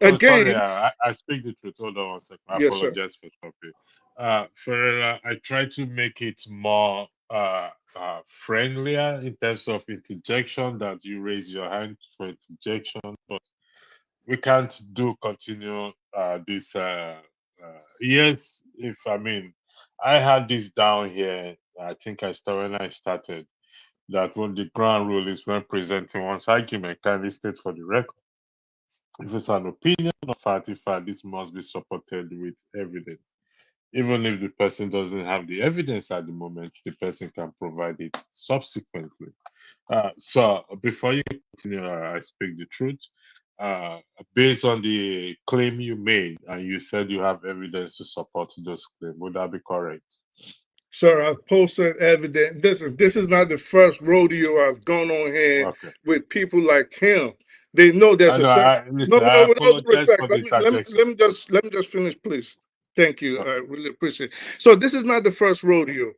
Speaker 1: Oh, sorry,
Speaker 7: again.
Speaker 1: I speak the truth. Hold on one second. I
Speaker 7: Yes, sir.
Speaker 1: apologize for stopping. Ferreira, I try to make it more friendlier in terms of interjection, that you raise your hand for interjection, but we can't continue this. Yes, if I mean, I had this down here. I think I started when I started that when the ground rule is when presenting one's argument, kindly state for the record. If it's an opinion of fact, this must be supported with evidence. Even if the person doesn't have the evidence at the moment, the person can provide it subsequently. So before you continue, I speak the truth. Based on the claim you made, and you said you have evidence to support those claims, would that be correct?
Speaker 7: Sir, I've posted evidence. This is not the first rodeo I've gone on here
Speaker 1: Okay.
Speaker 7: with people like him. They know there's
Speaker 1: I
Speaker 7: a
Speaker 1: know.
Speaker 7: certain. No,
Speaker 1: Listen.
Speaker 7: no,
Speaker 1: I
Speaker 7: with all due
Speaker 1: apologize
Speaker 7: respect,
Speaker 1: for the interjection.
Speaker 7: let me just finish, please. Thank you.
Speaker 1: Okay.
Speaker 7: I really appreciate it. So this is not the first rodeo.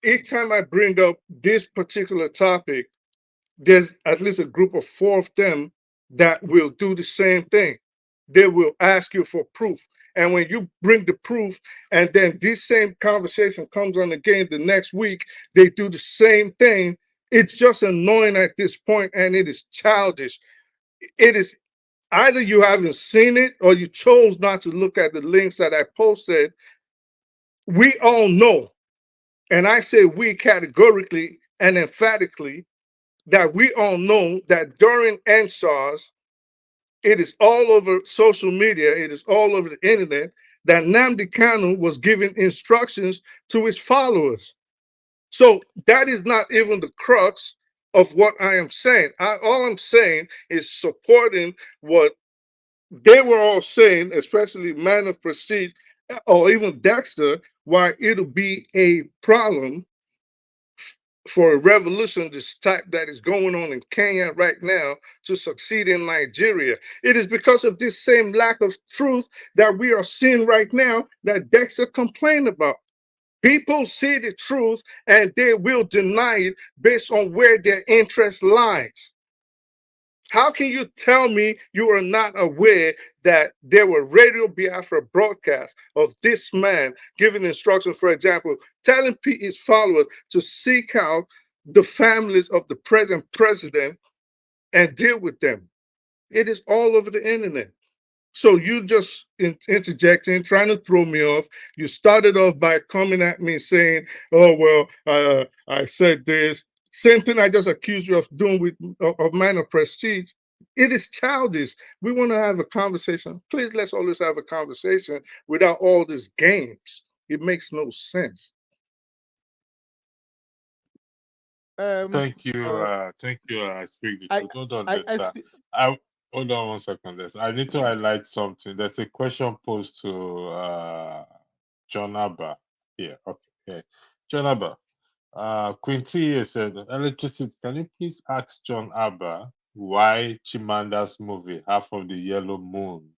Speaker 7: Each time I bring up this particular topic, there's at least a group of 4 of them that will do the same thing. They will ask you for proof. And when you bring the proof, and then this same conversation comes on again the next week, they do the same thing. It's just annoying at this point, and it is childish. It is either you haven't seen it or you chose not to look at the links that I posted. We all know, and I say we categorically and emphatically, that we all know that during NSARS, It is all over social media. It is all over the internet that Nnamdi Kanu was giving instructions to his followers. So that is not even the crux of what I am saying. All I'm saying is supporting what they were all saying, especially Man of Prestige or even Dexter, why it'll be a problem for a revolution this type that is going on in Kenya right now to succeed in Nigeria. It is because of this same lack of truth that we are seeing right now that Dexter complained about. People see the truth and they will deny it based on where their interest lies. How can you tell me you are not aware that there were Radio Biafra broadcasts of this man giving instructions, for example, telling his followers to seek out the families of the present president and deal with them? It is all over the internet. So you just interjecting, trying to throw me off. You started off by coming at me saying, "Oh well, I said this." Same thing I just accused you of doing with of Man of Prestige. It is childish. We want to have a conversation. Please, let's always have a conversation without all these games. It makes no sense.
Speaker 1: Thank you. Thank you. I speak the
Speaker 13: I
Speaker 1: truth. Hold on,
Speaker 13: I I
Speaker 1: Lester.
Speaker 13: speak.
Speaker 1: Hold on 1 second, Lester. I need to highlight something. There's a question posed to John Abba here. Okay. Yeah. John Abba. Quinty here said, electricity. Can you please ask John Abba why Chimanda's movie, Half of the Yellow Moon,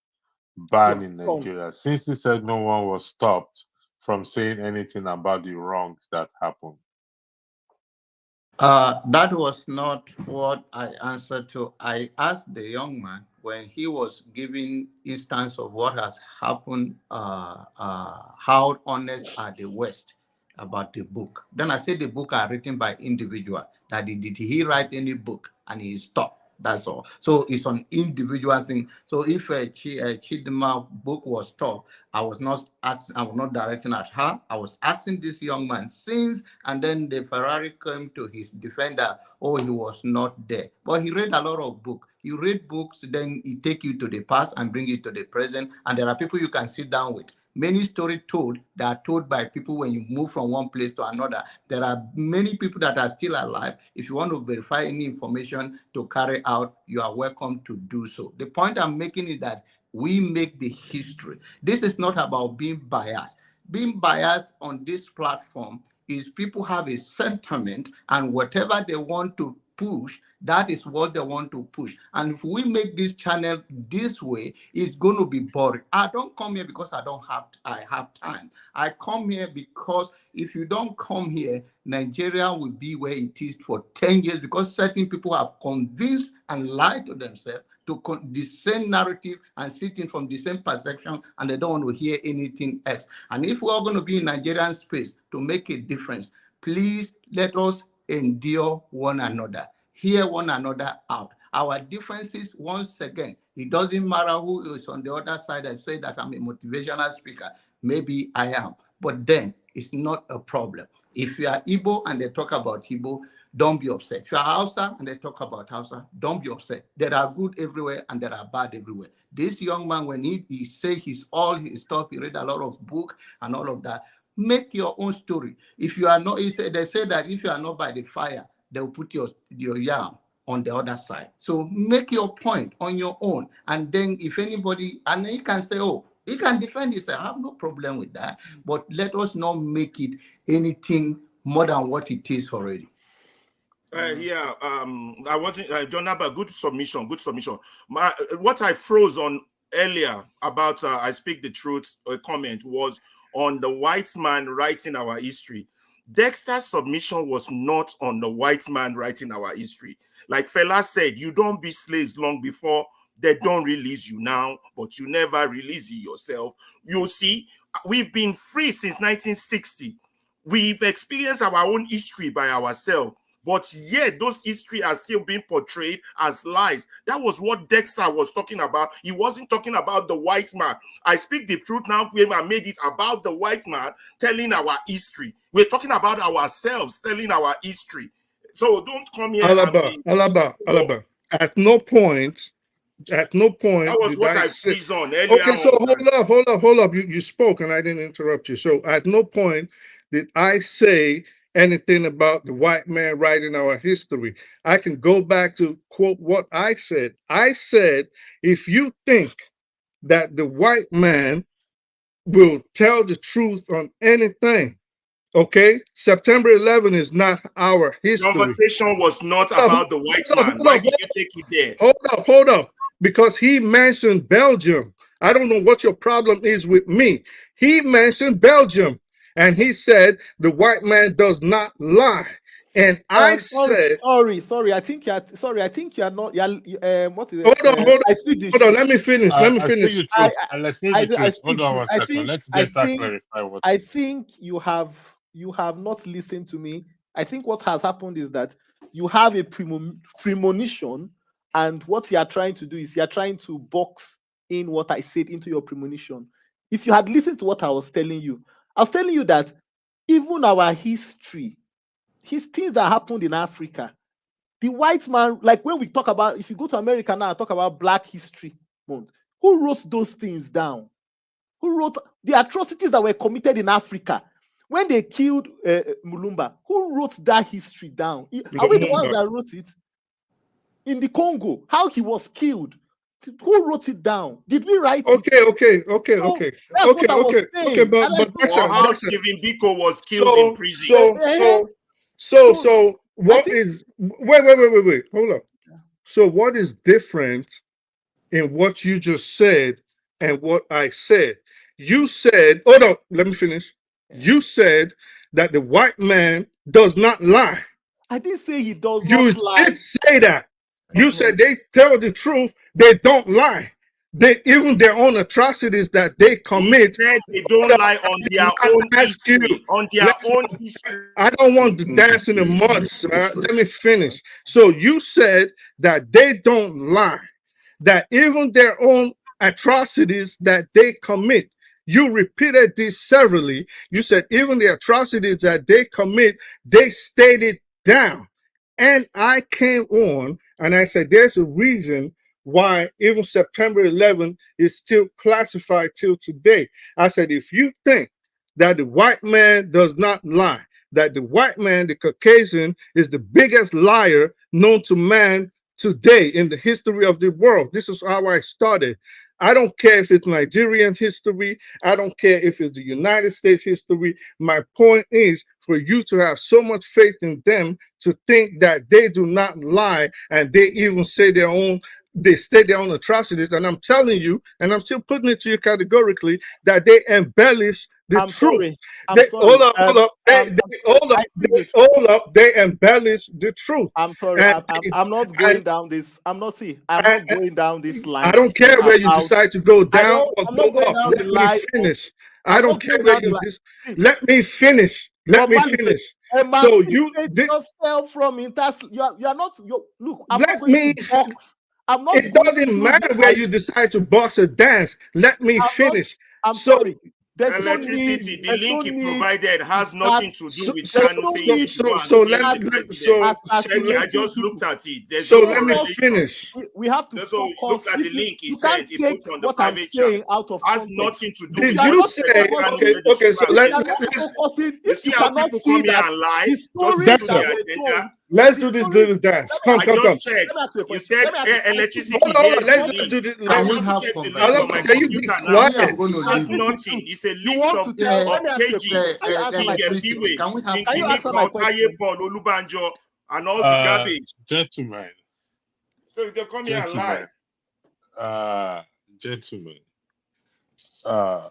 Speaker 1: banned in Nigeria? Since he said no one was stopped from saying anything about the wrongs that happened.
Speaker 11: That was not what I answered to. I asked the young man when he was giving instance of what has happened, how honest are the West about the book. Then I said the book are written by individual. That did he write any book and he stopped? That's all. So it's an individual thing. So if a Chidima book was stopped, I was not asking, I was not directing at her. I was asking this young man since, and then the Ferrari came to his defender. Oh, he was not there. But he read a lot of books. You read books, then it take you to the past and bring you to the present. And there are people you can sit down with. Many stories told that are told by people when you move from one place to another. There are many people that are still alive. If you want to verify any information to carry out, you are welcome to do so. The point I'm making is that we make the history. This is not about being biased. Being biased on this platform is people have a sentiment and whatever they want to push, that is what they want to push. And if we make this channel this way, it's going to be boring. I don't come here because I have time. I come here because if you don't come here, Nigeria will be where it is for 10 years because certain people have convinced and lied to themselves to the same narrative and sitting from the same perception, and they don't want to hear anything else. And if we're going to be in Nigerian space to make a difference, please let us endure one another, hear one another out. Our differences, once again, it doesn't matter who is on the other side and say that I'm a motivational speaker. Maybe I am, but then it's not a problem. If you are Igbo and they talk about Igbo, don't be upset. If you are Hausa and they talk about Hausa, don't be upset. There are good everywhere and there are bad everywhere. This young man, when he say all his stuff, he read a lot of book and all of that. Make your own story. If you are not, they say that if you are not by the fire, they'll put your yam on the other side. So make your point on your own. And then if anybody, and then you can say, oh, he can defend himself. I have no problem with that. But let us not make it anything more than what it is already.
Speaker 3: I wasn't, John Abba, good submission. What I froze on earlier about I speak the truth comment was on the white man writing our history. Dexter's submission was not on the white man writing our history. Like Fela said, you don't be slaves long before they don't release you now, but you never release it yourself. You see, we've been free since 1960. We've experienced our own history by ourselves. But yet those history are still being portrayed as lies. That was what Dexter was talking about. He wasn't talking about the white man. I speak the truth now. We made it about the white man telling our history. We're talking about ourselves telling our history. So don't come here
Speaker 7: Alaba. At no point At no point
Speaker 3: That was
Speaker 7: did
Speaker 3: what I
Speaker 7: say.
Speaker 3: freeze on earlier.
Speaker 7: Okay, so hold up. You spoke and I didn't interrupt you. So at no point did I say anything about the white man writing our history. I can go back to quote what I said. I said, if you think that the white man will tell the truth on anything, okay, September 11 is not our history.
Speaker 3: Conversation was not about the white man. Why did you take it there?
Speaker 7: Hold up. Because he mentioned Belgium. I don't know what your problem is with me. He mentioned Belgium. And he said the white man does not lie. And I said,
Speaker 13: sorry. I think you are not. What is it?
Speaker 7: Hold on. Let me finish.
Speaker 1: I say the truth. Let's say the truth. Hold on one
Speaker 13: I
Speaker 1: second.
Speaker 13: think,
Speaker 1: Let's
Speaker 13: I
Speaker 1: just
Speaker 13: think,
Speaker 1: clarify what
Speaker 13: I think you have not listened to me. I think what has happened is that you have a premonition, and what you are trying to do is you are trying to box in what I said into your premonition. If you had listened to what I was telling you that even our history, things that happened in Africa, the white man, like when we talk about, if you go to America now, talk about Black History Month, who wrote those things down? Who wrote the atrocities that were committed in Africa? When they killed Mulumba, who wrote that history down? Are we the ones that wrote it? In the Congo, how he was killed, who wrote it down? Did we write it?
Speaker 7: Okay.
Speaker 13: That's what I was saying.
Speaker 3: Or how Stephen Biko was killed in prison.
Speaker 7: So what is wait, hold up. So what is different in what you just said and what I said? You said, hold up, let me finish. You said that the white man does not lie.
Speaker 13: I didn't say he does not lie.
Speaker 7: You did say that. You said they tell the truth, they don't lie. They even their own atrocities that they commit.
Speaker 3: He said they don't lie on their own history. On their own history.
Speaker 7: I don't want to dance in the mud, sir. Let me finish. So you said that they don't lie, that even their own atrocities that they commit. You repeated this severally. You said even the atrocities that they commit, they stated down. And I came on and I said, there's a reason why even September 11th is still classified till today. I said, if you think that the white man does not lie, that the white man, the Caucasian, is the biggest liar known to man today in the history of the world. This is how I started. I don't care if it's Nigerian history. I don't care if it's the United States history. My point is for you to have so much faith in them to think that they do not lie and they even say they state their own atrocities. And I'm telling you, and I'm still putting it to you categorically, that they embellish the truth. Hold up. They embellish the truth.
Speaker 13: I'm sorry. I'm not going down this. I'm not going down this line.
Speaker 7: I don't care where you decide to go down or go up. Let me finish. I don't care where you let me finish. Let me finish. So you
Speaker 13: yourself from you are not. Look.
Speaker 7: Let me.
Speaker 13: I'm not.
Speaker 7: It doesn't matter where you decide to box or dance. Let me finish.
Speaker 13: I'm sorry.
Speaker 3: Electricity, the link he provided has nothing to do with Kanu saying Shaky, I just looked at it. There's no
Speaker 7: let me finish.
Speaker 13: We have to
Speaker 3: look at the link he sent. He put on the private chat. Has nothing to do with
Speaker 7: Did you say okay? So
Speaker 3: you see how people come here and lie just to their agenda.
Speaker 7: Let's do this little dance. Come.
Speaker 3: Just checked. You said electricity.
Speaker 7: Let's do this. Can you be quiet?
Speaker 3: That's nothing. It's a list of KG, King Efiwe, King Kiniko, Taye Paul, Olubanjo, and all the garbage.
Speaker 1: Gentlemen.
Speaker 3: So you can come here and lie.
Speaker 1: Gentlemen. I'm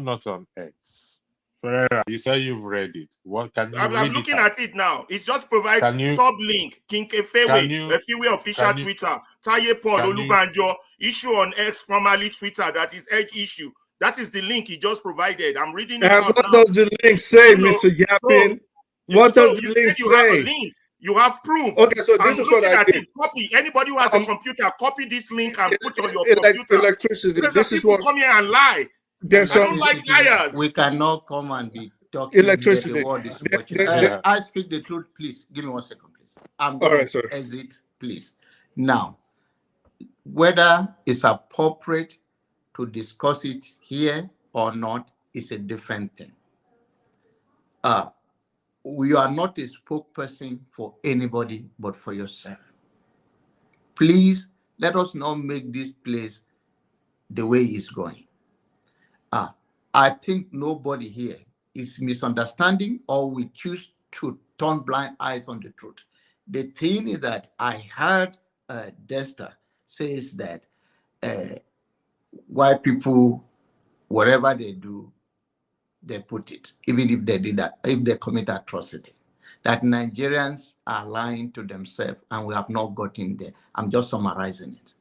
Speaker 1: not on X. Ferreira, you say you've read it. What can you
Speaker 3: I'm looking at it now. It's just provide sub-link. King Efiwe official Twitter. Taye Paul Olubanjo issue on X, formerly Twitter. That is Edge issue. That is the link he just provided. I'm reading it out
Speaker 7: what
Speaker 3: now.
Speaker 7: Does the link say, Mr. Yappin? What does the link
Speaker 3: you
Speaker 7: say?
Speaker 3: Have a link. You have proof.
Speaker 7: Okay, so this is what I did.
Speaker 3: Copy. Anybody who has a computer, copy this link and put on your computer.
Speaker 7: Electricity. This is what
Speaker 3: come here and lie. I don't like liars.
Speaker 11: We cannot come and be talking.
Speaker 7: Electricity.
Speaker 11: The world is watching. I speak the truth, please. Give me 1 second, please. I'm going to exit, please. Now, Whether it's appropriate to discuss it here or not is a different thing. You are not a spokesperson for anybody but for yourself. Please let us not make this place the way it's going. I think nobody here is misunderstanding or we choose to turn blind eyes on the truth. The thing is that I heard Dexter says that white people, whatever they do, they put it, even if they did that, if they commit atrocity. That Nigerians are lying to themselves and we have not gotten there. I'm just summarizing it.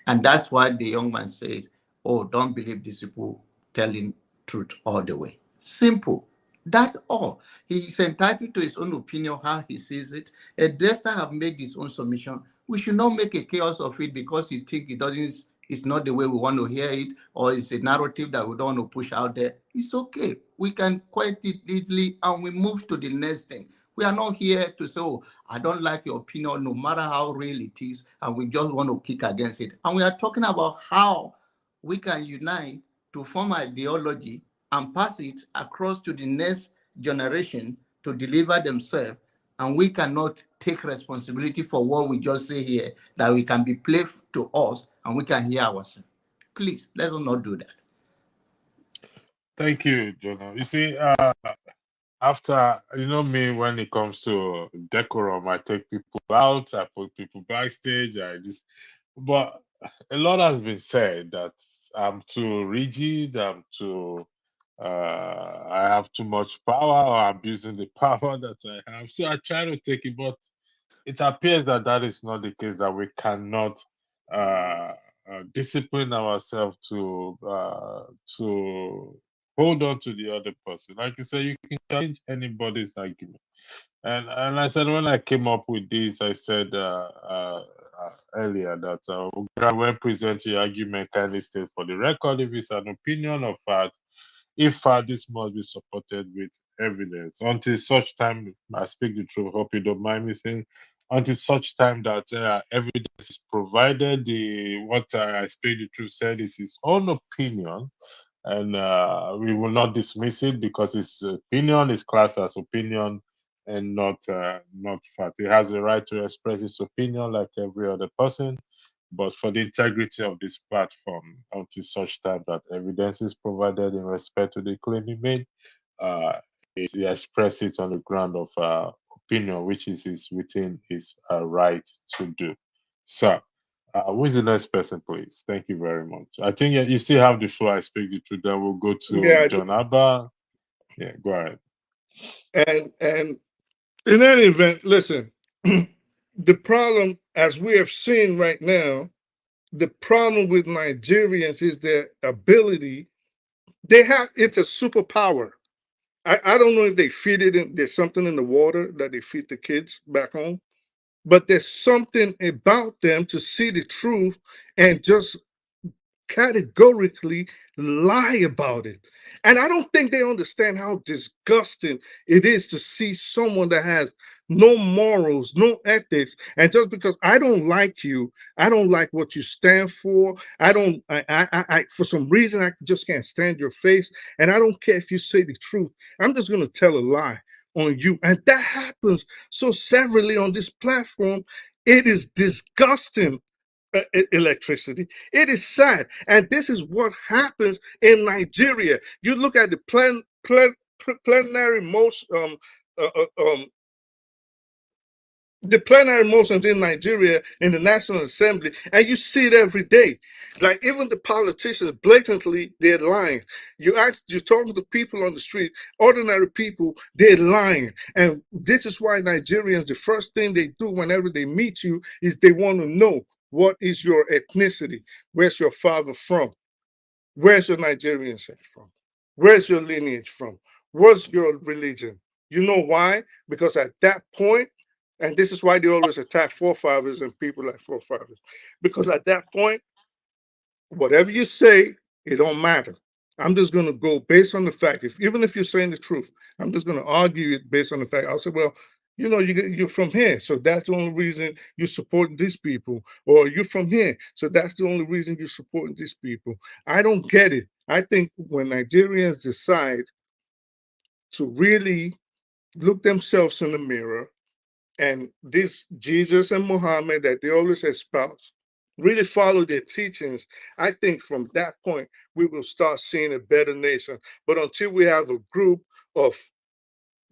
Speaker 11: And that's why the young man says, oh, don't believe these people telling truth all the way. Simple. That all. He is entitled to his own opinion, how he sees it. A Dexter have made his own submission. We should not make a chaos of it because you think it doesn't, it's not the way we want to hear it, or it's a narrative that we don't want to push out there. It's okay. We can quite it easily and we move to the next thing. We are not here to say, oh, I don't like your opinion, no matter how real it is, and we just want to kick against it. And we are talking about how we can unite to form ideology and pass it across to the next generation to deliver themselves. And we cannot take responsibility for what we just say here, that we can be played to us and we can hear ourselves. Please, let us not do that.
Speaker 1: Thank you, Jonah. You see, after, you know me, when it comes to decorum, I take people out, I put people backstage, but a lot has been said that I'm too rigid, I have too much power, or I'm using the power that I have. So I try to take it, but it appears that that is not the case, that we cannot uh, discipline ourselves to hold on to the other person. Like you said, you can challenge anybody's argument. And I said, when I came up with this, I said earlier that when present your argument, kindly state for the record if it's an opinion or fact. If fact, this must be supported with evidence. Until such time, I speak the truth. Hope you don't mind me saying. Until such time that evidence is provided, what I speak the truth said is his own opinion, and we will not dismiss it because his opinion is classed as opinion and not fact. He has the right to express his opinion like every other person, but for the integrity of this platform, until such time that evidence is provided in respect to the claim he made, he expresses it on the ground of opinion, which is within his right to do. So, who is the next person, please? Thank you very much. I think you still have the floor. I speak the truth. Then we'll go to
Speaker 7: Yeah,
Speaker 1: John Abba. Yeah, go ahead.
Speaker 7: and in any event, listen, the problem, as we have seen right now, the problem with Nigerians is their ability. They have, it's a superpower. I don't know if they feed it in, there's something in the water that they feed the kids back home, but there's something about them to see the truth and just categorically lie about it. And I don't think they understand how disgusting it is to see someone that has no morals, no ethics, and just because I don't like you, I don't like what you stand for, for some reason I just can't stand your face, and I don't care if you say the truth, I'm just going to tell a lie on you. And that happens so severely on this platform. It is disgusting. Electricity. It is sad, and this is what happens in Nigeria. You look at the plenary the plenary motions in Nigeria in the National Assembly, and you see it every day. Like even the politicians blatantly, they're lying. You talk to the people on the street, ordinary people, they're lying. And this is why Nigerians, the first thing they do whenever they meet you is they want to know, what is your ethnicity? Where's your father from? Where's your Nigerian set from? Where's your lineage from? What's your religion? You know why? Because at that point, and this is why they always attack forefathers and people like forefathers, because at that point, whatever you say, it don't matter. I'm just going to go based on the fact. Even if you're saying the truth, I'm just going to argue it based on the fact. I'll say, well, You know, you're from here, so that's the only reason you're supporting these people. Or you're from here, so that's the only reason you're supporting these people. I don't get it. I think when Nigerians decide to really look themselves in the mirror, and this Jesus and Muhammad that they always espouse, really follow their teachings, I think from that point we will start seeing a better nation. But until we have a group of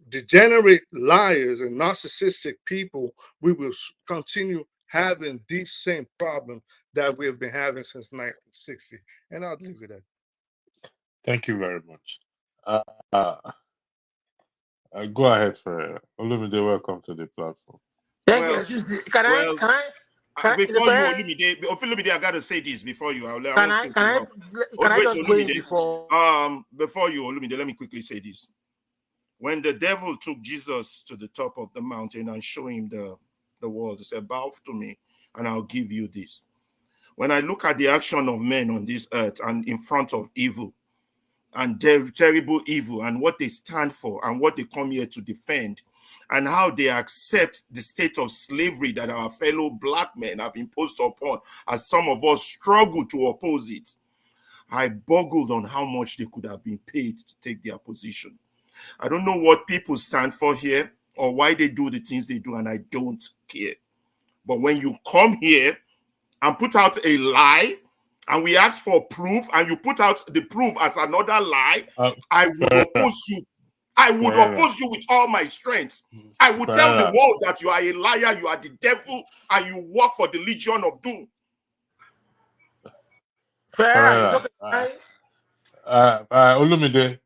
Speaker 7: degenerate liars and narcissistic people, we will continue having these same problems that we have been having since 1960. And I'll leave it at that.
Speaker 1: Thank you very much. Uh, uh, go ahead, Ferreira. Olumide, welcome to the platform.
Speaker 14: Thank you.
Speaker 3: Before you, Olumide, I gotta say this before you.
Speaker 14: Can I just go in before?
Speaker 3: Before you, Olumide, let me quickly say this. When the devil took Jesus to the top of the mountain and showed him the world, he said, "Bow to me, and I'll give you this." When I look at the action of men on this earth and in front of evil and terrible evil and what they stand for and what they come here to defend and how they accept the state of slavery that our fellow black men have imposed upon, as some of us struggle to oppose it, I boggled on how much they could have been paid to take their position. I don't know what people stand for here or why they do the things they do, and I don't care. But when you come here and put out a lie, and we ask for proof, and you put out the proof as another lie, I would oppose you. I would oppose you with all my strength. I would tell the world that you are a liar, you are the devil, and you work for the Legion of Doom.
Speaker 1: Olumide,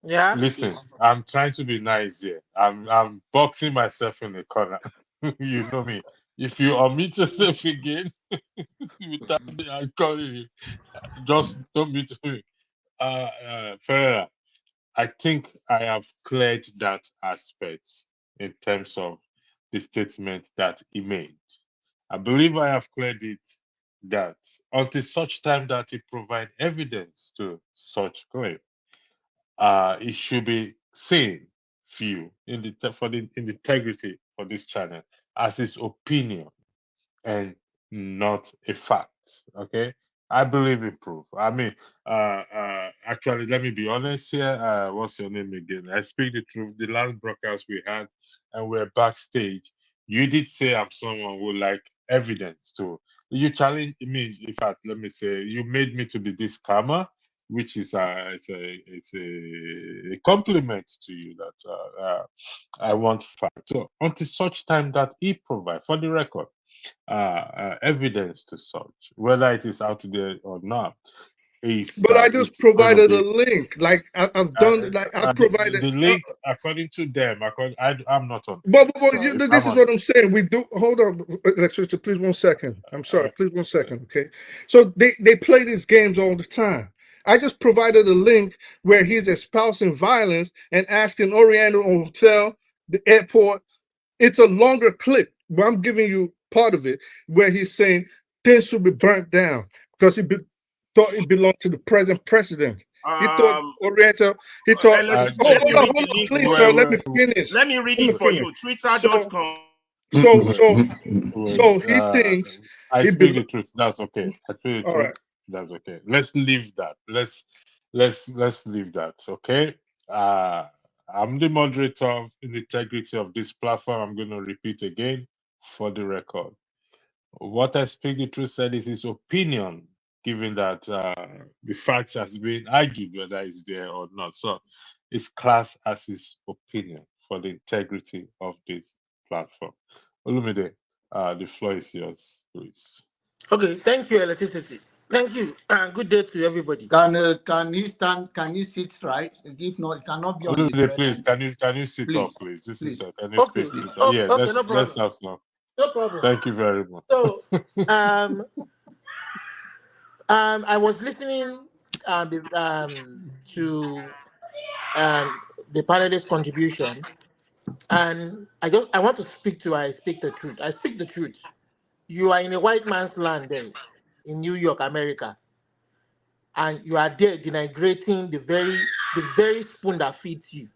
Speaker 14: yeah.
Speaker 1: Listen, I'm trying to be nice here. I'm boxing myself in the corner. You know me. If you unmute yourself again, without me calling you, just don't mute me. Ferreira, I think I have cleared that aspect in terms of the statement that he made. I believe I have cleared it that until such time that he provide evidence to such claim, it should be seen few in the integrity for this channel as his opinion and not a fact. Okay, I believe in proof. I mean, actually, let me be honest here. What's your name again? I speak the truth. The last broadcast we had, and we're backstage. You did say I'm someone who like evidence too. You challenge me. In fact, let me say you made me to be this calmer, which is it's a compliment to you that I want fact. So until such time that he provide for the record evidence to such, whether it is out there or not, is
Speaker 7: But I just provided a link. Like I've done. Like I've provided
Speaker 1: the link according to them. I'm not on.
Speaker 7: But this is what I'm saying. We do. Hold on, electricity. Please 1 second. I'm sorry. Please 1 second. Okay. So they play these games all the time. I just provided a link where he's espousing violence and asking Oriental Hotel, the airport. It's a longer clip, but I'm giving you part of it where he's saying things should be burnt down because thought it belonged to the present president. He thought Oriental. He thought. Hold on, please, sir. Let me finish.
Speaker 3: Let me read it for you. Twitter.com.
Speaker 7: So he thinks.
Speaker 1: I speak the truth. That's okay. I speak the truth.
Speaker 7: Right.
Speaker 1: That's okay. Let's leave that. Let's leave that. Okay. I'm the moderator in the integrity of this platform. I'm going to repeat again for the record. What I speak the truth said is his opinion, given that the facts has been argued whether it's there or not. So it's classed as his opinion for the integrity of this platform. Olumide, the floor is yours, please.
Speaker 14: Okay, thank you, electricity. Thank you, and good day to everybody.
Speaker 11: Can he stand? Can he sit right? If not, it cannot be on
Speaker 1: Olumide,
Speaker 11: the
Speaker 1: please, can you sit up, please? This is can you
Speaker 14: okay.
Speaker 1: speak?
Speaker 14: Okay,
Speaker 1: let's
Speaker 14: no problem.
Speaker 1: let's have some.
Speaker 14: No problem.
Speaker 1: Thank you very much.
Speaker 14: So, I was listening to the panelist contribution, and I want to speak to. I speak the truth. I speak the truth. You are in a white man's land there, in New York, America, and you are there denigrating the very spoon that feeds you.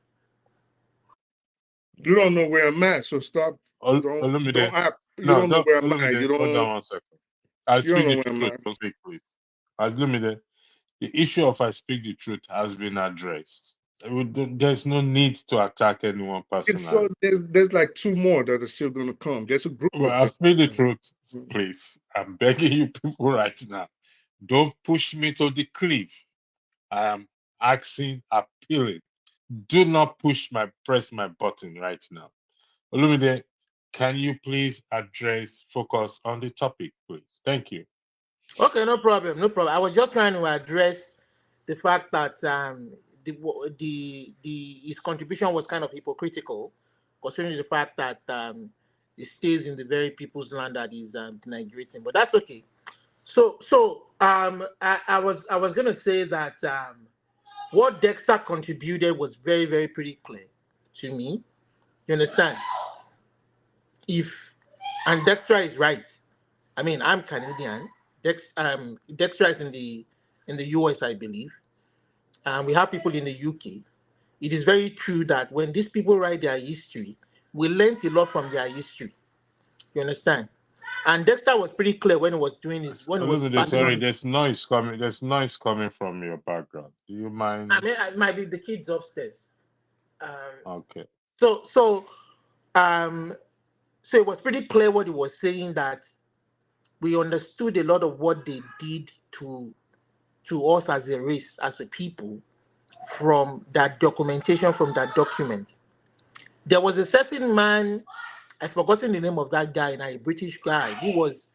Speaker 7: You don't know where I'm at, so stop. Don't act. You don't know where I'm at. You don't.
Speaker 1: Hold on 1 second. I
Speaker 7: You don't know
Speaker 1: speak the
Speaker 7: where I'm
Speaker 1: truth.
Speaker 7: at.
Speaker 1: Don't speak, please. Olumide, the issue of I speak the truth has been addressed. There's no need to attack anyone personally.
Speaker 7: So there's like 2 more that are still going to come. There's a group
Speaker 1: Well,
Speaker 7: of
Speaker 1: I
Speaker 7: them.
Speaker 1: speak the truth, please. I'm begging you people right now. Don't push me to the cliff. I am asking, appealing. Do not press my button right now. Olumide, can you please focus on the topic, please? Thank you.
Speaker 14: Okay, no problem, no problem. I was just trying to address the fact that his contribution was kind of hypocritical, considering the fact that it stays in the very people's land that is denigrating. But that's okay. I was gonna say that what Dexter contributed was very, very pretty clear to me. You understand? And Dexter is right. I mean, I'm Canadian. Dexter is in the US, I believe. We have people in the UK. It is very true that when these people write their history, we learned a lot from their history. You understand? And Dexter was pretty clear when he was doing his
Speaker 1: Olumide, sorry,
Speaker 14: his.
Speaker 1: there's noise coming. There's noise coming from your background. Do you mind?
Speaker 14: I mean, it might be the kids upstairs.
Speaker 1: Okay.
Speaker 14: So it was pretty clear what he was saying, that we understood a lot of what they did to us as a race, as a people, from that documentation, from that document. There was a certain man, I've forgotten the name of that guy, now a British guy, who was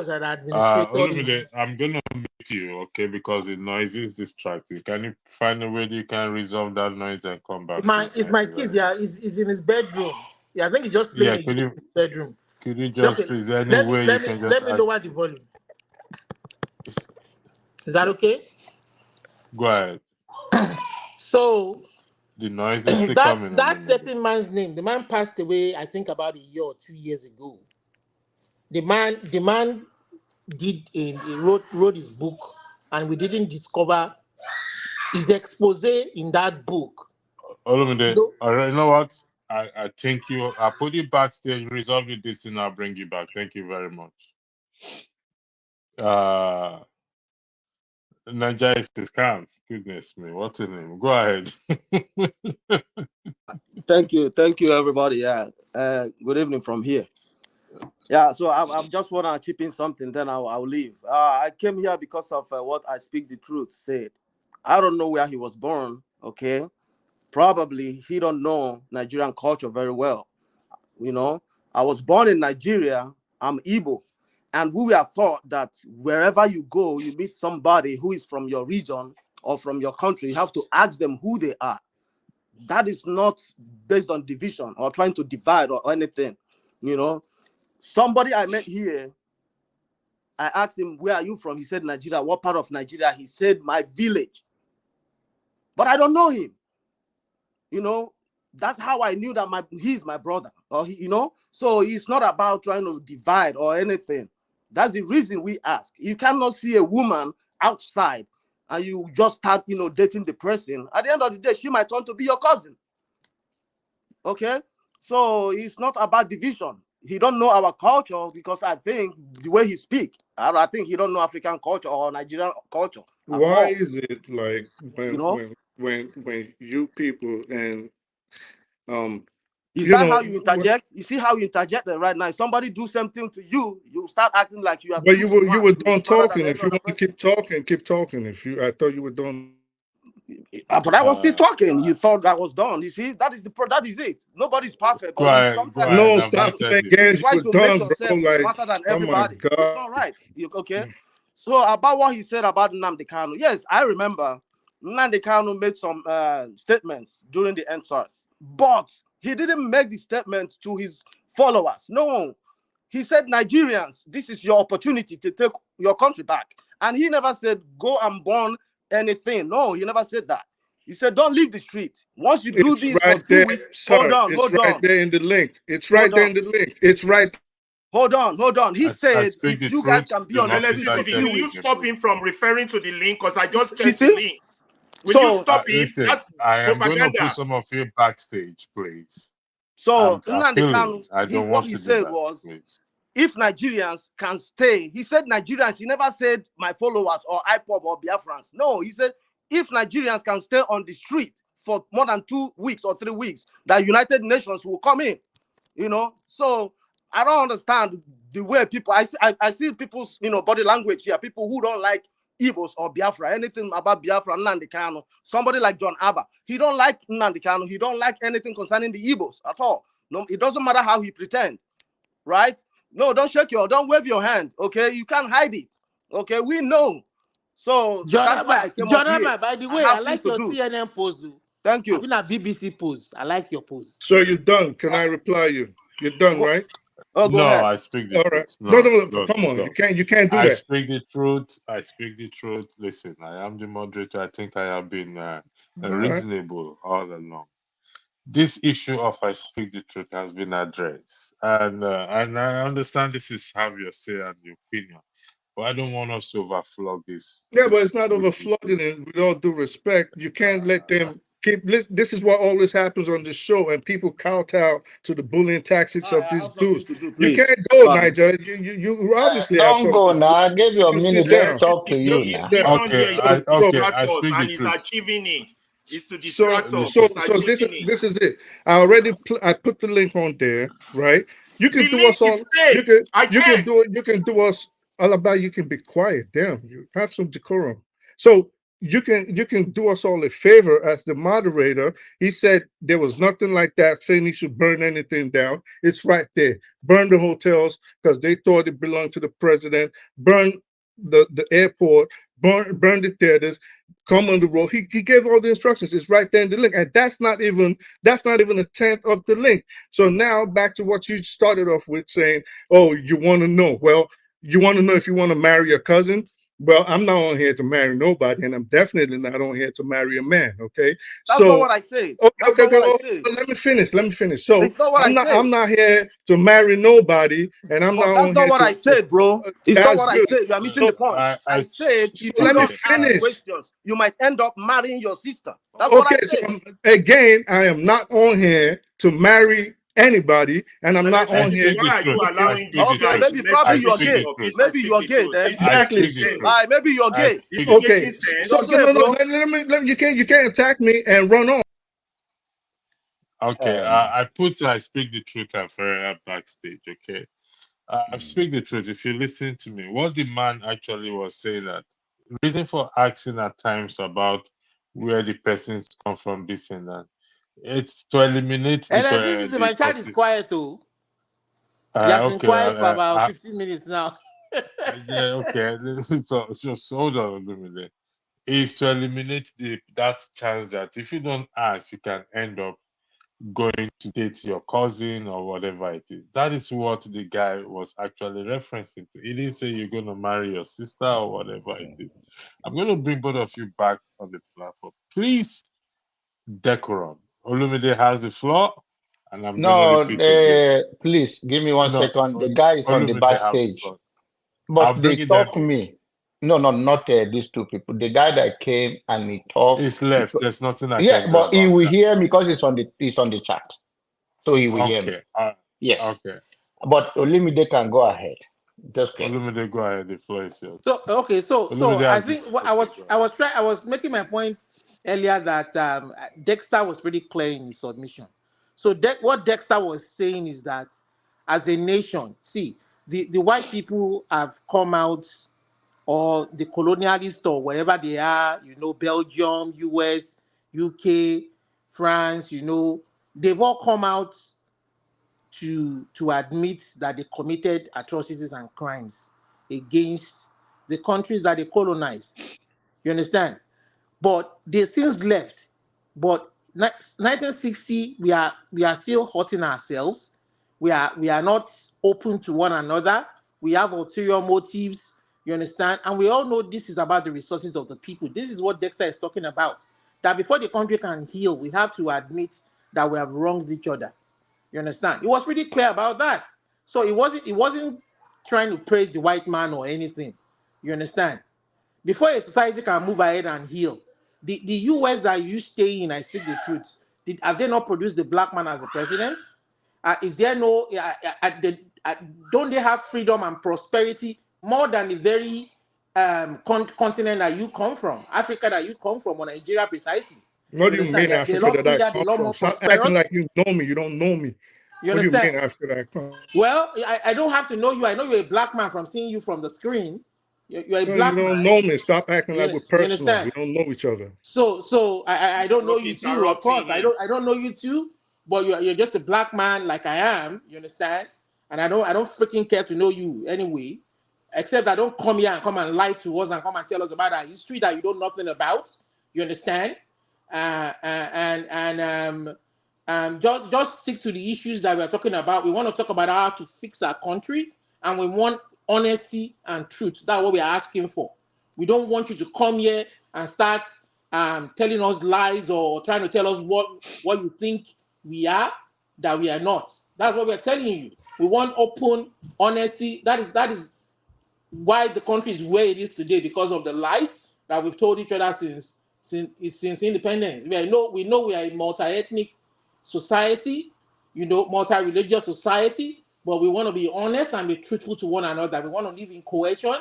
Speaker 14: an administrator.
Speaker 1: Olumide, I'm gonna mute you, okay, because the noise is distracting. Can you find a way that you can resolve that noise and come back?
Speaker 14: My kids, yeah, he's in his bedroom. Yeah, I think he's just playing in his bedroom.
Speaker 1: Could you just, is there any way you can just...
Speaker 14: Let me lower the volume. Is that okay?
Speaker 1: Go ahead.
Speaker 14: So
Speaker 1: the noise is still coming.
Speaker 14: That certain man's name, the man passed away, I think about a year or 2 years ago. The man did he wrote his book, and we didn't discover his expose in that book.
Speaker 1: Olumide, you know what? I think I'll put you backstage, resolve this, and I'll bring you back. Thank you very much. Nigeria is calm. Goodness me, what's his name? Go ahead.
Speaker 15: Thank you, everybody. Yeah, good evening from here. Yeah, so I just want to chip in something, then I'll leave. I came here because of what I Speak the Truth said. I don't know where he was born, okay? Probably he don't know Nigerian culture very well. You know, I was born in Nigeria. I'm Igbo. And we were taught that wherever you go, you meet somebody who is from your region or from your country, you have to ask them who they are. That is not based on division or trying to divide or anything, you know. Somebody I met here, I asked him, where are you from? He said, Nigeria. What part of Nigeria? He said, my village. But I don't know him. You know, that's how I knew that he's my brother. Or you know, so it's not about trying to divide or anything. That's the reason we ask. You cannot see a woman outside and you just start, you know, dating the person. At the end of the day, she might turn to be your cousin. Okay? So it's not about division. He don't know our culture because I think the way he speaks, I think he don't know African culture or Nigerian culture.
Speaker 7: Why is it like when you people and
Speaker 15: is that how you interject? You see how you interject right now? If somebody do something to you, you start acting like you are.
Speaker 7: But you were done talking. If you want to keep talking, keep talking. I thought you were done.
Speaker 15: But I was still talking. You thought I was done. You see, that is it. Nobody's perfect. But
Speaker 7: no, stop saying yes, you were done, bro. Like,
Speaker 15: smarter than everybody. It's not right. Okay. So about what he said about Nnamdi Kanu, yes, I remember Nnamdi Kanu made some statements during the NSARS, but he didn't make the statement to his followers. No, he said, Nigerians, this is your opportunity to take your country back. And he never said, go and burn anything. No, he never said that. He said, don't leave the street. Once you do this
Speaker 7: right
Speaker 15: for 2 weeks, hold on.
Speaker 7: It's right there in the link. It's right there in the link. It's right.
Speaker 15: Hold on. He said, if you guys can be on
Speaker 3: NLC, can you stop him from referring to the link? Because I just checked the link. Will you stop it?
Speaker 1: Listen, I am going to put some of you backstage, please.
Speaker 15: So
Speaker 1: I'm appealing.
Speaker 15: Nnamdi
Speaker 1: I
Speaker 15: Kanu,
Speaker 1: don't
Speaker 15: what
Speaker 1: want
Speaker 15: he
Speaker 1: to do
Speaker 15: said
Speaker 1: that,
Speaker 15: was,
Speaker 1: please.
Speaker 15: if Nigerians can stay, he said Nigerians, he never said my followers or IPOB or Biafrans. No, he said if Nigerians can stay on the street for more than 2 weeks or 3 weeks, that United Nations will come in, you know. So I don't understand the way people, I see people's, you know, body language here, people who don't like Igbos or Biafra, anything about Biafra, Nnamdi Kanu, somebody like John Abba, he don't like Nnamdi Kanu, he don't like anything concerning the Igbos at all. No, it doesn't matter how he pretend, right? No, don't wave your hand, okay? You can't hide it, okay? We know. So that's why I came up here.
Speaker 14: By the
Speaker 15: I
Speaker 14: way, I
Speaker 15: have things
Speaker 14: like
Speaker 15: to
Speaker 14: your
Speaker 15: do.
Speaker 14: CNN post.
Speaker 15: Thank you.
Speaker 14: I've been at BBC post. I like your post.
Speaker 7: So you're done. Can I reply you? You're done, right?
Speaker 15: Oh, go
Speaker 1: No,
Speaker 15: ahead.
Speaker 1: I speak the
Speaker 7: All right.
Speaker 1: truth.
Speaker 7: No,
Speaker 1: No,
Speaker 7: no, no.
Speaker 1: don't,
Speaker 7: Come on.
Speaker 1: don't.
Speaker 7: You can't do
Speaker 1: I
Speaker 7: that.
Speaker 1: speak the truth. I speak the truth. Listen, I am the moderator. I think I have been
Speaker 7: All right.
Speaker 1: reasonable all along. This issue of I speak the truth has been addressed, and I understand this is have your say and your opinion, but I don't want us to overflow this
Speaker 7: Yeah, but
Speaker 1: this
Speaker 7: it's not
Speaker 1: this
Speaker 7: overflowing. And with all due respect, you can't let them keep. This is what always happens on this show, and people kowtow to the bullying tactics of
Speaker 3: I
Speaker 7: these
Speaker 3: have something
Speaker 7: dudes.
Speaker 3: to do,
Speaker 7: You
Speaker 3: please.
Speaker 7: can't go, Niger. You obviously have
Speaker 11: Don't go
Speaker 7: something to do.
Speaker 11: now. I gave you a
Speaker 7: You sit
Speaker 11: minute. Let's
Speaker 7: down.
Speaker 11: talk to you
Speaker 3: His
Speaker 11: now.
Speaker 3: mission here
Speaker 1: Okay,
Speaker 3: is to
Speaker 7: So,
Speaker 3: distract
Speaker 1: I
Speaker 3: us,
Speaker 1: speak the
Speaker 3: and he's
Speaker 1: truth.
Speaker 3: achieving it. Is to
Speaker 7: so,
Speaker 3: distract us.
Speaker 7: so,
Speaker 3: He's
Speaker 7: so this
Speaker 3: achieving it.
Speaker 7: is it. I already I put the link on there, right? You can
Speaker 3: The
Speaker 7: do
Speaker 3: link
Speaker 7: us
Speaker 3: is
Speaker 7: all.
Speaker 3: fake. I
Speaker 7: You can
Speaker 3: checked.
Speaker 7: do it. You can do us all about. You can be quiet. Damn, you have some decorum. So you can do us all a favor as the moderator. He said there was nothing like that saying he should burn anything down. It's right there. Burn the hotels because they thought it belonged to the president. Burn the airport. Burn the theaters. Come on the road. He gave all the instructions. It's right there in the link, and that's not even a tenth of the link. So now back to what you started off with saying. Oh, you want to know? Well, you want to know if you want to marry your cousin. Well, I'm not on here to marry nobody, and I'm definitely not on here to marry a man. Okay,
Speaker 15: That's not
Speaker 7: so
Speaker 15: what I said.
Speaker 7: okay,
Speaker 15: That's
Speaker 7: okay,
Speaker 15: not
Speaker 7: okay.
Speaker 15: what I
Speaker 7: Oh,
Speaker 15: said.
Speaker 7: let me finish. Let me finish. So
Speaker 15: It's not what I said.
Speaker 7: I'm not here to marry nobody, and I'm
Speaker 15: But
Speaker 7: not
Speaker 15: that's
Speaker 7: on
Speaker 15: not
Speaker 7: here
Speaker 15: what I
Speaker 7: to
Speaker 15: said, bro. It's not
Speaker 7: that's
Speaker 15: what I
Speaker 7: good.
Speaker 15: said. You are missing
Speaker 7: So
Speaker 15: the point. I said
Speaker 7: so
Speaker 15: if you
Speaker 7: let me
Speaker 15: don't ask
Speaker 7: finish.
Speaker 15: questions, you might end up marrying your sister. That's what I
Speaker 7: Okay, so
Speaker 15: said.
Speaker 7: again, I am not on here to marry anybody, and I'm not on here.
Speaker 3: Electricity, why are you
Speaker 1: I
Speaker 3: allowing
Speaker 1: speak
Speaker 3: this
Speaker 1: the
Speaker 15: Okay,
Speaker 3: guy
Speaker 1: truth.
Speaker 3: to
Speaker 15: maybe
Speaker 3: mess
Speaker 15: probably
Speaker 1: I
Speaker 3: up
Speaker 15: you're
Speaker 3: his
Speaker 1: speak the
Speaker 15: gay.
Speaker 3: network?
Speaker 1: truth.
Speaker 3: Please, I
Speaker 15: Maybe
Speaker 3: speak
Speaker 15: you're
Speaker 3: the
Speaker 15: gay
Speaker 3: truth.
Speaker 15: then.
Speaker 3: Is he
Speaker 1: I
Speaker 3: making
Speaker 1: speak the
Speaker 3: sense?
Speaker 1: truth.
Speaker 15: All right, maybe you're
Speaker 1: I
Speaker 15: gay.
Speaker 3: Is
Speaker 1: speak
Speaker 3: he
Speaker 1: the
Speaker 7: Okay,
Speaker 3: making
Speaker 1: truth.
Speaker 3: sense?
Speaker 15: It's okay,
Speaker 7: no,
Speaker 15: bro.
Speaker 7: you can't attack me and run on.
Speaker 1: Okay, I put I speak the truth and Ferreira backstage. Okay, I speak the truth. If you listen to me, what the man actually was saying that reason for asking at times about where the persons come from, this and that, it's to eliminate
Speaker 14: Electricity,
Speaker 1: the
Speaker 14: my child is
Speaker 1: person.
Speaker 14: quiet too. He has been
Speaker 1: Okay,
Speaker 14: quiet for about 15 minutes now.
Speaker 1: yeah, okay. So just hold on a minute. Is to eliminate that chance that if you don't ask, you can end up going to date your cousin or whatever it is. That is what the guy was actually referencing to. He didn't say you're going to marry your sister or whatever it is. I'm going to bring both of you back on the platform. Please, decorum. Olumide has the floor, and I'm going to
Speaker 11: No,
Speaker 1: repeat again.
Speaker 11: please give me 1 second. The
Speaker 1: No,
Speaker 11: guy is on the
Speaker 1: Olumide have the
Speaker 11: backstage,
Speaker 1: floor. I'll
Speaker 11: but
Speaker 1: bring
Speaker 11: they
Speaker 1: it down
Speaker 11: talk
Speaker 1: again.
Speaker 11: me. No, no, not these two people. The guy that came and he talked.
Speaker 1: It's left. There's nothing I
Speaker 11: Yeah,
Speaker 1: can do
Speaker 11: but he
Speaker 1: about
Speaker 11: will
Speaker 1: that.
Speaker 11: hear me because it's on the chat, so he will hear me.
Speaker 1: Okay.
Speaker 11: Yes,
Speaker 1: Okay.
Speaker 11: but Olimide can go ahead. Just okay.
Speaker 1: Olumide, go ahead. The floor is yours.
Speaker 14: So okay, so
Speaker 1: Olumide
Speaker 14: I
Speaker 1: has
Speaker 14: think
Speaker 1: this.
Speaker 14: what
Speaker 1: Okay, go ahead.
Speaker 14: I was making my point earlier that Dexter was pretty clear in his submission. So what Dexter was saying is that as a nation, see, the white people have come out, or the colonialists or wherever they are, Belgium, US, UK, France, they've all come out to admit that they committed atrocities and crimes against the countries that they colonized. You understand? But they since left. But 1960, we are still hurting ourselves. We are not open to one another. We have ulterior motives. You understand? And we all know this is about the resources of the people. This is what Dexter is talking about. That before the country can heal, we have to admit that we have wronged each other. You understand? He was pretty clear about that. So it wasn't trying to praise the white man or anything. You understand? Before a society can move ahead and heal, the US that you stay in, I speak the truth, have they not produced the black man as a president? Is there no? Don't they have freedom and prosperity more than the very continent that you come from, Africa that you come from, or Nigeria precisely?
Speaker 7: What
Speaker 14: You
Speaker 7: do you
Speaker 14: understand?
Speaker 7: mean
Speaker 14: They're a
Speaker 7: Africa
Speaker 14: lot
Speaker 7: that I
Speaker 14: freer, they're a
Speaker 7: come
Speaker 14: lot
Speaker 7: from?
Speaker 14: more
Speaker 7: Stop acting
Speaker 14: prosperous.
Speaker 7: like you know me. You don't know me.
Speaker 14: You
Speaker 7: What do you
Speaker 14: understand?
Speaker 7: mean Africa that I come?
Speaker 14: Well, I don't have to know you. I know you're a black man from seeing you from the screen. You're a
Speaker 7: No, you
Speaker 14: black
Speaker 7: don't
Speaker 14: man.
Speaker 7: know me. Stop acting like we're
Speaker 14: You
Speaker 7: personal. We
Speaker 14: understand?
Speaker 7: don't know each other.
Speaker 14: So I don't know
Speaker 3: Stop
Speaker 14: you too. Of
Speaker 3: interrupting
Speaker 14: course,
Speaker 3: him.
Speaker 14: I don't know you too. But you're just a black man like I am. You understand? And I don't freaking care to know you anyway. Except I don't come here and come and lie to us and come and tell us about our history that you know nothing about. You understand? Just stick to the issues that we're talking about. We want to talk about how to fix our country, and we want honesty and truth. That's what we're asking for. We don't want you to come here and start telling us lies or trying to tell us what you think we are that we are not. That's what we're telling you. We want open honesty. That is why the country is where it is today, because of the lies that we've told each other since independence. We know we are a multi-ethnic society, multi-religious society, but we want to be honest and be truthful to one another. We want to live in cohesion.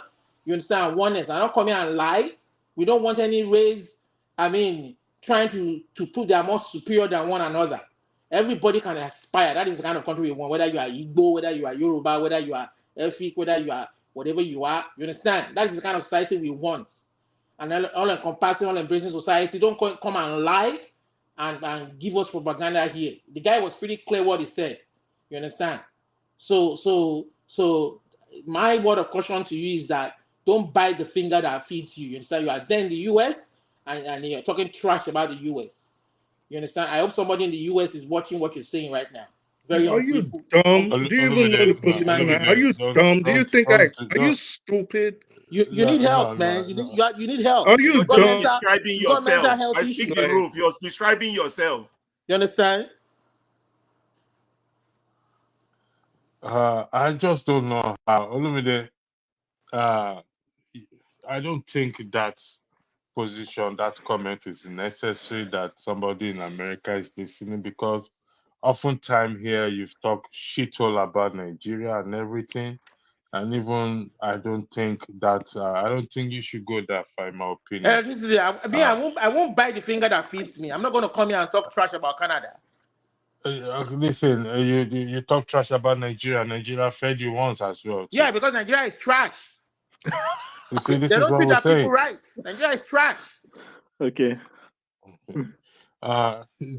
Speaker 14: You understand? Oneness. I don't come here and lie. We don't want any race. Trying to prove they are more superior than one another. Everybody can aspire. That is the kind of country we want. Whether you are Igbo, whether you are Yoruba, whether you are Efik, whether you are whatever you are, you understand? That is the kind of society we want. And all encompassing, all embracing society. Don't come and lie and give us propaganda here. The guy was pretty clear what he said. You understand? So my word of caution to you is that don't bite the finger that feeds you. You understand? You are there in the US and you're talking trash about the US. You understand? I hope somebody in the US is watching what you're saying right now. Very
Speaker 7: Are you
Speaker 14: ungrateful.
Speaker 7: dumb? Do you even know the position?
Speaker 14: Human
Speaker 7: Are
Speaker 14: being.
Speaker 7: you dumb? Do you think are you stupid?
Speaker 14: You need help, man. You need help.
Speaker 7: Are you
Speaker 14: You got
Speaker 7: dumb?
Speaker 3: Describing
Speaker 14: you got mental
Speaker 3: yourself.
Speaker 14: health
Speaker 3: I speak
Speaker 14: issues.
Speaker 3: the roof. You're describing yourself.
Speaker 14: You understand?
Speaker 1: I just don't know how. Olumide, I don't think that position, that comment is necessary that somebody in America is listening, because oftentimes here you've talked shit all about Nigeria and everything. And even I don't think you should go that far, in my opinion.
Speaker 14: I won't bite the finger that feeds me. I'm not going to come here and talk trash about Canada.
Speaker 1: Listen, you talk trash about Nigeria. Nigeria fed you once as well, too.
Speaker 14: Yeah, because Nigeria is trash.
Speaker 1: You see, this
Speaker 14: They
Speaker 1: is
Speaker 14: don't
Speaker 1: what
Speaker 14: treat
Speaker 1: we're
Speaker 14: their people
Speaker 1: saying.
Speaker 14: right. Nigeria is trash.
Speaker 13: Okay.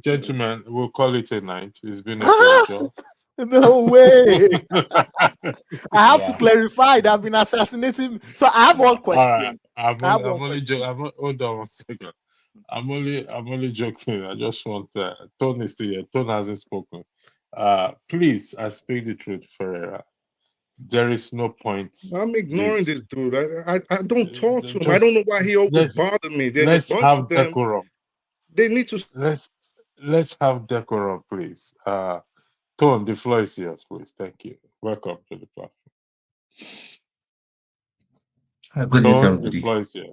Speaker 1: Gentlemen, we'll call it a night. It's been a pleasure.
Speaker 13: No way. I have to
Speaker 11: Yeah.
Speaker 13: clarify that I've been assassinating. So I have one
Speaker 1: All right,
Speaker 13: question. I have one question.
Speaker 1: hold on 1 second. I'm only joking. I just want Tone is still here. Tone hasn't spoken. Please, I speak the truth, Ferreira. There is no point.
Speaker 7: I'm ignoring
Speaker 1: This
Speaker 7: this dude. I don't talk to him. I don't
Speaker 1: just
Speaker 7: know why he always
Speaker 1: let's
Speaker 7: bothers me. There's a
Speaker 1: let's
Speaker 7: bunch of
Speaker 1: have
Speaker 7: them.
Speaker 1: decorum.
Speaker 7: They need to.
Speaker 1: Let's have decorum, please. Tone, the floor is yours, please. Thank you. Welcome to the platform.
Speaker 16: Greetings,
Speaker 1: Tone, the
Speaker 16: everybody.
Speaker 1: floor is yours.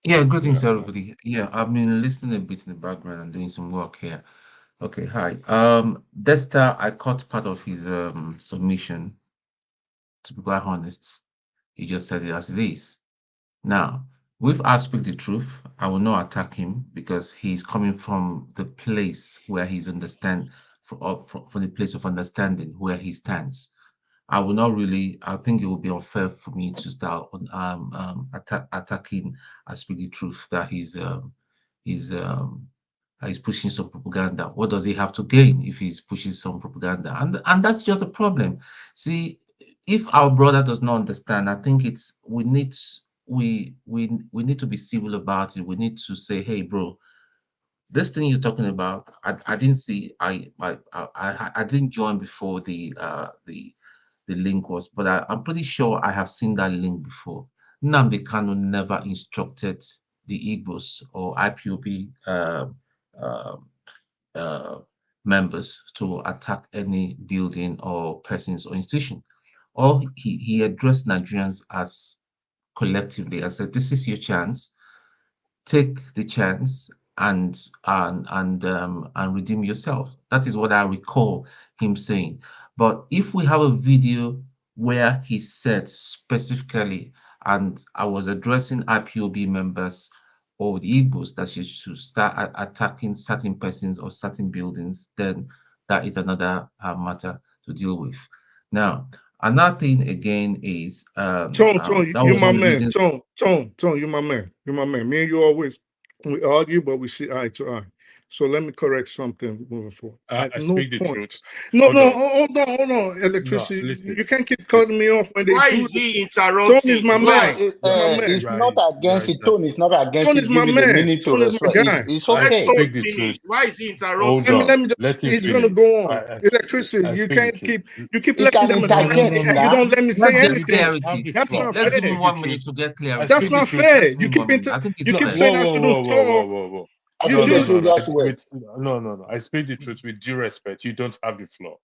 Speaker 16: Yeah, greetings,
Speaker 1: Yeah.
Speaker 16: everybody. Yeah, I've been listening a bit in the background and doing some work here. Okay, hi. Dexter, I caught part of his submission. To be quite honest, he just said it as it is. Now, with I speak the truth, I will not attack him because he's coming from the place where he's from the place of understanding where he stands. I will not really. I think it would be unfair for me to start on attacking. I speak the truth that he's um, he's pushing some propaganda. What does he have to gain if he's pushing some propaganda? And that's just a problem. See, if our brother does not understand, I think it's we need to be civil about it. We need to say, hey, bro, this thing you're talking about, I didn't see. I didn't join before the link was, but I'm pretty sure I have seen that link before. Nnamdi Kanu never instructed the Igbos or IPOB uh, uh, members to attack any building or persons or institution. Or he addressed Nigerians as collectively and said, this is your chance. Take the chance and redeem yourself. That is what I recall him saying. But if we have a video where he said specifically, and I was addressing IPOB members or the Igbos, that you should start attacking certain persons or certain buildings, then that is another matter to deal with. Now, another thing again is
Speaker 7: Tone,
Speaker 16: that
Speaker 7: you're
Speaker 16: was
Speaker 7: my
Speaker 16: one of the
Speaker 7: man.
Speaker 16: reasons.
Speaker 7: Tone, you're my man. You're my man. Me and you always we argue, but we see eye to eye. So let me correct something moving forward. At
Speaker 1: I
Speaker 7: no
Speaker 1: speak the
Speaker 7: point.
Speaker 1: truth.
Speaker 7: No,
Speaker 1: Hold
Speaker 7: no,
Speaker 1: on.
Speaker 7: hold on, hold on.
Speaker 1: No,
Speaker 7: Electricity.
Speaker 1: listen.
Speaker 7: You can't keep
Speaker 1: Listen.
Speaker 7: cutting me off when they
Speaker 3: Why
Speaker 7: do
Speaker 3: is
Speaker 7: this.
Speaker 3: he
Speaker 7: Tone is my
Speaker 3: interrupting?
Speaker 11: No,
Speaker 3: Why?
Speaker 7: man. He's my man.
Speaker 11: it's not against it. Tone is not against
Speaker 7: Tone
Speaker 11: it.
Speaker 7: is my
Speaker 11: Giving the
Speaker 7: man.
Speaker 11: minute to
Speaker 7: Tone is my
Speaker 11: respect.
Speaker 7: guy.
Speaker 11: It's
Speaker 1: I
Speaker 3: Let
Speaker 11: okay.
Speaker 3: Tone
Speaker 1: speak the
Speaker 3: finish.
Speaker 1: truth.
Speaker 3: Why is he
Speaker 1: Hold
Speaker 3: interrupting?
Speaker 7: Let
Speaker 1: on.
Speaker 7: me just.
Speaker 1: Let him
Speaker 7: It's gonna
Speaker 1: finish.
Speaker 7: go on. Electricity.
Speaker 1: I
Speaker 7: You
Speaker 1: speak the
Speaker 7: can't
Speaker 1: truth.
Speaker 7: keep. You keep
Speaker 11: He
Speaker 7: letting
Speaker 11: can
Speaker 7: them attack
Speaker 1: No,
Speaker 7: me,
Speaker 11: interject
Speaker 1: no,
Speaker 7: and you
Speaker 1: no.
Speaker 11: now.
Speaker 7: don't let me
Speaker 16: Let's
Speaker 7: say
Speaker 16: get
Speaker 1: You
Speaker 7: anything.
Speaker 1: don't have
Speaker 16: clarity.
Speaker 1: the
Speaker 7: That's
Speaker 1: floor.
Speaker 7: not
Speaker 1: I
Speaker 16: Let's give
Speaker 7: fair.
Speaker 16: him
Speaker 1: speak the
Speaker 16: 1 minute
Speaker 1: truth.
Speaker 16: to get
Speaker 1: I
Speaker 7: That's
Speaker 16: clarity.
Speaker 1: speak the
Speaker 7: not
Speaker 1: truth.
Speaker 7: fair.
Speaker 16: Let's give him 1 minute. I think it's
Speaker 7: You
Speaker 1: No,
Speaker 7: keep
Speaker 16: fair.
Speaker 7: saying
Speaker 1: whoa,
Speaker 7: I
Speaker 1: whoa, whoa,
Speaker 7: shouldn't
Speaker 1: whoa, whoa,
Speaker 7: talk.
Speaker 1: whoa, whoa.
Speaker 11: I
Speaker 7: You
Speaker 11: think
Speaker 1: No,
Speaker 11: the
Speaker 1: no,
Speaker 7: should.
Speaker 1: no,
Speaker 11: truth
Speaker 1: no.
Speaker 11: just wait.
Speaker 1: No. I speak the truth with due respect. You don't have the floor.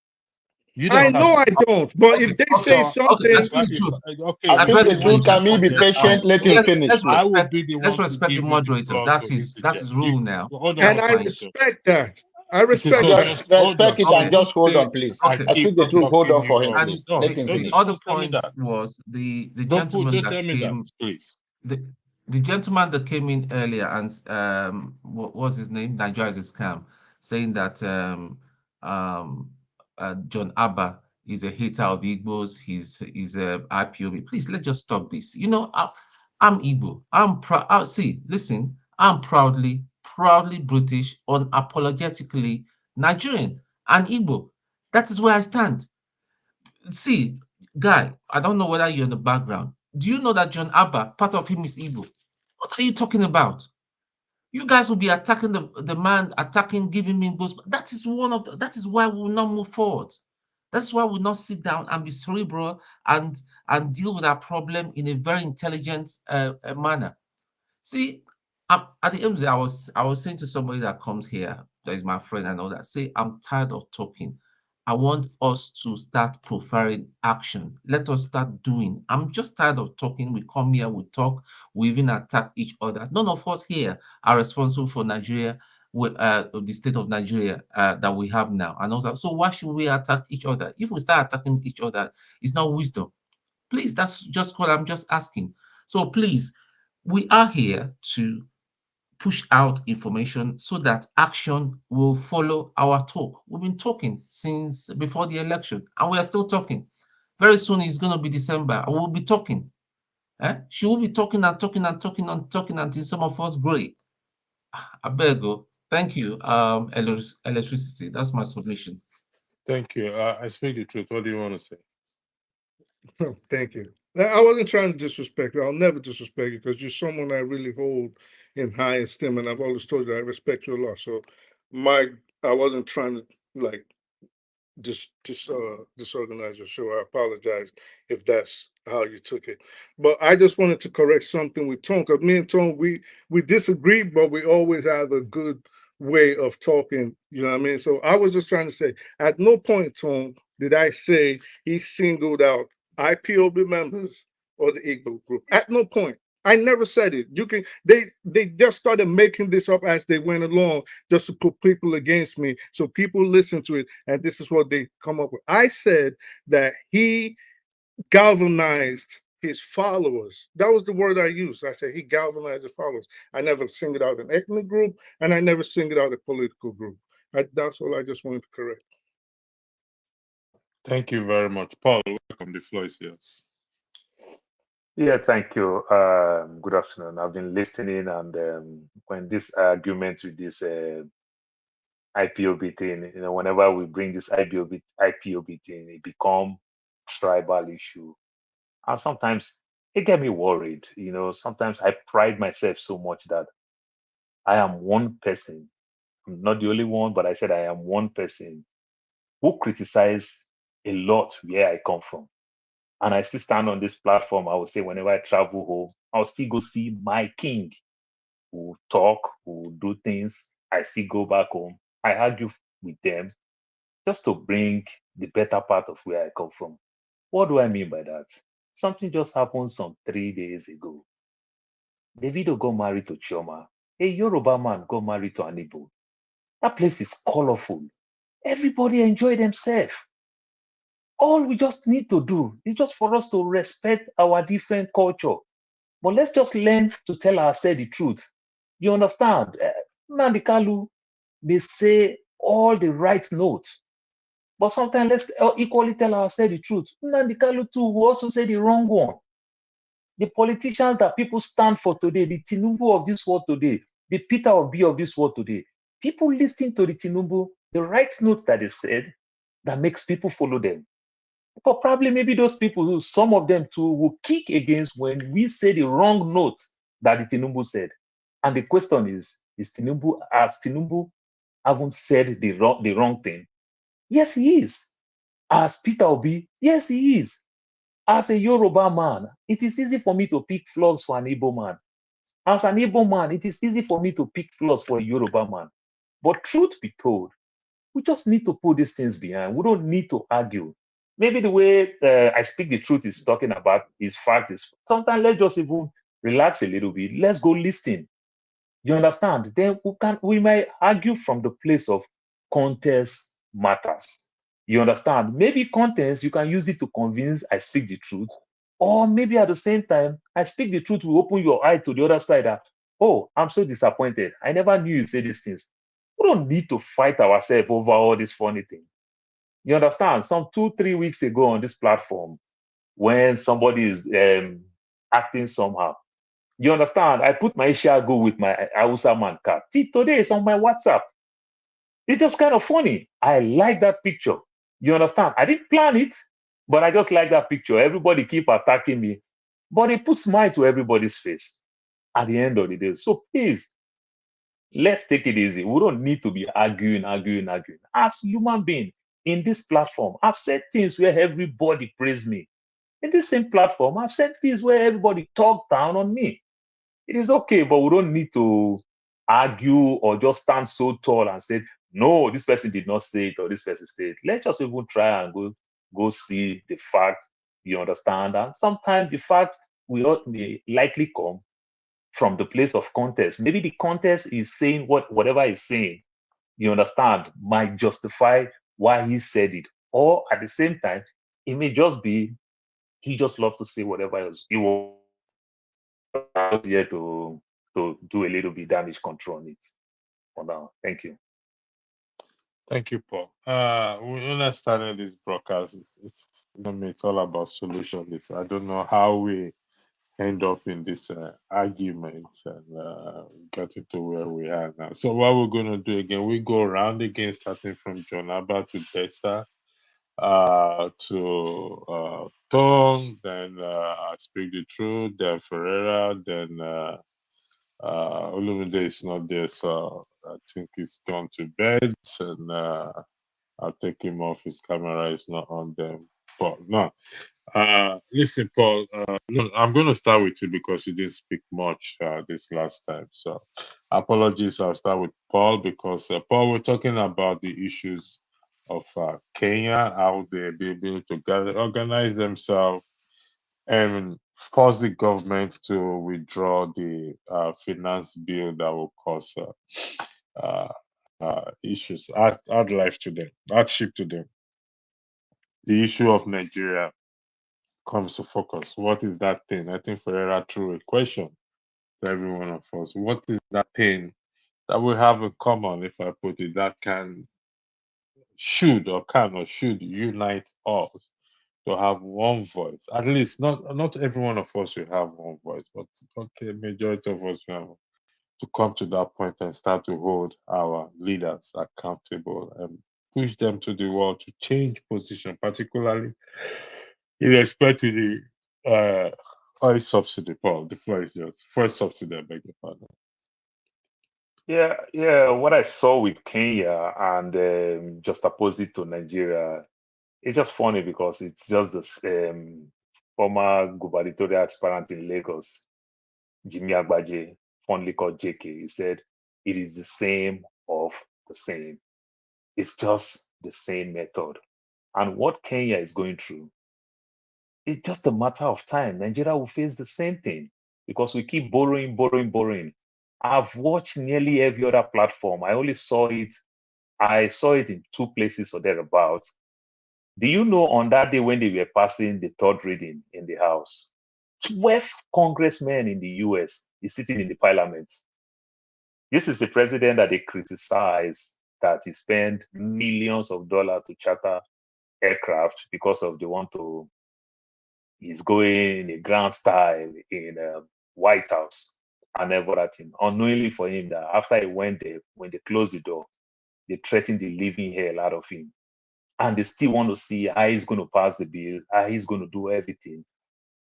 Speaker 1: You
Speaker 7: I
Speaker 1: don't have
Speaker 7: know
Speaker 1: the
Speaker 7: I
Speaker 1: floor.
Speaker 7: don't. But
Speaker 16: Okay,
Speaker 7: if they
Speaker 16: okay,
Speaker 7: say
Speaker 11: So
Speaker 16: okay. I
Speaker 7: something,
Speaker 16: speak the truth.
Speaker 11: I
Speaker 1: Okay,
Speaker 11: think
Speaker 16: Address
Speaker 11: the
Speaker 16: his
Speaker 1: listen,
Speaker 11: truth.
Speaker 16: issue.
Speaker 11: Can we be
Speaker 16: That's fine.
Speaker 11: patient? Let him
Speaker 16: Let's
Speaker 11: finish,
Speaker 1: I
Speaker 11: please.
Speaker 1: will
Speaker 16: respect.
Speaker 1: be the
Speaker 16: Let's
Speaker 1: one to
Speaker 16: respect the
Speaker 1: give you the
Speaker 16: moderator.
Speaker 1: floor to
Speaker 16: That's
Speaker 1: interject.
Speaker 16: his rule now.
Speaker 1: Hold on
Speaker 7: and
Speaker 16: That's
Speaker 1: one
Speaker 7: I
Speaker 16: fine.
Speaker 1: second.
Speaker 7: respect that. I
Speaker 1: Okay,
Speaker 7: respect
Speaker 1: so
Speaker 11: Just
Speaker 7: that.
Speaker 1: just hold on.
Speaker 11: respect it
Speaker 16: Okay,
Speaker 11: and
Speaker 1: Don't
Speaker 11: just hold
Speaker 1: say
Speaker 11: on, please.
Speaker 1: I
Speaker 16: okay.
Speaker 11: I
Speaker 1: keep
Speaker 11: speak the truth. Hold
Speaker 1: blocking
Speaker 11: on
Speaker 1: you
Speaker 11: for him,
Speaker 1: up.
Speaker 16: And
Speaker 11: please.
Speaker 1: No,
Speaker 11: Let him
Speaker 16: the
Speaker 11: finish.
Speaker 16: other
Speaker 1: don't tell me
Speaker 16: point
Speaker 1: that.
Speaker 16: was the
Speaker 1: Don't
Speaker 16: gentleman
Speaker 1: don't
Speaker 16: that
Speaker 1: tell me that,
Speaker 16: came.
Speaker 1: please.
Speaker 16: The the gentleman that came in earlier and what was his name? Nigeria is a scam, saying that um John Abba is a hater of the Igbos. He's a IPOB. Please, let's just stop this. I'm Igbo. I'm proud. See, listen. I'm proudly British, unapologetically Nigerian and Igbo. That is where I stand. See, guy, I don't know whether you're in the background. Do you know that John Abba, part of him is Igbo? What are you talking about? You guys will be attacking the man, attacking, giving me boost. That is why we will not move forward. That's why we will not sit down and be cerebral and deal with our problem in a very intelligent manner. See, at the end of the day, I was saying to somebody that comes here, that is my friend and all that, say, I'm tired of talking. I want us to start preferring action. Let us start doing. I'm just tired of talking. We come here, we talk, we even attack each other. None of us here are responsible for Nigeria, the state of Nigeria that we have now. And also, so why should we attack each other? If we start attacking each other, it's not wisdom. Please, that's just what I'm just asking. So please, we are here to push out information so that action will follow our talk. We've been talking since before the election, and we are still talking. Very soon it's going to be December, and we'll be talking. She will be talking and talking and talking and talking until some of us break. I beg you. Thank you, electricity. That's my submission.
Speaker 1: Thank you. I speak the truth. What do you want to say?
Speaker 7: Thank you. I wasn't trying to disrespect you. I'll never disrespect you because you're someone I really hold in high esteem, and I've always told you I respect you a lot. So, I wasn't trying to like disorganize your show. I apologize if that's how you took it. But I just wanted to correct something with Tone, because me and Tone, we disagree, but we always have a good way of talking. You know what I mean? So I was just trying to say, at no point, Tone, did I say he singled out IPOB members or the Igbo group. At no point. I never said it. You can they just started making this up as they went along just to put people against me. So people listen to it, and this is what they come up with. I said that he galvanized his followers. That was the word I used. I said he galvanized his followers. I never singled out an ethnic group, and I never singled out a political group. That's all I just wanted to correct.
Speaker 1: Thank you very much. Paul, welcome. The floor is yours.
Speaker 17: Yeah, thank you. Good afternoon. I've been listening, and when this argument with this IPOB thing, whenever we bring this IPOB thing, it become tribal issue, and sometimes it get me worried. Sometimes I pride myself so much that I am one person. I'm not the only one, but I said I am one person who criticize a lot where I come from. And I still stand on this platform. I will say whenever I travel home, I'll still go see my king who talk, who do things. I still go back home. I argue with them just to bring the better part of where I come from. What do I mean by that? Something just happened some 3 days ago. Davido got married to Chioma. a Yoruba man got married to an Igbo. That place is colorful. Everybody enjoy themselves. All we just need to do is just for us to respect our different culture. But let's just learn to tell ourselves the truth. You understand? Nnamdi Kanu, they say all the right notes. But sometimes let's equally tell ourselves the truth. Nnamdi Kanu too will also say the wrong one. The politicians that people stand for today, the Tinubu of this world today, the Peter Obi of this world today, people listen to the Tinubu, the right notes that they said, that makes people follow them. But probably maybe those people, some of them too, will kick against when we say the wrong notes that the Tinubu said. And the question is Tinubu, has Tinubu haven't said the wrong thing? Yes, he is. As Peter Obi, yes, he is. As a Yoruba man, it is easy for me to pick flaws for an Igbo man. As an Igbo man, it is easy for me to pick flaws for a Yoruba man. But truth be told, we just need to put these things behind. We don't need to argue. Maybe the way I speak the truth is talking about is fact is sometimes let's just even relax a little bit. Let's go listen. You understand? Then we might argue from the place of context matters. You understand? Maybe context, you can use it to convince I speak the truth. Or maybe at the same time, I speak the truth will open your eye to the other side that, oh, I'm so disappointed. I never knew you say these things. We don't need to fight ourselves over all this funny thing. You understand? Some 2-3 weeks ago on this platform, when somebody is acting somehow, you understand? I put my Ishiago with my Hausa man card. See, today it's on my WhatsApp. It's just kind of funny. I like that picture. You understand? I didn't plan it, but I just like that picture. Everybody keep attacking me, but it puts smile to everybody's face at the end of the day. So please, let's take it easy. We don't need to be arguing. As human being in this platform, I've said things where everybody praise me. In this same platform, I've said things where everybody talk down on me. It is okay, but we don't need to argue or just stand so tall and say, no, this person did not say it or this person said it. Let's just even try and go see the fact, you understand? And sometimes the fact may likely come from the place of context. Maybe the context is saying whatever he's saying, you understand, might justify why he said it. Or at the same time, it may just be he just loves to say whatever else he wants here to do a little bit damage control on it for now. Thank you.
Speaker 1: Thank you, Paul. When I started this broadcast, it's all about solutions. I don't know how we end up in this argument and get to where we are now. So what we're going to do again, we go around again, starting from John Abba to Desta, to Tom, then I Speak the Truth, then Ferreira, then Olumide is not there, so I think he's gone to bed, and I'll take him off. His camera is not on them. But no, listen, Paul. No, I'm going to start with you because you didn't speak much this last time. So apologies. I'll start with Paul because Paul, we're talking about the issues of Kenya, how they be able to organize themselves and force the government to withdraw the finance bill that will cause issues, add life to them, add ship to them. The issue of Nigeria comes to focus. What is that thing? I think Ferreira threw a question to every one of us. What is that thing that we have in common, if I put it, that should unite us to have one voice? At least not every one of us will have one voice, but okay, majority of us will have to come to that point and start to hold our leaders accountable and push them to the wall to change position, particularly in respect to the oil subsidy. Paul, the floor is yours. First subsidy, I beg your pardon.
Speaker 17: Yeah. What I saw with Kenya and just opposite to Nigeria, it's just funny because it's just the former gubernatorial aspirant in Lagos, Jimmy Agbaje, fondly called JK. He said, it is the same of the same. It's just the same method. And what Kenya is going through, it's just a matter of time. Nigeria will face the same thing because we keep borrowing. I've watched nearly every other platform. I saw it in 2 places or thereabouts. Do you know on that day when they were passing the third reading in the House, 12 congressmen in the US is sitting in the parliament. This is a president that they criticize that he spent millions of dollars to charter aircraft because of they want to, he's going in a grand style in White House and everything. Unknowingly for him that after he went there, when they closed the door, they threatened the living hell out of him. And they still want to see how he's going to pass the bill, how he's going to do everything,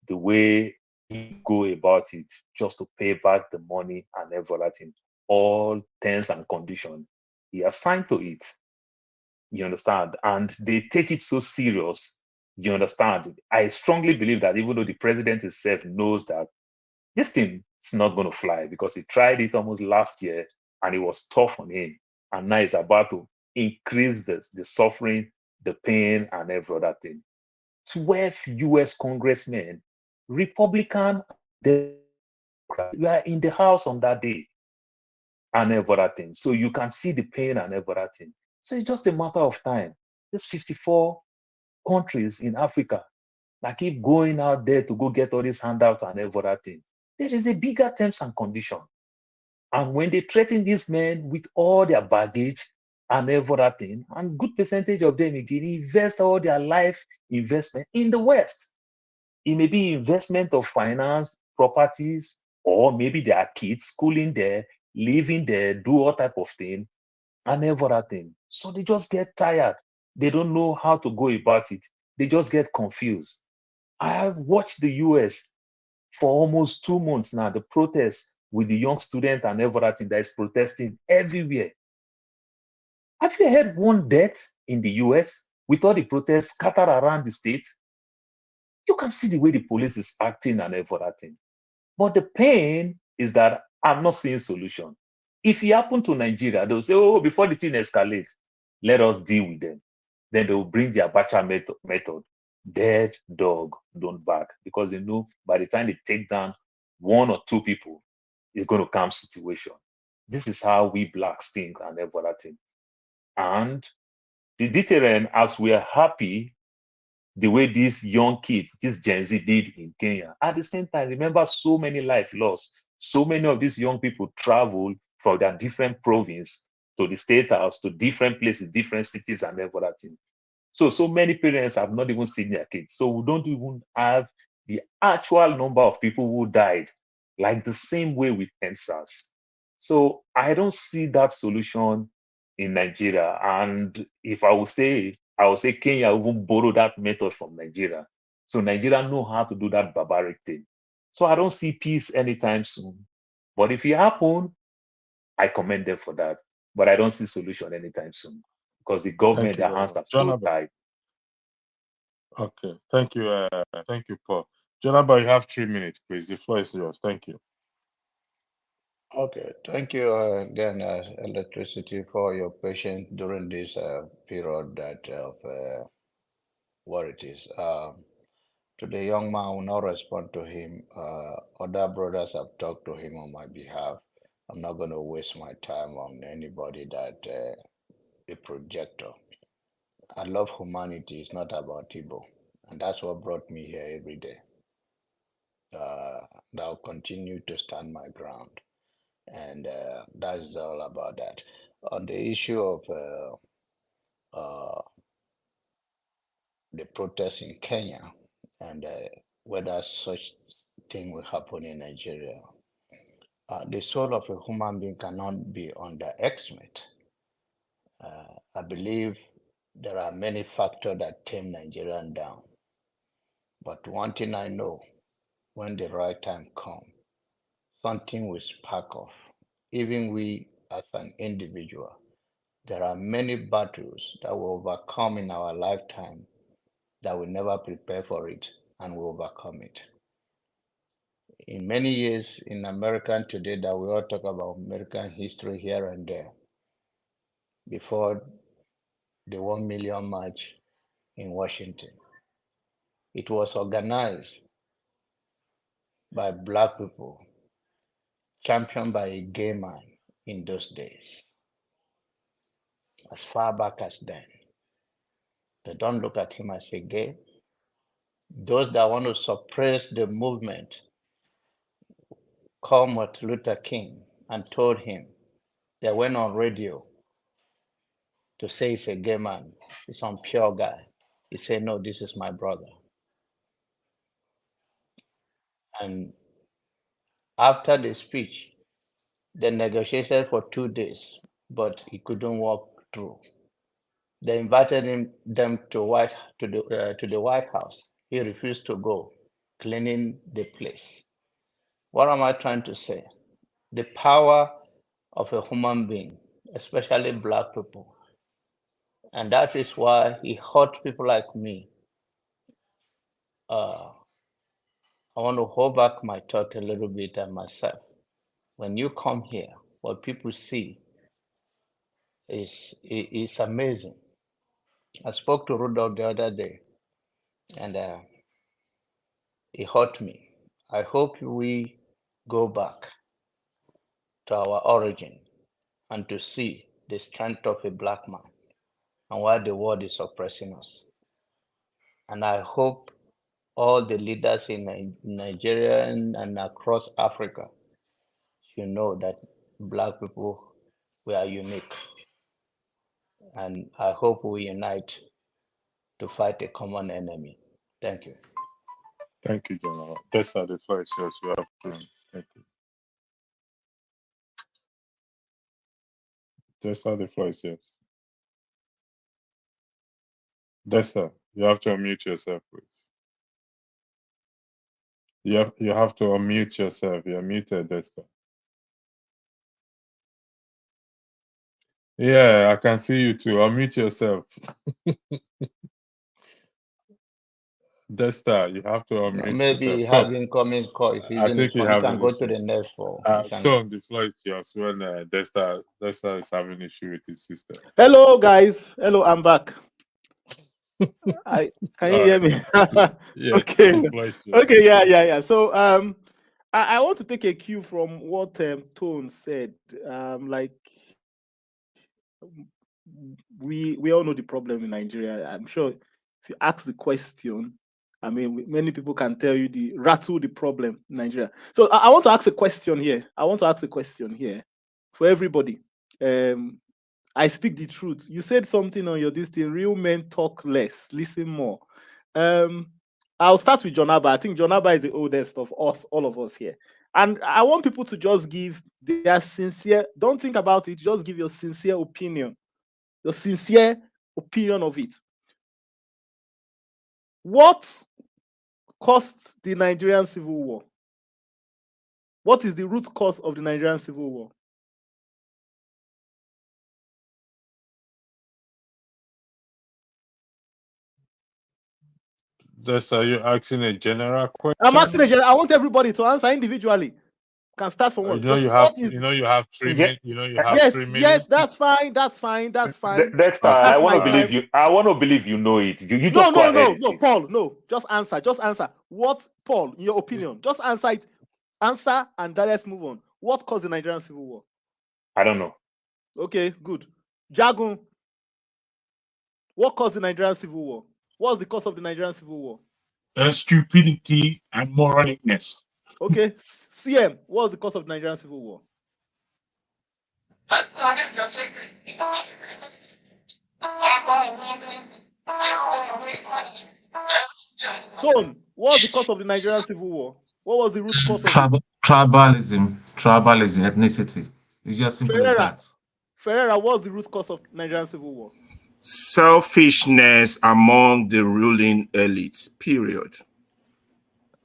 Speaker 17: the way he go about it, just to pay back the money and everything, all terms and conditions he assigned to it. You understand? And they take it so serious. You understand? I strongly believe that even though the president himself knows that this thing is not going to fly because he tried it almost last year and it was tough on him. And now he's about to increase the suffering, the pain, and every other thing. 12 US congressmen, Republican, Democrat, you are in the House on that day and every other thing. So you can see the pain and every other thing. So it's just a matter of time. There's 54 countries in Africa that keep going out there to go get all these handouts and every other thing. There is a bigger terms and condition. And when they threaten these men with all their baggage and every other thing, and good percentage of them again invest all their life investment in the West. It may be investment of finance, properties, or maybe their kids schooling there, living there, do all type of thing, and every other thing. So they just get tired. They don't know how to go about it. They just get confused. I have watched the US for almost 2 months now, the protests with the young student and everything that is protesting everywhere. Have you heard one death in the US with all the protests scattered around the state? You can see the way the police is acting and everything. But the pain is that I'm not seeing solution. If it happen to Nigeria, they'll say, oh, before the thing escalates, let us deal with them. Then they'll bring the Abacha method. Dead dog don't bark, because they know by the time they take down 1 or 2 people, it's going to come situation. This is how we blacks think and everything. And the deterrent, as we are happy the way these young kids, this Gen Z did in Kenya. At the same time, remember so many life lost. So many of these young people travel from their different province to the state house, to different places, different cities, and everything. So many parents have not even seen their kids. So we don't even have the actual number of people who died, like the same way with NSAS. So I don't see that solution in Nigeria. And if I would say Kenya even borrow that method from Nigeria. So Nigeria know how to do that barbaric thing. So I don't see peace anytime soon. But if it happen, I commend them for that. But I don't see solution anytime soon because the government,
Speaker 1: Thank you
Speaker 17: their
Speaker 1: very
Speaker 17: hands
Speaker 1: much.
Speaker 17: are so
Speaker 1: Jonathan.
Speaker 17: tied.
Speaker 1: Okay. Thank you, Paul. Jonathan, you have 3 minutes, please. The floor is yours. Thank you.
Speaker 11: Okay, thank you again, Electricity, for your patience during this period that of what it is. To the young man, I will not respond to him. Other brothers have talked to him on my behalf. I'm not going to waste my time on anybody that a projector. I love humanity. It's not about Igbo, and that's what brought me here every day. I'll continue to stand my ground, and that's all about that. On the issue of the protests in Kenya and whether such thing will happen in Nigeria, the soul of a human being cannot be underestimated. I believe there are many factors that tame Nigerian down. But one thing I know, when the right time comes, something will spark off. Even we as an individual, there are many battles that we overcome in our lifetime that we never prepare for it and we overcome it. In many years in American today that we all talk about American history here and there, before the 1 million march in Washington, it was organized by Black people, championed by a gay man in those days, as far back as then. They don't look at him as a gay. Those that want to suppress the movement called Martin Luther King and told him, they went on radio to say he's a gay man, he's some pure guy. He said, no, this is my brother. And after the speech, they negotiated for 2 days, but he couldn't walk through. They invited them to the White House. He refused to go, cleaning the place. What am I trying to say? The power of a human being, especially Black people. And that is why he hurt people like me. I want to hold back my thought a little bit and myself. When you come here, what people see is amazing. I spoke to Rudolph the other day, and he hurt me. I hope we go back to our origin and to see the strength of a Black man and why the world is oppressing us. And I hope all the leaders in Nigeria and across Africa should know that Black people, we are unique. And I hope we unite to fight a common enemy. Thank you.
Speaker 1: Thank you, General. That's how the floor is yours. You have to. Thank you. That's how the floor is yours. Desta, you have to unmute yourself, please. You have to unmute yourself. You're muted, Desta. Yeah, I can see you too. Unmute yourself. Desta, you have to unmute
Speaker 11: Maybe
Speaker 1: yourself.
Speaker 11: have incoming call. If
Speaker 1: I
Speaker 11: even
Speaker 1: think
Speaker 11: if
Speaker 1: you
Speaker 11: you
Speaker 1: have
Speaker 11: can
Speaker 1: an
Speaker 11: go to
Speaker 1: issue.
Speaker 11: the next floor.
Speaker 1: Tom, the floor is yours when Desta is having issue with his system.
Speaker 13: Hello, guys. Hello, I'm back. Can you hear me?
Speaker 1: Yeah,
Speaker 13: Okay.
Speaker 1: the floor is yours.
Speaker 13: Okay. Yeah. So I want to take a cue from what Tone said. We all know the problem in Nigeria. I'm sure if you ask the question, I mean, many people can tell you the problem in Nigeria. So I want to ask a question here. For everybody. I speak the truth. You said something on your this thing. Real men talk less, listen more. I'll start with John Abba. I think John Abba is the oldest of us, all of us here. And I want people to just give their sincere, don't think about it, just give your sincere opinion. Your sincere opinion of it. What caused the Nigerian Civil War? What is the root cause of the Nigerian Civil War?
Speaker 1: Just are you asking a general question?
Speaker 13: I'm asking a general. I want everybody to answer individually. Can start from one.
Speaker 1: You have 3 minutes.
Speaker 13: Yes, that's fine.
Speaker 17: Dexter,
Speaker 13: Okay.
Speaker 17: I want to believe you. I want to believe you know it. You just go ahead.
Speaker 13: No, Paul, no. Just answer. What, Paul, in your opinion? Just answer it. Answer and then let's move on. What caused the Nigerian Civil War?
Speaker 17: I don't know.
Speaker 13: Okay, good. Jagun, what caused the Nigerian Civil War? What was the cause of the Nigerian Civil War?
Speaker 18: Stupidity and moralness.
Speaker 13: Okay, CM, what was the cause of the Nigerian Civil War? Tone, what was the cause of the Nigerian Civil War? What was the root cause of it?
Speaker 16: Tribalism, ethnicity. It's just simple as that.
Speaker 13: Ferreira, what was the root cause of Nigerian Civil War?
Speaker 3: Selfishness among the ruling elite, period.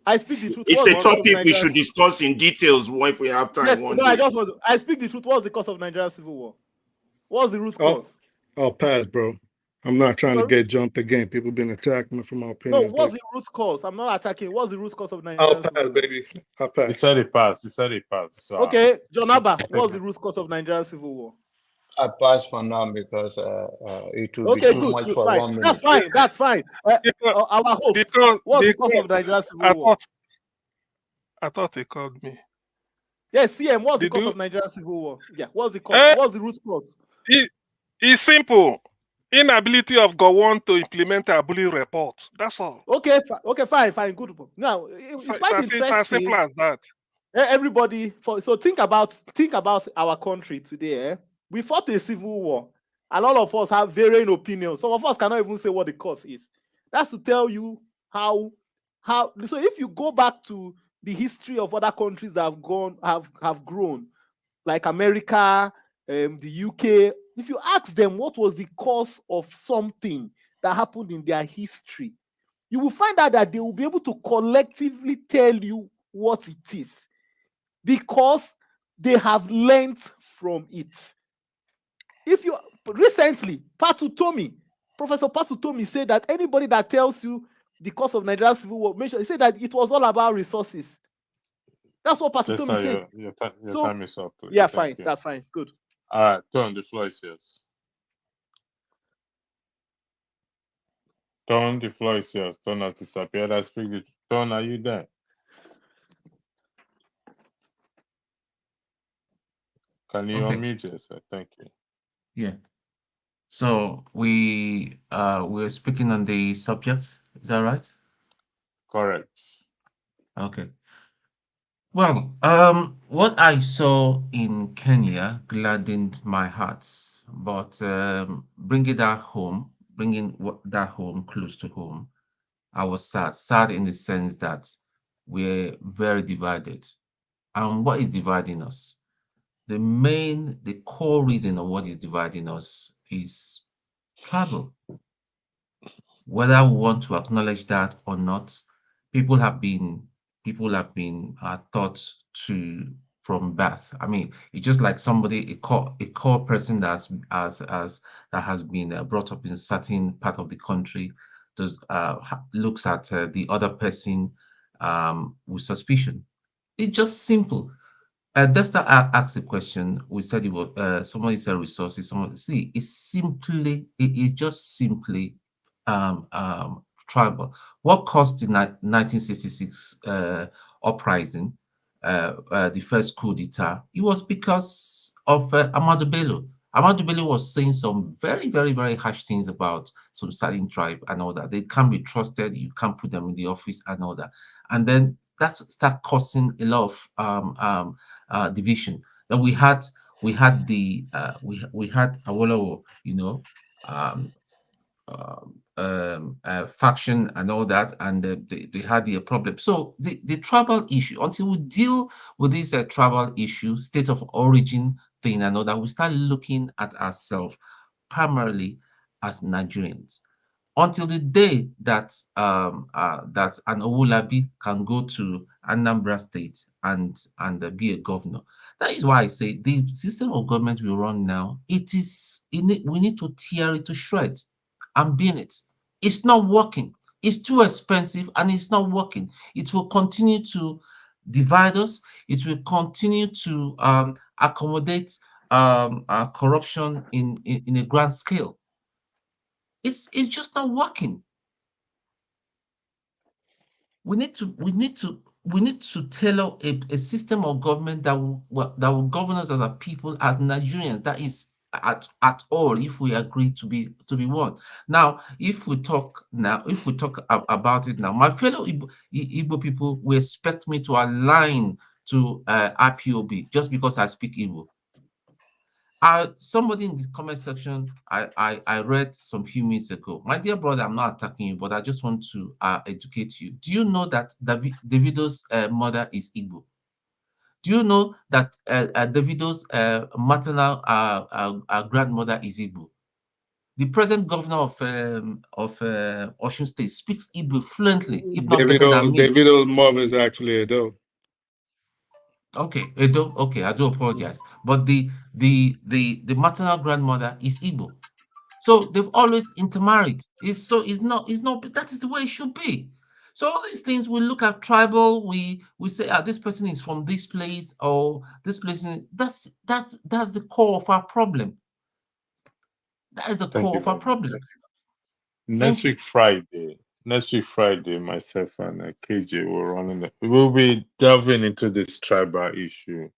Speaker 13: I speak the truth.
Speaker 3: It's a topic we should discuss in details if we have time.
Speaker 13: Yes, I speak the truth. What was the cause of Nigerian Civil War? What was the root cause?
Speaker 7: I'll pass, bro. I'm not trying to get jumped again. People been attacking me for my opinions.
Speaker 13: No, what's the root cause? I'm not attacking. What's the root cause of Nigerian Civil War?
Speaker 7: I'll pass, baby. I'll pass.
Speaker 1: He said it passed. So.
Speaker 13: Okay, John Abba, what's the root cause of Nigerian Civil War?
Speaker 11: I pass for now because it will be too much for 1 minute.
Speaker 13: That's fine. Our host, what's the cause of Nigerian Civil War?
Speaker 5: I thought they called me.
Speaker 13: Yes, CM, what's the
Speaker 5: Did
Speaker 13: cause
Speaker 5: you?
Speaker 13: of Nigerian civil war? Yeah, what's the cause? What's the root cause?
Speaker 5: It's simple. Inability of Gowon to implement a bully report. That's all.
Speaker 13: Okay, okay, fine, good. Now, it's quite
Speaker 5: It's as simple
Speaker 13: interesting.
Speaker 5: as that.
Speaker 13: Everybody, so think about our country today. We fought a civil war, and all of us have varying opinions. Some of us cannot even say what the cause is. That's to tell you how. So if you go back to the history of other countries that have grown, like America, the UK, if you ask them what was the cause of something that happened in their history, you will find out that they will be able to collectively tell you what it is, because they have learned from it. If you recently, Professor Patu Tomi said that anybody that tells you the cause of Nigerian civil war, he said that it was all about resources. That's what Patu Tomi said.
Speaker 1: Your time is up, please.
Speaker 13: Yeah,
Speaker 1: Thank
Speaker 13: fine.
Speaker 1: you.
Speaker 13: That's fine. Good.
Speaker 1: All right, Don, the floor is yours. Don, the floor is yours. Don has disappeared. Don, are you there? Can you unmute yourself? Thank you.
Speaker 16: Yeah. So we're speaking on the subject. Is that right?
Speaker 1: Correct.
Speaker 16: Okay. Well, what I saw in Kenya gladdened my heart, but bringing that home, that home close to home, I was sad. Sad in the sense that we're very divided. And what is dividing us? The core reason of what is dividing us is travel. Whether we want to acknowledge that or not, people have been taught to from birth. I mean, it's just like somebody, a core person that has been brought up in a certain part of the country, does looks at the other person with suspicion. It's just simple. Dexter asked a question. We said it was somebody said resources. Someone see it's just simply tribal. What caused the 1966 uprising, the first coup d'etat? It was because of Amadou Bello. Amadou Bello was saying some very, very, very harsh things about some certain tribe and all that. They can't be trusted. You can't put them in the office and all that. And then that start causing a lot of division. Then we had Awolowo, um, faction and all that, and they had their problem. So the tribal issue, until we deal with this tribal issue, state of origin thing and all that, we start looking at ourselves primarily as Nigerians. Until the day that that an Owolabi can go to Anambra State and be a governor. That is why I say the system of government we run now, we need to tear it to shreds and bin it. It's not working. It's too expensive and it's not working. It will continue to divide us. It will continue to accommodate corruption in a grand scale. It's just not working. We need to tailor a system of government that will govern us as a people, as Nigerians. That is at all, if we agree to be one. Now, if we talk about it now, my fellow Igbo people will expect me to align to IPOB just because I speak Igbo. Somebody in the comment section, I read some few minutes ago. My dear brother, I'm not attacking you, but I just want to educate you. Do you know that Davido's mother is Igbo? Do you know that Davido's maternal grandmother is Igbo? The present governor of Osun State speaks Igbo fluently, if not better than me.
Speaker 18: Davido's mother is actually Edo.
Speaker 16: Okay, Edo. Okay, I do apologize, but the maternal grandmother is Igbo, so they've always intermarried. It's not that is the way it should be. So all these things we look at tribal, we say, this person is from this place or this place. That's the core of our problem. That is the
Speaker 1: Thank
Speaker 16: core
Speaker 1: you
Speaker 16: of our
Speaker 1: very much.
Speaker 16: problem.
Speaker 1: Next week Friday, myself and KJ will we will be delving into this tribal issue.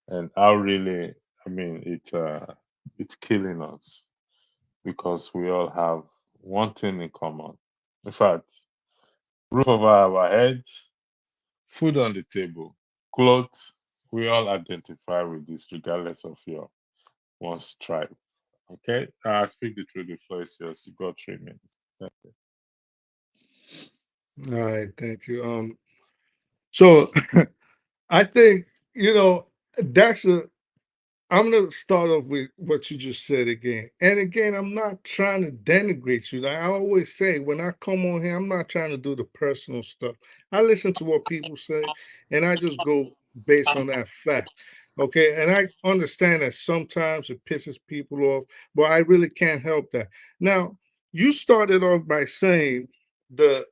Speaker 1: and how really, I mean, it's killing us because we all have one thing in common. In fact, roof over our head, food on the table, clothes. We all identify with this, regardless of your one's tribe. Okay, speak the truth. The floor is yours. You got 3 minutes. Thank you.
Speaker 18: All right, thank you. So I think, that's a I'm going to start off with what you just said again. And again, I'm not trying to denigrate you. Like I always say, when I come on here, I'm not trying to do the personal stuff. I listen to what people say and I just go based on that fact. Okay. And I understand that sometimes it pisses people off, but I really can't help that. Now, you started off by saying the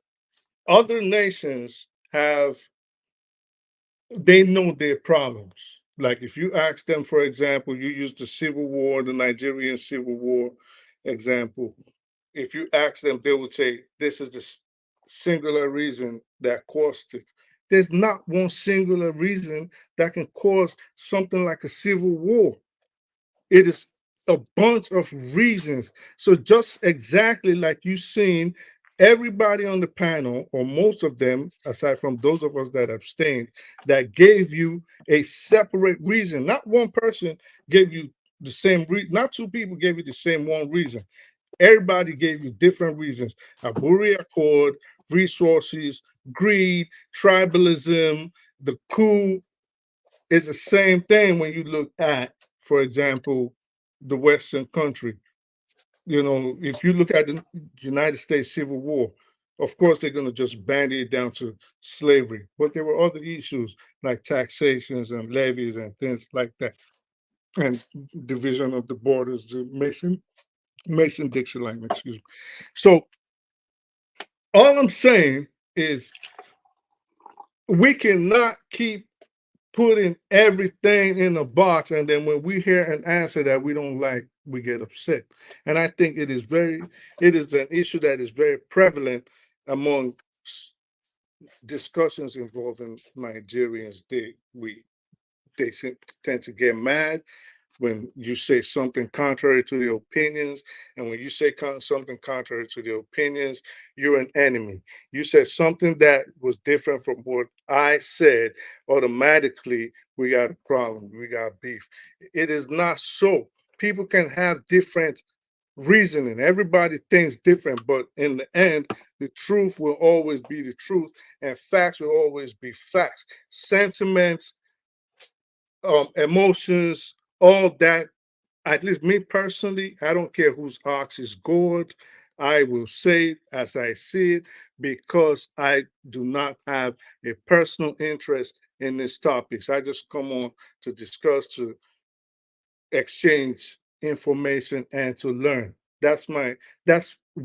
Speaker 18: other nations they know their problems. Like if you ask them, for example, you use the Civil War, the Nigerian Civil War example. If you ask them, they would say, this is the singular reason that caused it. There's not one singular reason that can cause something like a civil war. It is a bunch of reasons. So just exactly like you seen, everybody on the panel, or most of them, aside from those of us that abstained, that gave you a separate reason. Not one person gave you the same reason. Not two people gave you the same one reason. Everybody gave you different reasons. Aburi Accord, resources, greed, tribalism, the coup, it's the same thing when you look at, for example, the Western country. If you look at the United States Civil War, of course they're going to just bandy it down to slavery, but there were other issues like taxations and levies and things like that, and division of the borders, the Mason-Dixon line, excuse me. So all I'm saying is we cannot keep putting everything in a box, and then when we hear an answer that we don't like, we get upset. And I think it is an issue that is very prevalent among discussions involving Nigerians. They tend to get mad when you say something contrary to their opinions. And when you say something contrary to their opinions, you're an enemy. You said something that was different from what I said, automatically we got a problem, we got beef. It is not so. People can have different reasoning. Everybody thinks different, but in the end, the truth will always be the truth, and facts will always be facts. Sentiments, emotions, all that. At least me personally, I don't care whose ox is gored. I will say it as I see it because I do not have a personal interest in this topic. So I just come on to discuss, to exchange information and to learn. That's why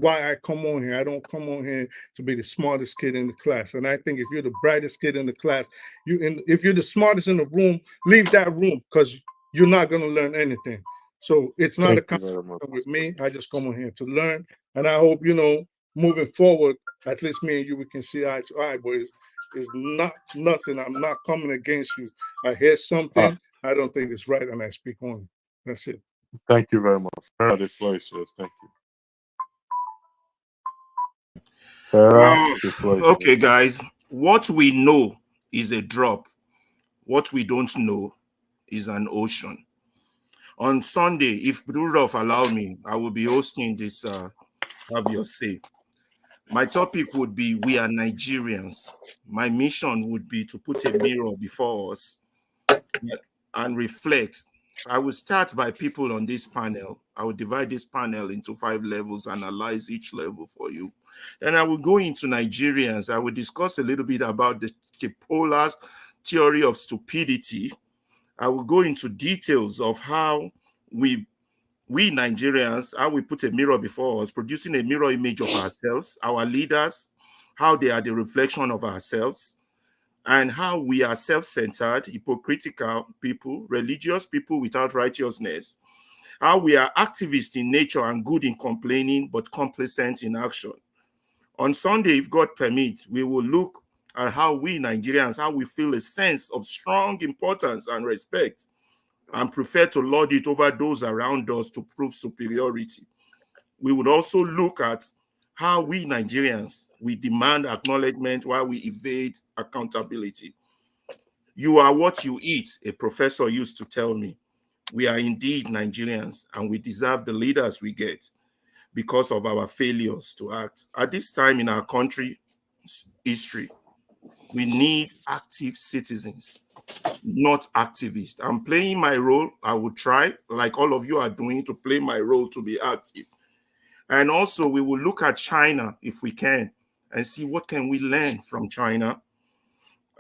Speaker 18: I come on here. I don't come on here to be the smartest kid in the class. And I think if you're the brightest kid in the class, if you're the smartest in the room, leave that room because you're not going to learn anything. So it's not a
Speaker 1: Thank you
Speaker 18: competition
Speaker 1: very much.
Speaker 18: with me. I just come on here to learn. And I hope, moving forward, at least me and you, we can see eye to eye, but it's not nothing. I'm not coming against you. I hear
Speaker 1: Uh,
Speaker 18: something I don't think it's right, and I speak on it. That's it.
Speaker 1: Thank you very much. Farah, the floor is yours. Thank you. Farah, the floor is yours.
Speaker 3: Okay, guys, what we know is a drop. What we don't know is an ocean. On Sunday, if Rudolph allow me, I will be hosting this Have Your Say. My topic would be We Are Nigerians. My mission would be to put a mirror before us and reflect. I will start by people on this panel. I will divide this panel into 5 levels, analyze each level for you. Then I will go into Nigerians. I will discuss a little bit about the polar theory of stupidity. I will go into details of how we Nigerians, how we put a mirror before us, producing a mirror image of ourselves, our leaders, how they are the reflection of ourselves, and how we are self-centered, hypocritical people, religious people without righteousness, how we are activists in nature and good in complaining, but complacent in action. On Sunday, if God permits, we will look at how we Nigerians, how we feel a sense of strong importance and respect and prefer to lord it over those around us to prove superiority. We would also look at how we Nigerians, we demand acknowledgement while we evade accountability. You are what you eat, a professor used to tell me. We are indeed Nigerians, and we deserve the leaders we get because of our failures to act. At this time in our country's history, we need active citizens, not activists. I'm playing my role. I will try, like all of you are doing, to play my role to be active. And also we will look at China if we can and see what can we learn from China.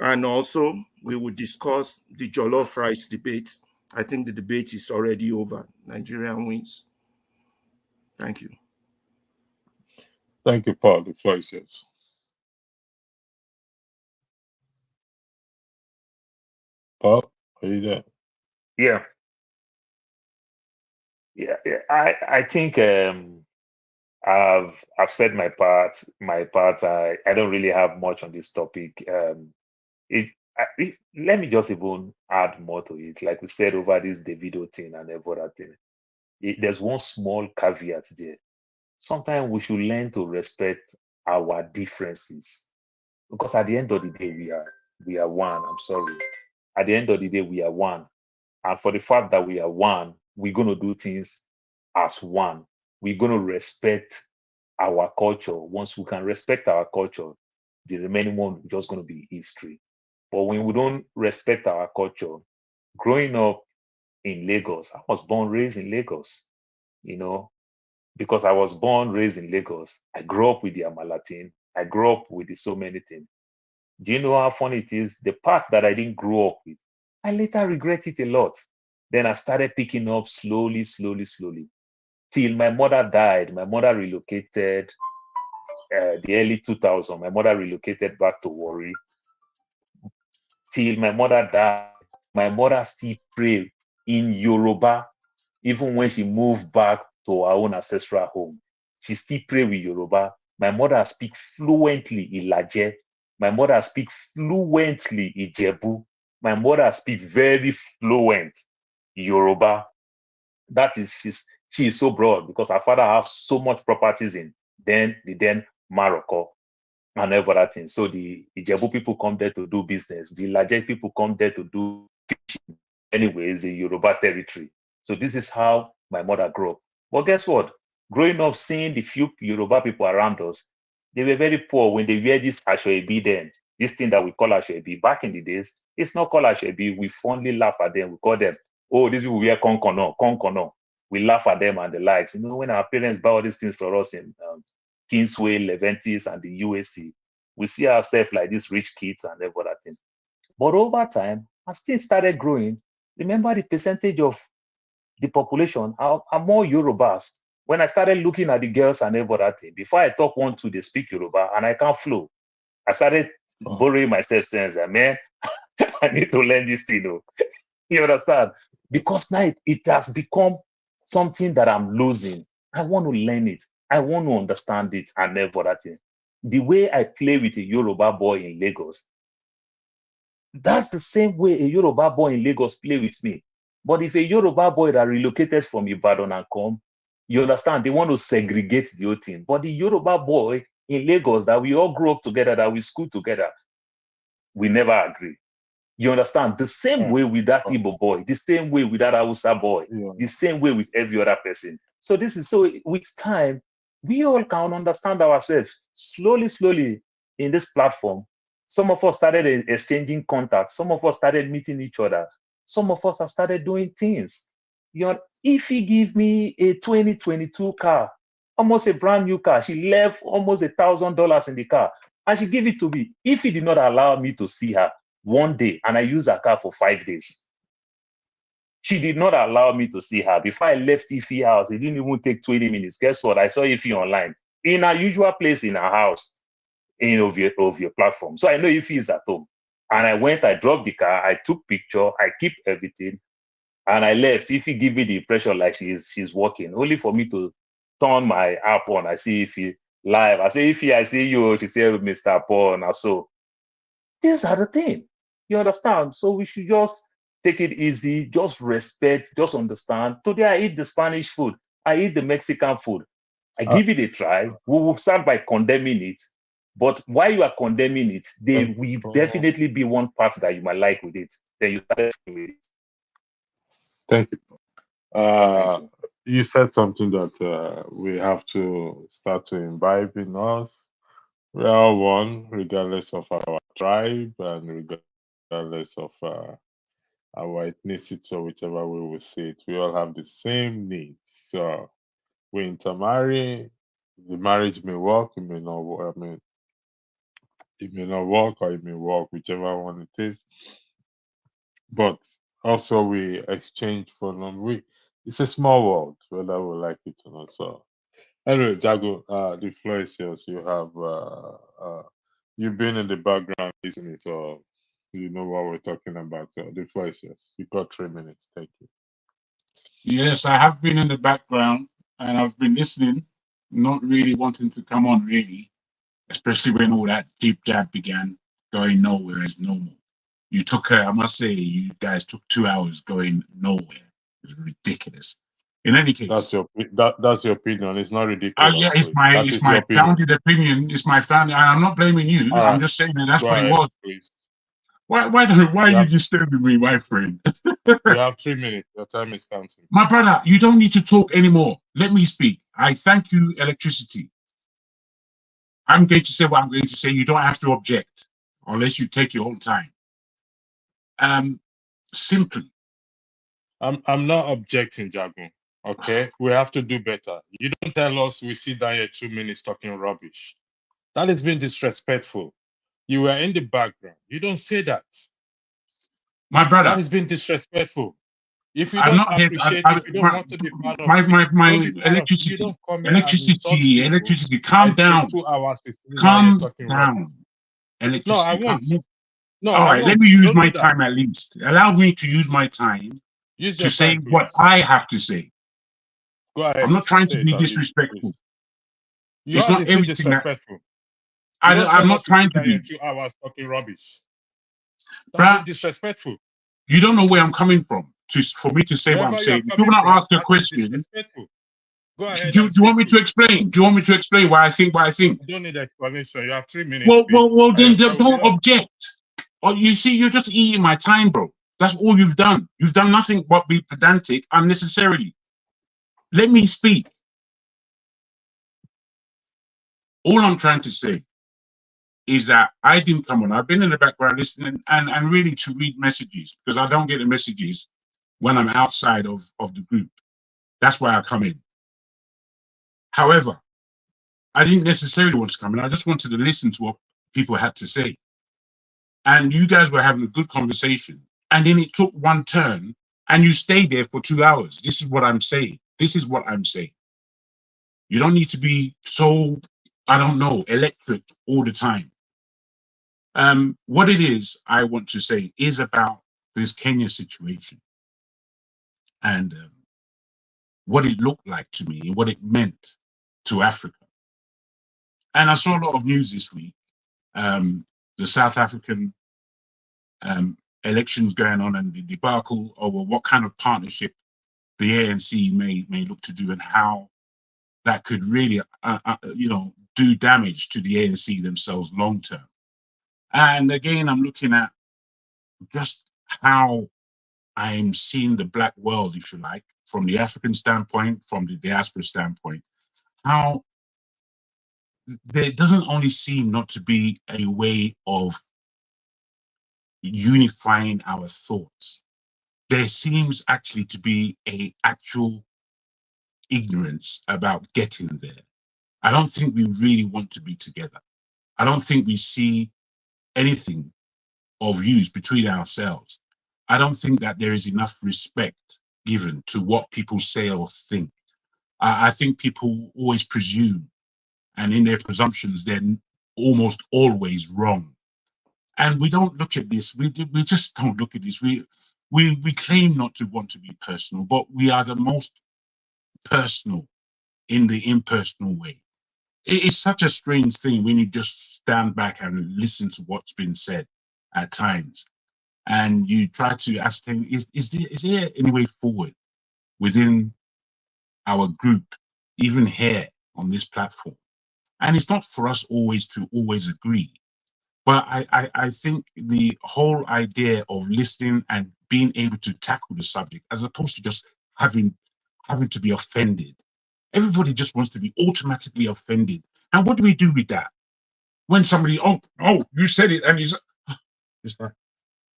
Speaker 3: And also we will discuss the jollof rice debate. I think the debate is already over. Nigeria wins. Thank you.
Speaker 1: Thank you, Paul. The floor is yours. Paul, are you there?
Speaker 17: Yeah, yeah. I think I've said my part. My part. I don't really have much on this topic. Let me just even add more to it. Like we said over this Davido thing and every other thing. There's one small caveat there. Sometimes we should learn to respect our differences, because at the end of the day, we are one. I'm sorry. At the end of the day, we are one. And for the fact that we are one, we're going to do things as one. We're going to respect our culture. Once we can respect our culture, the remaining one is just going to be history. But when we don't respect our culture, growing up in Lagos, I was born, raised in Lagos, you know, because I was born, raised in Lagos. I grew up with the Amalatin. I grew up with the so many things. Do you know how funny it is? The part that I didn't grow up with, I later regret it a lot. Then I started picking up slowly, slowly, slowly, till my mother died. My mother relocated the early 2000s. My mother relocated back to Warri. Till my mother died, my mother still prayed in Yoruba, even when she moved back to her own ancestral home. She still pray with Yoruba. My mother speaks fluently Ilaje. My mother speaks fluently Ijebu. My mother speaks very fluent Yoruba. That is, she is so broad because her father has so much properties in the Morocco and every other thing. So the Ijebu people come there to do business. The Ilaje people come there to do fishing. Anyways, the Yoruba territory. So this is how my mother grew up. But guess what? Growing up, seeing the few Yoruba people around us, they were very poor when they wear this Ashoebi then. This thing that we call Ashoebi. Back in the days, it's not called Ashoebi. We fondly laugh at them. We call them, oh, these people wear konkono, konkono. We laugh at them and the likes. You know, when our parents buy all these things for us in Kingsway, Leventis, and the UAC, we see ourselves like these rich kids and every other thing. But over time, as things started growing, remember the percentage of the population are more Yorubas. When I started looking at the girls and every other thing, before I talk one, two, they speak Yoruba and I can't flow. I started borrowing myself sense that, man, I need to learn this thing. You understand? Because now it has become something that I'm losing. I want to learn it. I want to understand it and every other thing. The way I play with a Yoruba boy in Lagos, that's the same way a Yoruba boy in Lagos play with me. But if a Yoruba boy that relocated from Ibadan and come, you understand, they want to segregate the whole thing. But the Yoruba boy in Lagos that we all grew up together, that we school together, we never agree. You understand? The same way with that Igbo boy, the same way with that Hausa boy, the same way with every other person. So this is, so with time, we all can understand ourselves slowly, slowly in this platform. Some of us started exchanging contacts. Some of us started meeting each other. Some of us have started doing things. You know, if he give me a 2022 car, almost a brand new car, she left almost $1,000 in the car, and she gave it to me. If he did not allow me to see her one day, and I used her car for 5 days, she did not allow me to see her. Before I left Ife's house, it didn't even take 20 minutes. Guess what? I saw Ife online in her usual place in her house, of your platform. So I know Ife is at home. And I went, I dropped the car, I took picture, I keep everything, and I left. Ife give me the impression like she's working, only for me to turn my app on. I see Ife live. I say, Ife, I see you. She said, Mr. Paul. And so these are the things. You understand? So we should just take it easy, just respect, just understand. Today I eat the Spanish food, I eat the Mexican food. I give it a try. We will start by condemning it. But while you are condemning it, there will definitely be one part that you might like with it. Then you start with it.
Speaker 1: Thank you. You said something that we have to start to imbibe in us. We are all one, regardless of our tribe and regardless of our ethnicity or whichever way we see it. We all have the same needs. So we intermarry. The marriage may work, it may not work. I mean, it may not work or it may work, whichever one it is. But also we exchange for them. It's a small world, whether we like it or not. So anyway, Jago, the floor is yours. You've been in the background listening, so you know what we're talking about. So the floor is yours. You got 3 minutes. Thank you.
Speaker 19: Yes, I have been in the background and I've been listening, not really wanting to come on, really, especially when all that deep jab began, going nowhere as normal. You took, I must say, you guys took 2 hours going nowhere. It was ridiculous. In any case,
Speaker 1: that's your opinion. It's not ridiculous.
Speaker 19: yeah, it's
Speaker 1: That
Speaker 19: my
Speaker 1: your opinion.
Speaker 19: founded opinion. It's my founded. I'm not blaming you.
Speaker 1: All
Speaker 19: I'm
Speaker 1: right.
Speaker 19: just saying that that's
Speaker 1: Go
Speaker 19: what it
Speaker 1: ahead,
Speaker 19: was.
Speaker 1: please.
Speaker 19: Why are you disturbing me, my friend?
Speaker 1: You have 3 minutes. Your time is counting.
Speaker 19: My brother, you don't need to talk anymore. Let me speak. I thank you, electricity. I'm going to say what I'm going to say. You don't have to object unless you take your own time. Simply.
Speaker 1: I'm not objecting, Jagun. Okay, we have to do better. You don't tell us we sit down here 2 minutes talking rubbish. That is being disrespectful. You were in the background. You don't say that.
Speaker 19: My brother.
Speaker 1: That is being disrespectful. If you
Speaker 19: I'm
Speaker 1: don't
Speaker 19: not here.
Speaker 1: appreciate, if you don't want to be part of,
Speaker 19: my
Speaker 1: don't be part of. You
Speaker 19: electricity.
Speaker 1: don't come here and insult people.
Speaker 19: Electricity. Calm
Speaker 1: And say
Speaker 19: down.
Speaker 1: 2 hours we sit down here
Speaker 19: Calm
Speaker 1: talking
Speaker 19: down.
Speaker 1: rubbish.
Speaker 19: Electricity.
Speaker 1: No, I won't. No,
Speaker 19: all
Speaker 1: I
Speaker 19: right,
Speaker 1: won't.
Speaker 19: let me use
Speaker 1: Don't
Speaker 19: my
Speaker 1: do that.
Speaker 19: time at least. Allow me to use my time to say
Speaker 1: time,
Speaker 19: what I have to say.
Speaker 1: Go ahead.
Speaker 19: I'm not trying to be disrespectful.
Speaker 1: You
Speaker 19: it's
Speaker 1: are
Speaker 19: not everything
Speaker 1: disrespectful.
Speaker 19: I'm not trying to be.
Speaker 1: 2 hours talking rubbish.
Speaker 19: That's
Speaker 1: disrespectful.
Speaker 19: You don't know where I'm coming from for me to say
Speaker 1: Wherever
Speaker 19: what I'm saying.
Speaker 1: If
Speaker 19: you want to ask a question,
Speaker 1: disrespectful. Go ahead.
Speaker 19: Do you want me to explain? Do you want me to explain why I think what I think?
Speaker 1: You don't need explanation. You have 3 minutes.
Speaker 19: Well, then don't object. Oh, you see, you're just eating my time, bro. That's all you've done. You've done nothing but be pedantic unnecessarily. Let me speak. All I'm trying to say is that I didn't come on. I've been in the background listening and really to read messages because I don't get the messages when I'm outside of the group. That's why I come in. However, I didn't necessarily want to come in. I just wanted to listen to what people had to say. And you guys were having a good conversation. And then it took one turn and you stayed there for 2 hours. This is what I'm saying. This is what I'm saying. You don't need to be so, I don't know, electric all the time. What it is I want to say is about this Kenya situation and what it looked like to me and what it meant to Africa. And I saw a lot of news this week. The South African elections going on and the debacle over what kind of partnership the ANC may look to do and how that could really, do damage to the ANC themselves long term. And again, I'm looking at just how I'm seeing the black world, if you like, from the African standpoint, from the diaspora standpoint, how there doesn't only seem not to be a way of unifying our thoughts. There seems actually to be a actual ignorance about getting there. I don't think we really want to be together. I don't think we see anything of use between ourselves. I don't think that there is enough respect given to what people say or think. I think people always presume, and in their presumptions, they're almost always wrong. And we don't look at this. We just don't look at this. We claim not to want to be personal, but we are the most personal in the impersonal way. It's such a strange thing when you just stand back and listen to what's been said at times. and you try to ascertain is there any way forward within our group, even here on this platform. And it's not for us always to always agree. But I think the whole idea of listening and being able to tackle the subject, as opposed to just having to be offended. Everybody just wants to be automatically offended. And what do we do with that? When somebody, oh, you said it, and it's like,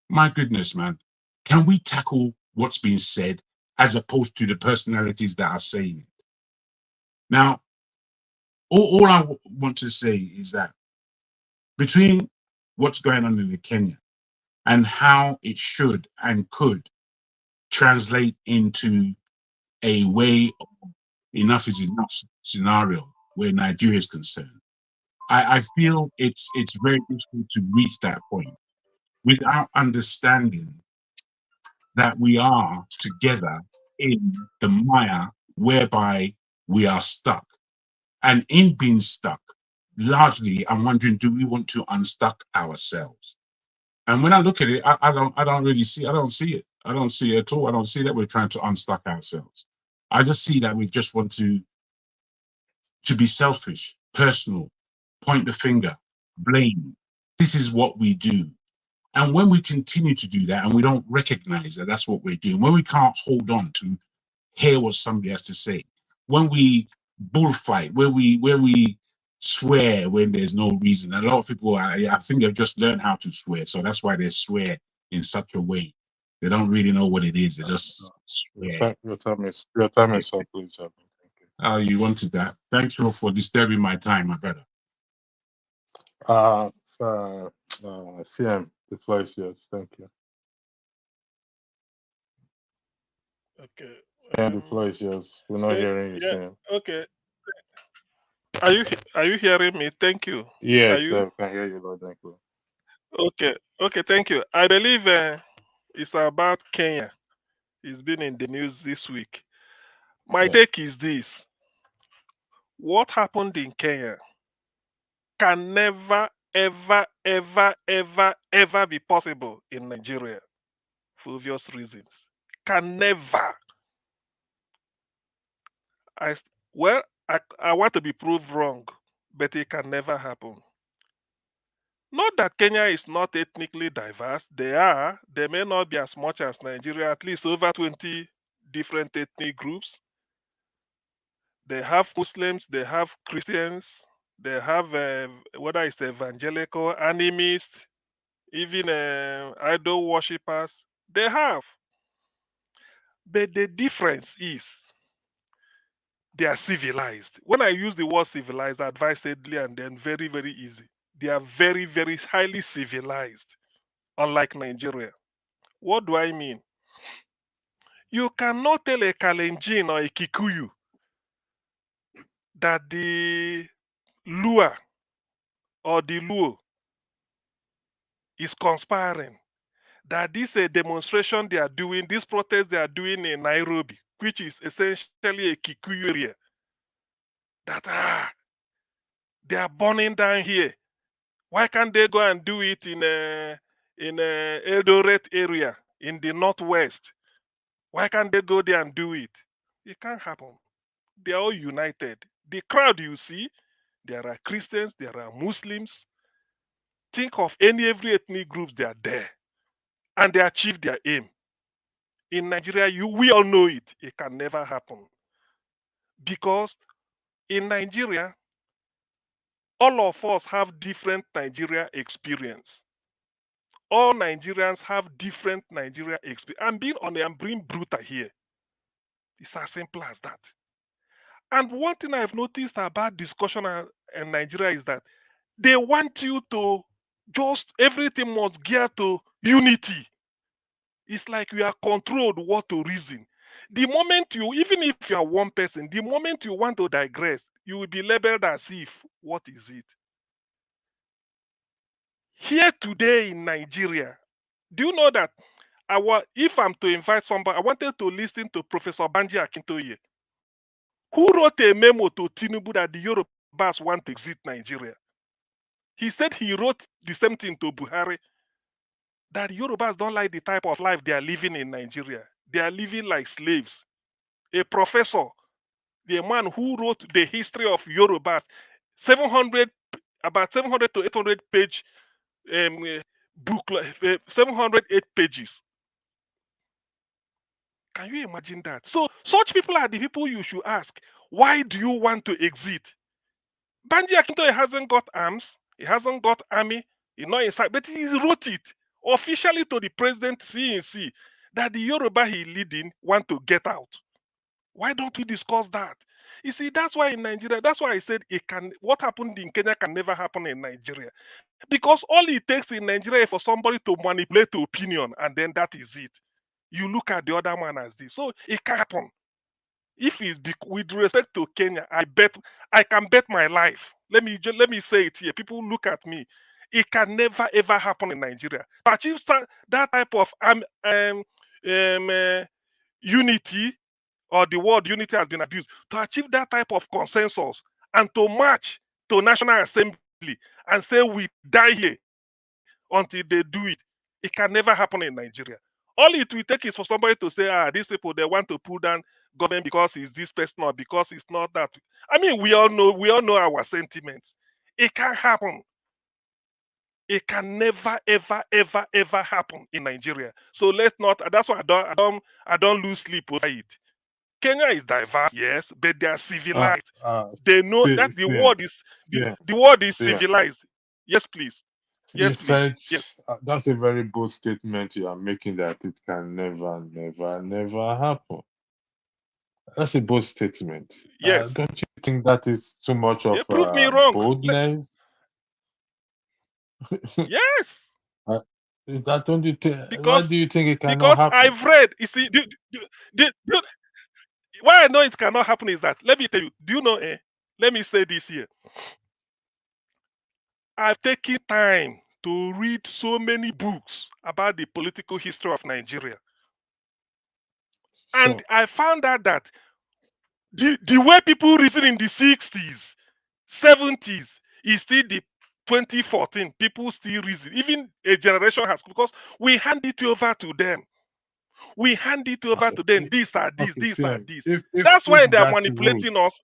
Speaker 19: my goodness, man. Can we tackle what's being said as opposed to the personalities that are saying it? Now, all I want to say is that between what's going on in Kenya and how it should and could translate into a way of enough is enough scenario where Nigeria is concerned, I feel it's very difficult to reach that point without understanding that we are together in the mire whereby we are stuck. And in being stuck, largely, I'm wondering, do we want to unstuck ourselves? And when I look at it, I don't really see, I don't see it. I don't see it at all. I don't see that we're trying to unstuck ourselves. I just see that we just want to be selfish, personal, point the finger, blame. This is what we do. And when we continue to do that and we don't recognize that that's what we're doing, when we can't hold on to hear what somebody has to say, when we bullfight, where we swear when there's no reason. A lot of people, I think they've just learned how to swear, so that's why they swear in such a way. They don't really know what it is. They just swear.
Speaker 1: Your time is up, please.
Speaker 19: Oh, you wanted that. Thank you for disturbing my time, my brother.
Speaker 1: CM, the floor is yours. Thank you.
Speaker 5: Okay.
Speaker 1: And the floor is yours. We're not hearing you,
Speaker 5: Yeah.
Speaker 1: CM.
Speaker 5: Okay. Are you hearing me? Thank you.
Speaker 1: Yes, I can hear you loud and clear.
Speaker 5: Okay. Okay. Thank you. I believe it's about Kenya. It's been in the news this week. My take is this: what happened in Kenya can never, ever, ever, ever, ever be possible in Nigeria for obvious reasons. Can never. I want to be proved wrong, but it can never happen. Not that Kenya is not ethnically diverse. They are. They may not be as much as Nigeria, at least over 20 different ethnic groups. They have Muslims, they have Christians, they have whether it's evangelical, animists, even idol worshippers. They have. But the difference is they are civilized. When I use the word civilized advisedly and then very, very easy, they are very, very highly civilized, unlike Nigeria. What do I mean? You cannot tell a Kalenjin or a Kikuyu that the Lua or the Luo is conspiring, that this demonstration they are doing, this protest they are doing in Nairobi, which is essentially a Kikuyu area, that they are burning down here. Why can't they go and do it in Eldoret area in the northwest? Why can't they go there and do it? It can't happen. They are all united. The crowd you see, there are Christians, there are Muslims. Think of every ethnic group, they are there. And they achieve their aim. In Nigeria, we all know it. It can never happen. Because in Nigeria, all of us have different Nigeria experience. All Nigerians have different Nigeria experience. I'm being brutal here. It's as simple as that. And one thing I've noticed about discussion in Nigeria is that they want you to just everything must gear to unity. It's like we are controlled what to reason. The moment even if you are one person, the moment you want to digress, you will be labeled as if, what is it? Here today in Nigeria, do you know that if I'm to invite somebody, I wanted to listen to Professor Banji Akintoye, who wrote a memo to Tinubu that the Yorubas want to exit Nigeria. He said he wrote the same thing to Buhari. that Yorubas don't like the type of life they are living in Nigeria. They are living like slaves. A professor, the man who wrote the history of Yorubas, 700, about 700 to 800 page book, 708 pages. Can you imagine that? So such people are the people you should ask, why do you want to exit? Banji Akintoye hasn't got arms, he hasn't got army, he's not inside, but he wrote it officially to the president CNC that the Yoruba he leading want to get out. Why don't we discuss that? You see, that's why in Nigeria, that's why I said it can. What happened in Kenya can never happen in Nigeria, because all it takes in Nigeria is for somebody to manipulate the opinion, and then that is it. You look at the other man as this, so it can happen. If it's with respect to Kenya, I can bet my life. Let me say it here. People look at me. It can never ever happen in Nigeria. To achieve that type of unity, or the word unity has been abused, to achieve that type of consensus and to march to National Assembly and say we die here until they do it, it can never happen in Nigeria. All it will take is for somebody to say, these people, they want to pull down government because it's this person or because it's not that. I mean, we all know our sentiments. It can't happen. It can never, ever, ever, ever happen in Nigeria. So let's not. That's why I don't lose sleep over it. Kenya is diverse, yes, but they are civilized. They know that the world is
Speaker 1: yeah.
Speaker 5: civilized. Yes, please.
Speaker 1: You
Speaker 5: Yes, please.
Speaker 1: said
Speaker 5: Yes.
Speaker 1: that's a very bold statement you are making, that it can never, never, never happen. That's a bold statement.
Speaker 5: Yes.
Speaker 1: Don't you think that is too much of
Speaker 5: Prove me wrong.
Speaker 1: boldness?
Speaker 5: Yes.
Speaker 1: That don't you think? Why
Speaker 5: Because
Speaker 1: do you think it cannot happen?
Speaker 5: I've read. You see, why I know it cannot happen is that, let me tell you. Do you know? Let me say this here. I've taken time to read so many books about the political history of Nigeria, and I found out that the way people reason in the 60s, 70s is still the 2014. People still reason. Even a generation has, because we hand it over to them. We hand it over to them. These are these,
Speaker 1: Okay,
Speaker 5: these are
Speaker 1: Sam,
Speaker 5: these.
Speaker 1: if
Speaker 5: That's why they are
Speaker 1: that route,
Speaker 5: manipulating us.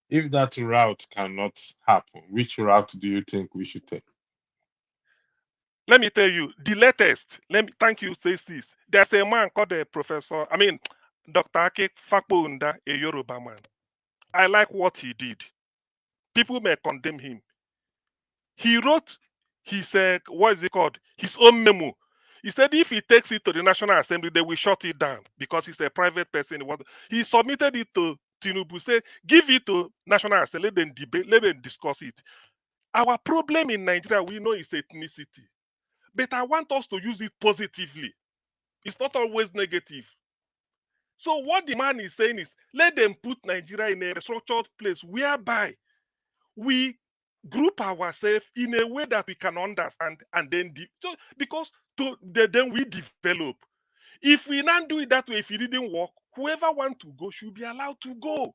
Speaker 1: if that route cannot happen, which route do you think we should take?
Speaker 5: Let me tell you, the latest. Thank you, says this. There's a man called a professor. I mean, Dr. Ake Fakbounda, a Yoruba man. I like what he did. People may condemn him. He wrote his what is it called? His own memo. He said if he takes it to the National Assembly, they will shut it down because he's a private person. He submitted it to Tinubu, say, give it to National Assembly, let them debate, let them discuss it. Our problem in Nigeria, we know, is ethnicity. But I want us to use it positively. It's not always negative. So what the man is saying is, let them put Nigeria in a structured place whereby we group ourselves in a way that we can understand, and then then we develop. If we not do it that way, if it didn't work, whoever want to go should be allowed to go.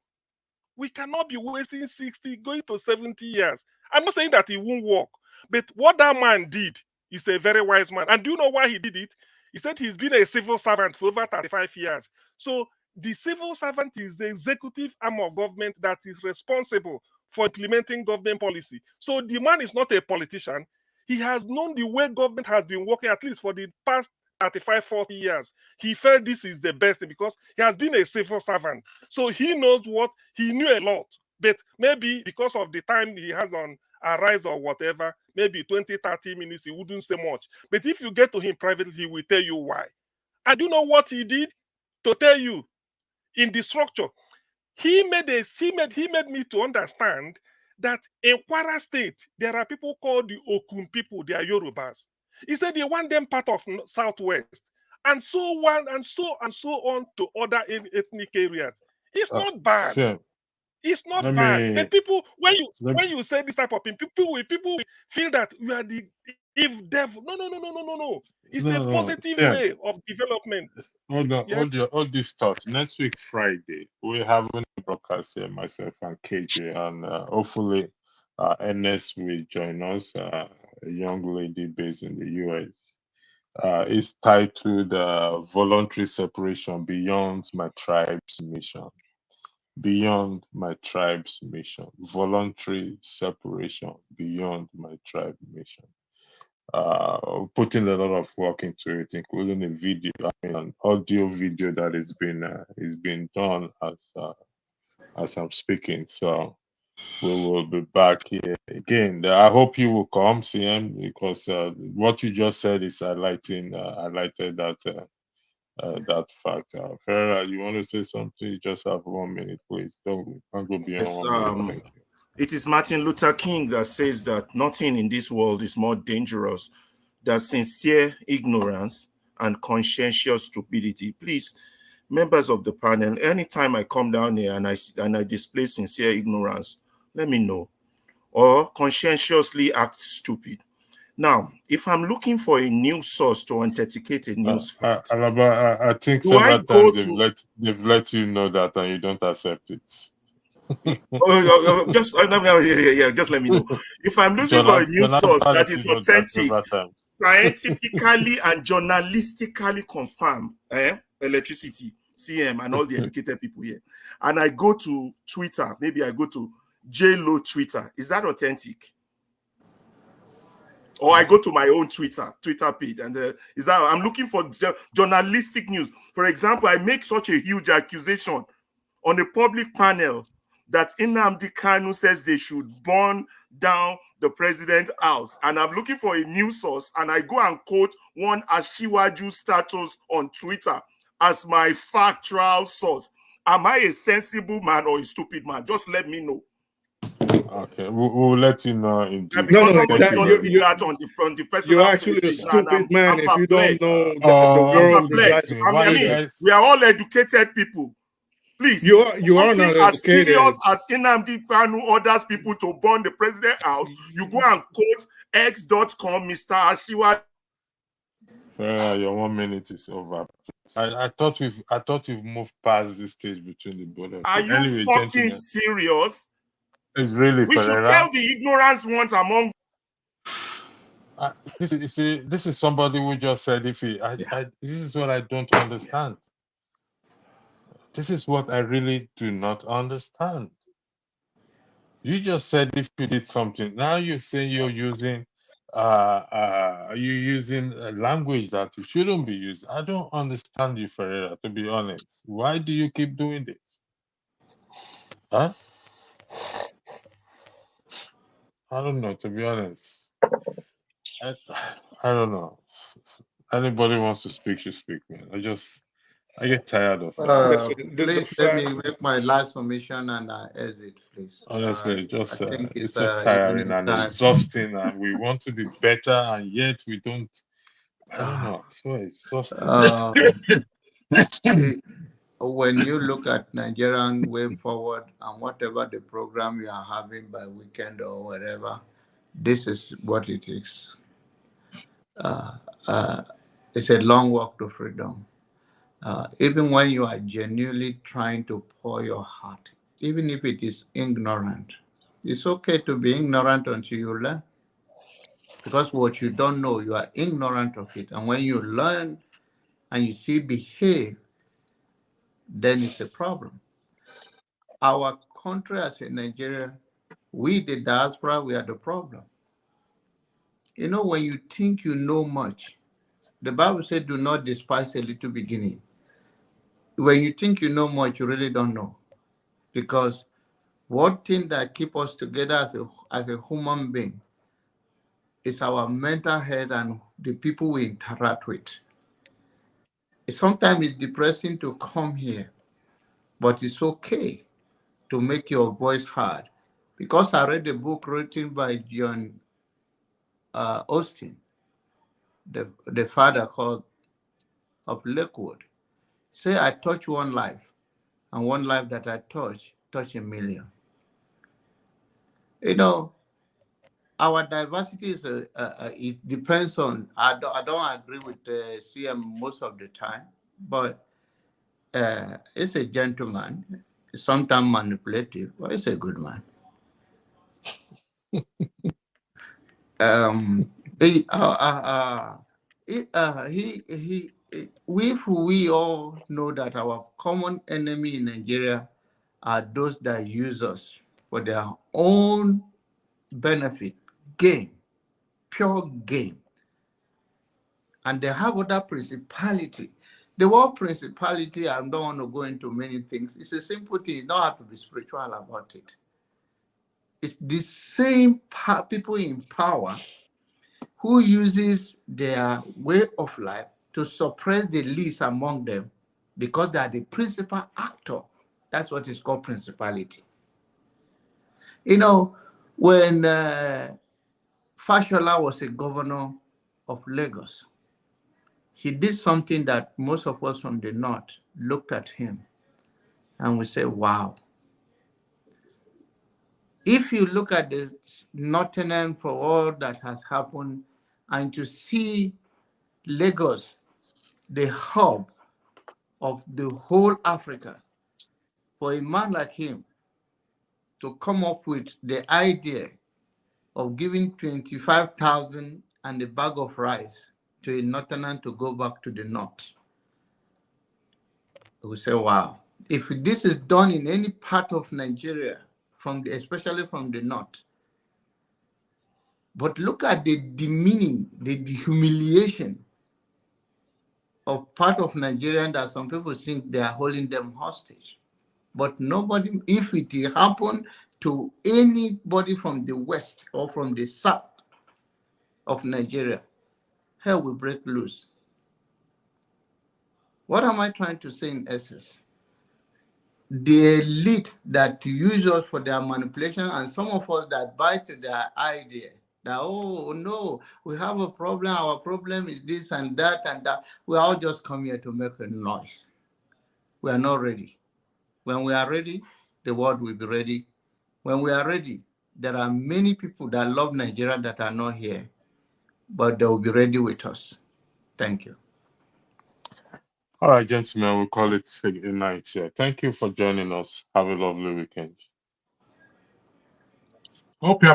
Speaker 5: We cannot be wasting 60 going to 70 years. I'm not saying that it won't work, but what that man did is a very wise man. And do you know why he did it? He said he's been a civil servant for over 35 years. So the civil servant is the executive arm of government that is responsible for implementing government policy. So the man is not a politician. He has known the way government has been working, at least for the past 35, 40 years. He felt this is the best thing because he has been a civil servant. So he knows what, he knew a lot. But maybe because of the time he has on Arise or whatever, maybe 20, 30 minutes, he wouldn't say much. But if you get to him privately, he will tell you why. And you know what he did? To tell you, in the structure, he made me to understand that in Kwara State, there are people called the Okun people, they are Yorubas. He said they want them part of Southwest, and so on and so on to other ethnic areas. It's not bad.
Speaker 1: Sam,
Speaker 5: It's
Speaker 1: let
Speaker 5: not bad.
Speaker 1: me
Speaker 5: But people, when
Speaker 1: let,
Speaker 5: you say this type of thing, people will feel that you are the if devil. No, no, no, no, no, no, no. It's a
Speaker 1: no,
Speaker 5: positive
Speaker 1: Sam,
Speaker 5: way of development.
Speaker 1: hold on,
Speaker 5: Yes.
Speaker 1: hold this thought. Next week, Friday, we're having a broadcast here, myself and KJ, and hopefully, NS will join us, a young lady based in the US. is titled Voluntary Separation Beyond My Tribe's Mission. Beyond My Tribe's Mission. Voluntary Separation Beyond My Tribe Mission. Putting a lot of work into it, including a video, an audio video that is being done as I'm speaking. So we will be back here again. I hope you will come, CM, because what you just said is highlighted that fact. Ferreira, you want to say something? You just have 1 minute, please. Don't go beyond
Speaker 3: Yes,
Speaker 1: 1 minute. Thank you.
Speaker 3: it is Martin Luther King that says that nothing in this world is more dangerous than sincere ignorance and conscientious stupidity. Please, members of the panel, anytime I come down here and I display sincere ignorance, let me know, or conscientiously act stupid. Now, if I'm looking for a news source to authenticate a news fact,
Speaker 1: Alaba, I think
Speaker 3: do I
Speaker 1: several
Speaker 3: go
Speaker 1: times
Speaker 3: to
Speaker 1: they've let you know that and you don't accept it.
Speaker 3: just just let me know. If I'm looking for a news
Speaker 1: Jonathan
Speaker 3: source that
Speaker 1: let you
Speaker 3: is
Speaker 1: know that
Speaker 3: authentic,
Speaker 1: several times.
Speaker 3: scientifically and journalistically confirmed, electricity, CM, and all the educated people here, and I go to Twitter, maybe I go to JLo Twitter, is that authentic? Or I go to my own Twitter page, and is that I'm looking for journalistic news. For example, I make such a huge accusation on a public panel that Nnamdi Kanu says they should burn down the president's house, and I'm looking for a news source, and I go and quote one Ashiwaju status on Twitter as my factual source. Am I a sensible man or a stupid man? Just let me know.
Speaker 1: Okay, we'll let you know in due
Speaker 3: Because
Speaker 1: time.
Speaker 3: somebody
Speaker 1: Thank you
Speaker 3: told
Speaker 1: very
Speaker 3: me
Speaker 1: much.
Speaker 3: that on the
Speaker 18: You're
Speaker 3: personal
Speaker 18: actually a
Speaker 3: page, and
Speaker 18: stupid man
Speaker 3: I'm
Speaker 18: if you don't
Speaker 3: perplexed.
Speaker 18: know that the
Speaker 3: I'm
Speaker 18: world
Speaker 3: perplexed.
Speaker 18: resides.
Speaker 1: Why
Speaker 3: I
Speaker 1: you
Speaker 3: mean,
Speaker 1: guys?
Speaker 3: we are all educated people. Please,
Speaker 18: You are
Speaker 3: something
Speaker 18: not
Speaker 3: as
Speaker 18: educated.
Speaker 3: serious as Nnamdi Kanu orders people to burn the president's house, you go and quote x.com, Mr. Ashiwa.
Speaker 1: Your 1 minute is over. I thought we've moved past this stage between the both of
Speaker 3: Are
Speaker 1: you.
Speaker 3: you
Speaker 1: Anyway,
Speaker 3: fucking
Speaker 1: gentlemen,
Speaker 3: serious?
Speaker 1: it's really
Speaker 3: We should
Speaker 1: Ferreira.
Speaker 3: tell the ignorance ones among.
Speaker 1: This is somebody who just said this is what I don't understand. This is what I really do not understand. You just said if you did something. Now you're saying you're using a language that you shouldn't be using. I don't understand you, Ferreira, to be honest. Why do you keep doing this? Huh? I don't know, to be honest. I don't know. Anybody wants to speak should speak, man. I get tired of
Speaker 11: Please let me make my last submission and exit, please.
Speaker 1: honestly,
Speaker 11: I think
Speaker 1: it's
Speaker 11: it's
Speaker 1: so tiring
Speaker 11: evening
Speaker 1: and
Speaker 11: time.
Speaker 1: exhausting, and we want to be better, and yet we don't. I don't know. I swear, it's exhausting.
Speaker 11: When you look at Nigerian way forward and whatever the program you are having by weekend or whatever, this is what it is. It's a long walk to freedom. Even when you are genuinely trying to pour your heart, even if it is ignorant, it's okay to be ignorant until you learn. Because what you don't know, you are ignorant of it. And when you learn and you see behave, then it's a problem. Our country as in Nigeria, we the diaspora, we are the problem. You know, when you think you know much, the Bible said, do not despise a little beginning. When you think you know much, you really don't know. Because one thing that keeps us together as a human being is our mental health and the people we interact with. Sometimes it's depressing to come here, but it's okay to make your voice heard. Because I read a book written by John Austin, the father called of Lakewood. Say, I touch one life, and one life that I touch a million. You know, our diversity is it depends on. I don't agree with CM most of the time, but it's a gentleman, sometimes manipulative, but it's a good man. He, we all know that our common enemy in Nigeria are those that use us for their own benefit, gain, pure gain. And they have other principality. The word principality, I don't want to go into many things. It's a simple thing. You don't have to be spiritual about it. It's the same people in power who uses their way of life to suppress the least among them because they are the principal actor. That's what is called principality. You know, when Fashola was a governor of Lagos, he did something that most of us from the north looked at him and we say, wow. If you look at the Nottingham for all that has happened and to see Lagos, the hub of the whole Africa, for a man like him to come up with the idea of giving 25,000 and a bag of rice to a Northerner to go back to the north, we say, wow. If this is done in any part of Nigeria, especially from the north, but look at the demeaning, the humiliation of part of Nigeria that some people think they are holding them hostage. But nobody, if it happened to anybody from the west or from the south of Nigeria, hell will break loose. What am I trying to say in essence? The elite that use us for their manipulation, and some of us that buy to their idea that, oh no, we have a problem, our problem is this and that and that. We all just come here to make a noise. We are not ready. When we are ready, the world will be ready. When we are ready, there are many people that love Nigeria that are not here, but they will be ready with us. Thank you.
Speaker 1: All right, gentlemen, we'll call it a night here. Thank you for joining us. Have a lovely weekend.
Speaker 19: Hope you